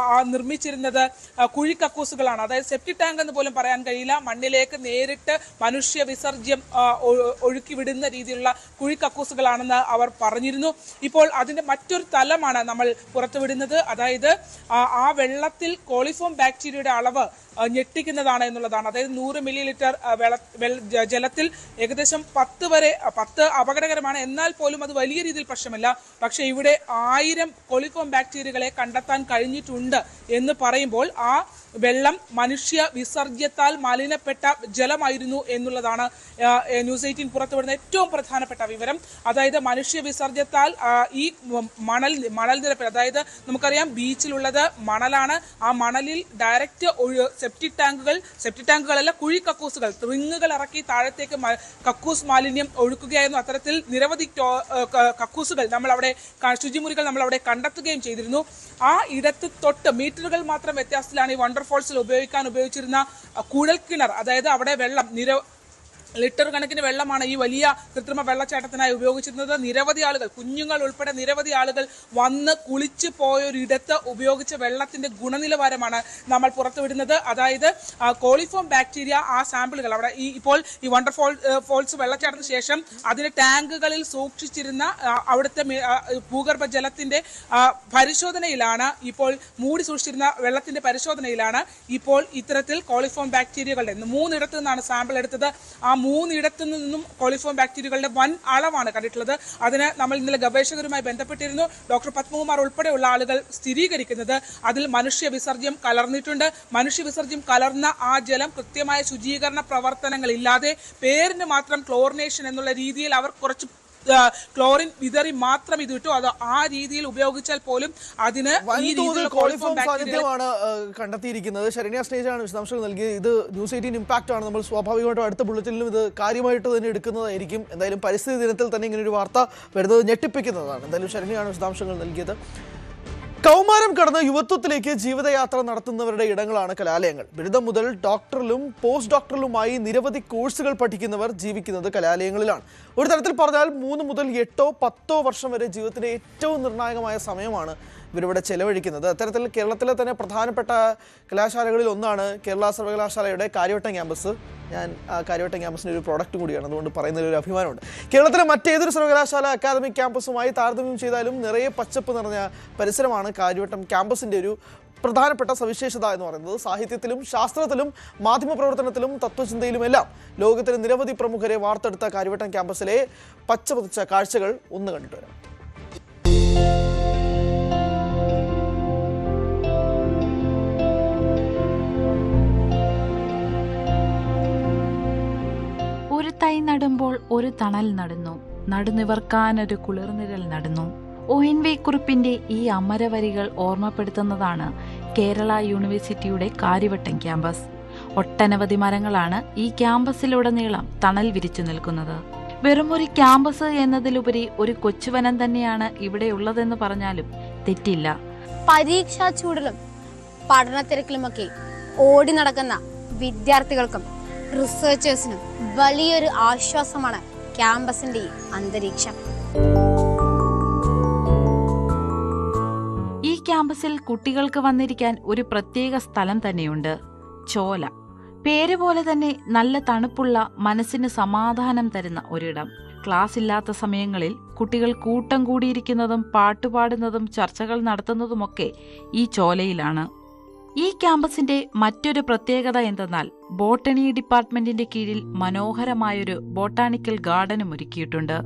നിർമ്മിച്ചിരുന്നത് കുഴിക്കക്കൂസുകളാണ്. അതായത് സെപ്റ്റിക് ടാങ്ക് എന്ന് പോലും പറയാൻ കഴിയില്ല. മണ്ണിലേക്ക് നേരിട്ട് മനുഷ്യ വിസർജ്യം ഒഴുക്കിവിടുന്ന രീതിയിലുള്ള കുഴിക്കക്കൂസുകളാണെന്ന് അവർ പറഞ്ഞിരുന്നു. ഇപ്പോൾ അതിന്റെ മറ്റൊരു തലമാണ് നമ്മൾ പുറത്തുവിടുന്നത്. അതായത് ആ വെള്ളത്തിൽ കോളിഫോം ബാക്ടീരിയയുടെ അളവ് ഞെട്ടിക്കുന്നതാണ് എന്നുള്ളതാണ്. അതായത് 100 മില്ലിലിറ്റർ ജലത്തിൽ ഏകദേശം 10 അപകടകരമാണ്. എന്നാൽ പോലും അത് വലിയ രീതിയിൽ പ്രശ്നമില്ല. പക്ഷെ ഇവിടെ 1000 കോളിഫോം ബാക്ടീരിയകളെ കണ്ടെത്താൻ കഴിഞ്ഞിട്ടുണ്ട് എന്ന് പറയുമ്പോൾ ആ വെള്ളം മനുഷ്യ വിസർജ്യത്താൽ മലിനപ്പെട്ട ജലമായിരുന്നു എന്നുള്ളതാണ് ന്യൂസ് 18 പുറത്തുവിടുന്ന ഏറ്റവും പ്രധാനപ്പെട്ട വിവരം. അതായത് മനുഷ്യ വിസർജ്യത്താൽ ഈ മണൽ നിരപ്പിൽ, അതായത് നമുക്കറിയാം ബീച്ചിലുള്ളത് മണലാണ്. ആ മണലിൽ ഡയറക്റ്റ് സെപ്റ്റിക് ടാങ്കുകളല്ല, കുഴി കക്കൂസുകൾ, റിങ്ങുകൾ ഇറക്കി താഴത്തേക്ക് കക്കൂസ് മാലിന്യം ഒഴുക്കുകയായിരുന്നു. അത്തരത്തിൽ നിരവധി കക്കൂസുകൾ ശുചിമുറികൾ നമ്മൾ അവിടെ കണ്ടെത്തുകയും ചെയ്തിരുന്നു. ആ ഇടത്ത് തൊട്ട് മീറ്ററുകൾ മാത്രം വ്യത്യാസത്തിലാണ് ഈ വണ്ടർഫോൾസിൽ ഉപയോഗിച്ചിരുന്ന കുഴൽക്കിണർ. അതായത് അവിടെ വെള്ളം ലിറ്റർ കണക്കിന് വെള്ളമാണ് ഈ വലിയ കൃത്രിമ വെള്ളച്ചാട്ടത്തിനായി ഉപയോഗിച്ചിരുന്നത്. നിരവധി ആളുകൾ, കുഞ്ഞുങ്ങൾ ഉൾപ്പെടെ നിരവധി ആളുകൾ വന്ന് കുളിച്ചു പോയൊരിടത്ത് ഉപയോഗിച്ച വെള്ളത്തിന്റെ ഗുണനിലവാരമാണ് നമ്മൾ പുറത്തുവിടുന്നത്. അതായത് കോളിഫോം ബാക്ടീരിയ ആ സാമ്പിളുകൾ അവിടെ ഇപ്പോൾ ഈ വണ്ടർഫോൾസ് വെള്ളച്ചാട്ടത്തിന് ശേഷം അതിന്റെ ടാങ്കുകളിൽ സൂക്ഷിച്ചിരുന്ന അവിടുത്തെ ഭൂഗർഭ ജലത്തിന്റെ പരിശോധനയിലാണ്, ഇപ്പോൾ മൂടി സൂക്ഷിച്ചിരുന്ന വെള്ളത്തിന്റെ പരിശോധനയിലാണ് ഇപ്പോൾ ഇത്തരത്തിൽ കോളിഫോം ബാക്ടീരിയകളുടെ 3 ഇടത്തു നിന്നാണ് സാമ്പിൾ എടുത്തത്. ആ 3 ഇടത്തു നിന്നും കോളിഫോം ബാക്ടീരിയകളുടെ വൻ അളവാണ് കണ്ടിട്ടുള്ളത്. അതിന് നമ്മൾ ഇന്നലെ ഗവേഷകരുമായി ബന്ധപ്പെട്ടിരുന്നു. ഡോക്ടർ പത്മകുമാർ ഉൾപ്പെടെയുള്ള ആളുകൾ സ്ഥിരീകരിക്കുന്നത് അതിൽ മനുഷ്യ വിസർജ്യം കലർന്നിട്ടുണ്ട്. മനുഷ്യ വിസർജ്യം കലർന്ന ആ ജലം കൃത്യമായ ശുചീകരണ പ്രവർത്തനങ്ങളില്ലാതെ പേരിന് മാത്രം ക്ലോറിനേഷൻ എന്നുള്ള രീതിയിൽ അവർ കുറച്ച് ക്ലോറിൻ വിതറി മാത്രം ഇത് ഇട്ടു. അത് ആ രീതിയിൽ ഉപയോഗിച്ചാൽ പോലും അതിന് കോളിഫോം സാന്നിധ്യമാണ് കണ്ടെത്തിയിരിക്കുന്നത്. ശരണ്യ സ്റ്റേജാണ് വിശദാംശങ്ങൾ നൽകിയത്. ഇത് ന്യൂസ് 18 ഇമ്പാക്റ്റ് ആണ്. നമ്മൾ സ്വാഭാവികമായിട്ടും അടുത്ത ബുള്ളറ്റിനിലും ഇത് കാര്യമായിട്ട് തന്നെ എടുക്കുന്നതായിരിക്കും. എന്തായാലും പരിസ്ഥിതി ദിനത്തിൽ തന്നെ ഇങ്ങനെ ഒരു വാർത്ത വരുന്നത് ഞെട്ടിപ്പിക്കുന്നതാണ്. എന്തായാലും ശരണ്യാണ് വിശദാംശങ്ങൾ നൽകിയത്. കൗമാരം കടന്ന് യുവത്വത്തിലേക്ക് ജീവിതയാത്ര നടത്തുന്നവരുടെ ഇടങ്ങളാണ് കലാലയങ്ങൾ. ബിരുദം മുതൽ ഡോക്ടറിലും പോസ്റ്റ് ഡോക്ടറിലുമായി നിരവധി കോഴ്സുകൾ പഠിക്കുന്നവർ ജീവിക്കുന്നത് കലാലയങ്ങളിലാണ്. ഒരു തരത്തിൽ പറഞ്ഞാൽ 3 മുതൽ 8 10 വർഷം വരെ ജീവിതത്തിൻ്റെ ഏറ്റവും നിർണായകമായ സമയമാണ് ഇവരിവിടെ ചെലവഴിക്കുന്നത്. അത്തരത്തിൽ കേരളത്തിലെ തന്നെ പ്രധാനപ്പെട്ട കലാശാലകളിൽ ഒന്നാണ് കേരള സർവകലാശാലയുടെ കാര്യവട്ടം ക്യാമ്പസ്. ഞാൻ ആ കാര്യവട്ടം ക്യാമ്പസിൻ്റെ ഒരു പ്രോഡക്റ്റ് കൂടിയാണ്, അതുകൊണ്ട് പറയുന്നതിൽ ഒരു അഭിമാനമുണ്ട്. കേരളത്തിലെ മറ്റേതൊരു സർവകലാശാല അക്കാദമിക് ക്യാമ്പസുമായി താരതമ്യം ചെയ്താലും നിറയെ പച്ചപ്പ് നിറഞ്ഞ പരിസരമാണ് കാര്യവട്ടം ക്യാമ്പസിൻ്റെ ഒരു പ്രധാനപ്പെട്ട സവിശേഷത എന്ന് പറയുന്നത്. സാഹിത്യത്തിലും ശാസ്ത്രത്തിലും മാധ്യമപ്രവർത്തനത്തിലും തത്വചിന്തയിലുമെല്ലാം ലോകത്തിലെ നിരവധി പ്രമുഖരെ വാർത്തെടുത്ത കാര്യവട്ടം ക്യാമ്പസിലെ പച്ചപതിച്ച കാഴ്ചകൾ ഒന്ന് കണ്ടിട്ട് വരാം. ഒരു തൈ നടുമ്പോൾ ഒരു തണൽ നടുന്നു, നടുനിവർക്കാനൊരു കുളിർനിഴൽ നടുന്നു. ONV കുറിപ്പിന്റെ ഈ അമരവരികൾ ഓർമ്മപ്പെടുത്തുന്നതാണ് കേരള യൂണിവേഴ്സിറ്റിയുടെ കാര്യവട്ടം ക്യാമ്പസ്. ഒട്ടനവധി മരങ്ങളാണ് ഈ ക്യാമ്പസിലുടനീളം തണൽ വിരിച്ചു നിൽക്കുന്നത്. വെറുമൊരു ക്യാമ്പസ് എന്നതിലുപരി ഒരു കൊച്ചുവനം തന്നെയാണ് ഇവിടെയുള്ളതെന്ന് പറഞ്ഞാലും തെറ്റില്ല. പരീക്ഷാ ചൂടിലും പഠനത്തിരക്കിലുമൊക്കെ ഓടി നടക്കുന്ന വിദ്യാർത്ഥികൾക്കും റിസർച്ചേഴ്സിനും വലിയൊരു ആശ്വാസമാണ് ക്യാമ്പസിന്റെ അന്തരീക്ഷം. ഈ ക്യാമ്പസിൽ കുട്ടികൾക്ക് വന്നിരിക്കാൻ ഒരു പ്രത്യേക സ്ഥലം തന്നെയുണ്ട്, ചോല. പേര് പോലെ തന്നെ നല്ല തണുപ്പുള്ള, മനസ്സിന് സമാധാനം തരുന്ന ഒരിടം. ക്ലാസ് ഇല്ലാത്ത സമയങ്ങളിൽ കുട്ടികൾ കൂട്ടം കൂടിയിരിക്കുന്നതും പാട്ടുപാടുന്നതും ചർച്ചകൾ നടത്തുന്നതുമൊക്കെ ഈ ചോലയിലാണ്. ഈ ക്യാമ്പസിന്റെ മറ്റൊരു പ്രത്യേകത എന്തെന്നാൽ ബോട്ടണി ഡിപ്പാർട്ട്മെന്റിന്റെ കീഴിൽ മനോഹരമായൊരു ബോട്ടാണിക്കൽ ഗാർഡനും ഒരുക്കിയിട്ടുണ്ട്.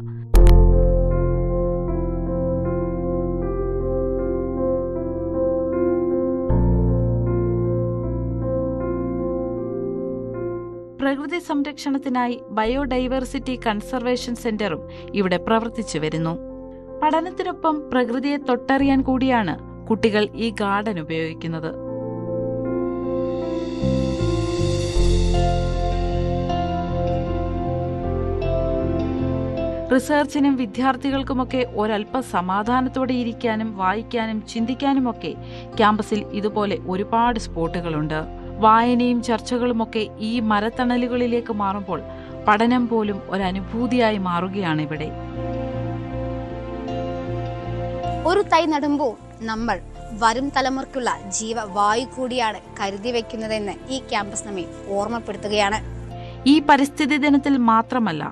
പ്രകൃതി സംരക്ഷണത്തിനായി ബയോഡൈവേഴ്സിറ്റി കൺസർവേഷൻ സെന്ററും ഇവിടെ പ്രവർത്തിച്ചു വരുന്നു. പഠനത്തിനൊപ്പം പ്രകൃതിയെ തൊട്ടറിയാൻ കൂടിയാണ് കുട്ടികൾ ഈ ഗാർഡൻ ഉപയോഗിക്കുന്നത്. റിസർച്ചിനും വിദ്യാർത്ഥികൾക്കുമൊക്കെ ഒരല്പ സമാധാനത്തോടെ ഇരിക്കാനും വായിക്കാനും ചിന്തിക്കാനുമൊക്കെ ക്യാമ്പസിൽ ഇതുപോലെ ഒരുപാട് സ്പോട്ടുകളുണ്ട്. വായനയും ചർച്ചകളുമൊക്കെ ഈ മരത്തണലുകളിലേക്ക് മാറുമ്പോൾ പഠനം പോലും ഒരനുഭൂതിയായി മാറുകയാണ് ഇവിടെ. ഒരു തൈ നടുമ്പോൾ നമ്മൾ വരും തലമുറയ്ക്കുള്ള ജീവവായു കൂടിയാണ് കരുതി വെക്കുന്നതെന്ന് ഈ ക്യാമ്പസ് നമ്മെ ഓർമ്മപ്പെടുത്തുകയാണ്. ഈ പരിസ്ഥിതി ദിനത്തിൽ മാത്രമല്ല,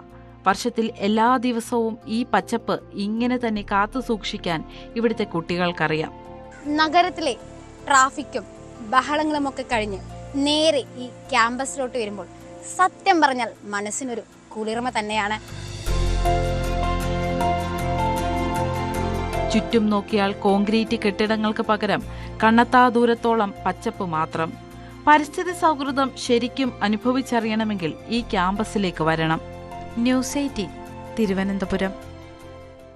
വർഷത്തിൽ എല്ലാ ദിവസവും ഈ പച്ചപ്പ് ഇങ്ങനെ തന്നെ കാത്തു സൂക്ഷിക്കാൻ ഇവിടുത്തെ കുട്ടികൾക്കറിയാം. നഗരത്തിലെ ട്രാഫിക്കും ബഹളങ്ങളുമൊക്കെ കഴിഞ്ഞ് നേരെ ഈ ക്യാമ്പസിലോട്ട് വരുമ്പോൾ സത്യം പറഞ്ഞാൽ മനസ്സിനൊരു കുളിർമ തന്നെയാണ്. ചുറ്റും നോക്കിയാൽ കോൺക്രീറ്റ് കെട്ടിടങ്ങൾക്ക് പകരം കണ്ണെത്താ ദൂരത്തോളം പച്ചപ്പ് മാത്രം. പരിസ്ഥിതി സൗഹൃദം ശരിക്കും അനുഭവിച്ചറിയണമെങ്കിൽ ഈ ക്യാമ്പസിലേക്ക് വരണം. ന്യൂസ് 18 തിരുവനന്തപുരം.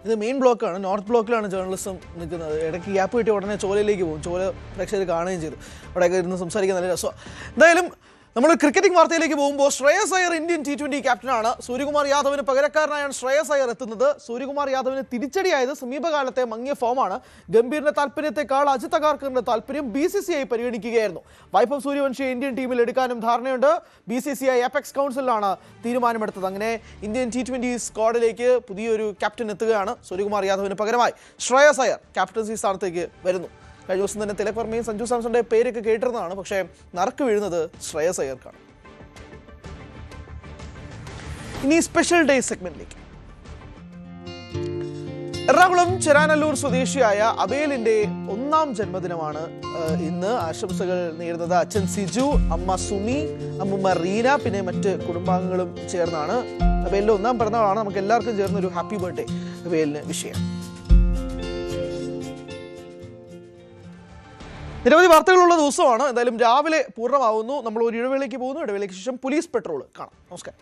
ഇത് മെയിൻ ബ്ലോക്കാണ്, നോർത്ത് ബ്ലോക്കിലാണ് ജേർണലിസം നിൽക്കുന്നത്. ഇടയ്ക്ക് ഗ്യാപ്പ് കിട്ടി ഉടനെ ചോലയിലേക്ക് പോകും. ചോല പ്രേക്ഷകർ കാണുകയും ചെയ്തു. അവിടെയൊക്കെ ഇരുന്ന് സംസാരിക്കാൻ നല്ല രസമാണ്. എന്തായാലും നമ്മൾ ക്രിക്കറ്റിംഗ് വാർത്തയിലേക്ക് പോകുമ്പോൾ ശ്രേയസ് അയ്യർ ഇന്ത്യൻ T20 ക്യാപ്റ്റനാണ്. സൂര്യകുമാർ യാദവിന് പകരക്കാരനായാണ് ശ്രേയസ് അയ്യർ എത്തുന്നത്. സൂര്യകുമാർ യാദവിന് തിരിച്ചടിയായത് സമീപകാലത്തെ മങ്ങിയ ഫോമാണ്. ഗംഭീറിന്റെ താല്പര്യത്തെക്കാൾ അജിത് അഗാർക്കറിന്റെ താല്പര്യം BCCI പരിഗണിക്കുകയായിരുന്നു. വൈഭവ് സൂര്യവംശിയെ ഇന്ത്യൻ ടീമിൽ എടുക്കാനും ധാരണയുണ്ട്. BCCI എപെക്സ് കൗൺസിലാണ് തീരുമാനമെടുത്തത്. അങ്ങനെ ഇന്ത്യൻ T20 സ്ക്വാഡിലേക്ക് പുതിയൊരു ക്യാപ്റ്റൻ എത്തുകയാണ്. സൂര്യകുമാർ യാദവിന് പകരമായി ശ്രേയസ് അയ്യർ ക്യാപ്റ്റൻസി സ്ഥാനത്തേക്ക് വരുന്നു. കഴിഞ്ഞ ദിവസം തന്നെ തിലക് വർമ്മയും സഞ്ജു സാംസന്റെ പേരൊക്കെ കേട്ടിരുന്നതാണ്. പക്ഷേ നറുക്ക് വീഴുന്നത് ശ്രേയസ് അയ്യർക്കാണ്. ഇനി സ്പെഷ്യൽ ഡേ സെഗ്മെന്റിലേക്ക്. എറണാകുളം ചെരാനല്ലൂർ സ്വദേശിയായ അബേലിന്റെ 1ാം ജന്മദിനമാണ് ഇന്ന്. ആശംസകൾ നേരുന്നത് അച്ഛൻ സിജു, അമ്മ സുമി, അമ്മൂമ്മ റീന, പിന്നെ മറ്റ് കുടുംബാംഗങ്ങളും ചേർന്നാണ്. അബേലിന്റെ 1ാം പിറന്നാളാണ്. നമുക്ക് എല്ലാവർക്കും ചേർന്ന് ഒരു ഹാപ്പി ബർത്ത്ഡേ അബേലിന് വിഷയം. നിരവധി വാർത്തകളുള്ള ദിവസമാണ്. എന്തായാലും രാവിലെ പൂർണ്ണമാവുന്നു. നമ്മൾ ഒരു ഇടവേളയ്ക്ക് പോകുന്നു. ഇടവേളയ്ക്ക് ശേഷം പോലീസ് പെട്രോൾ കാണാം. നമസ്കാരം.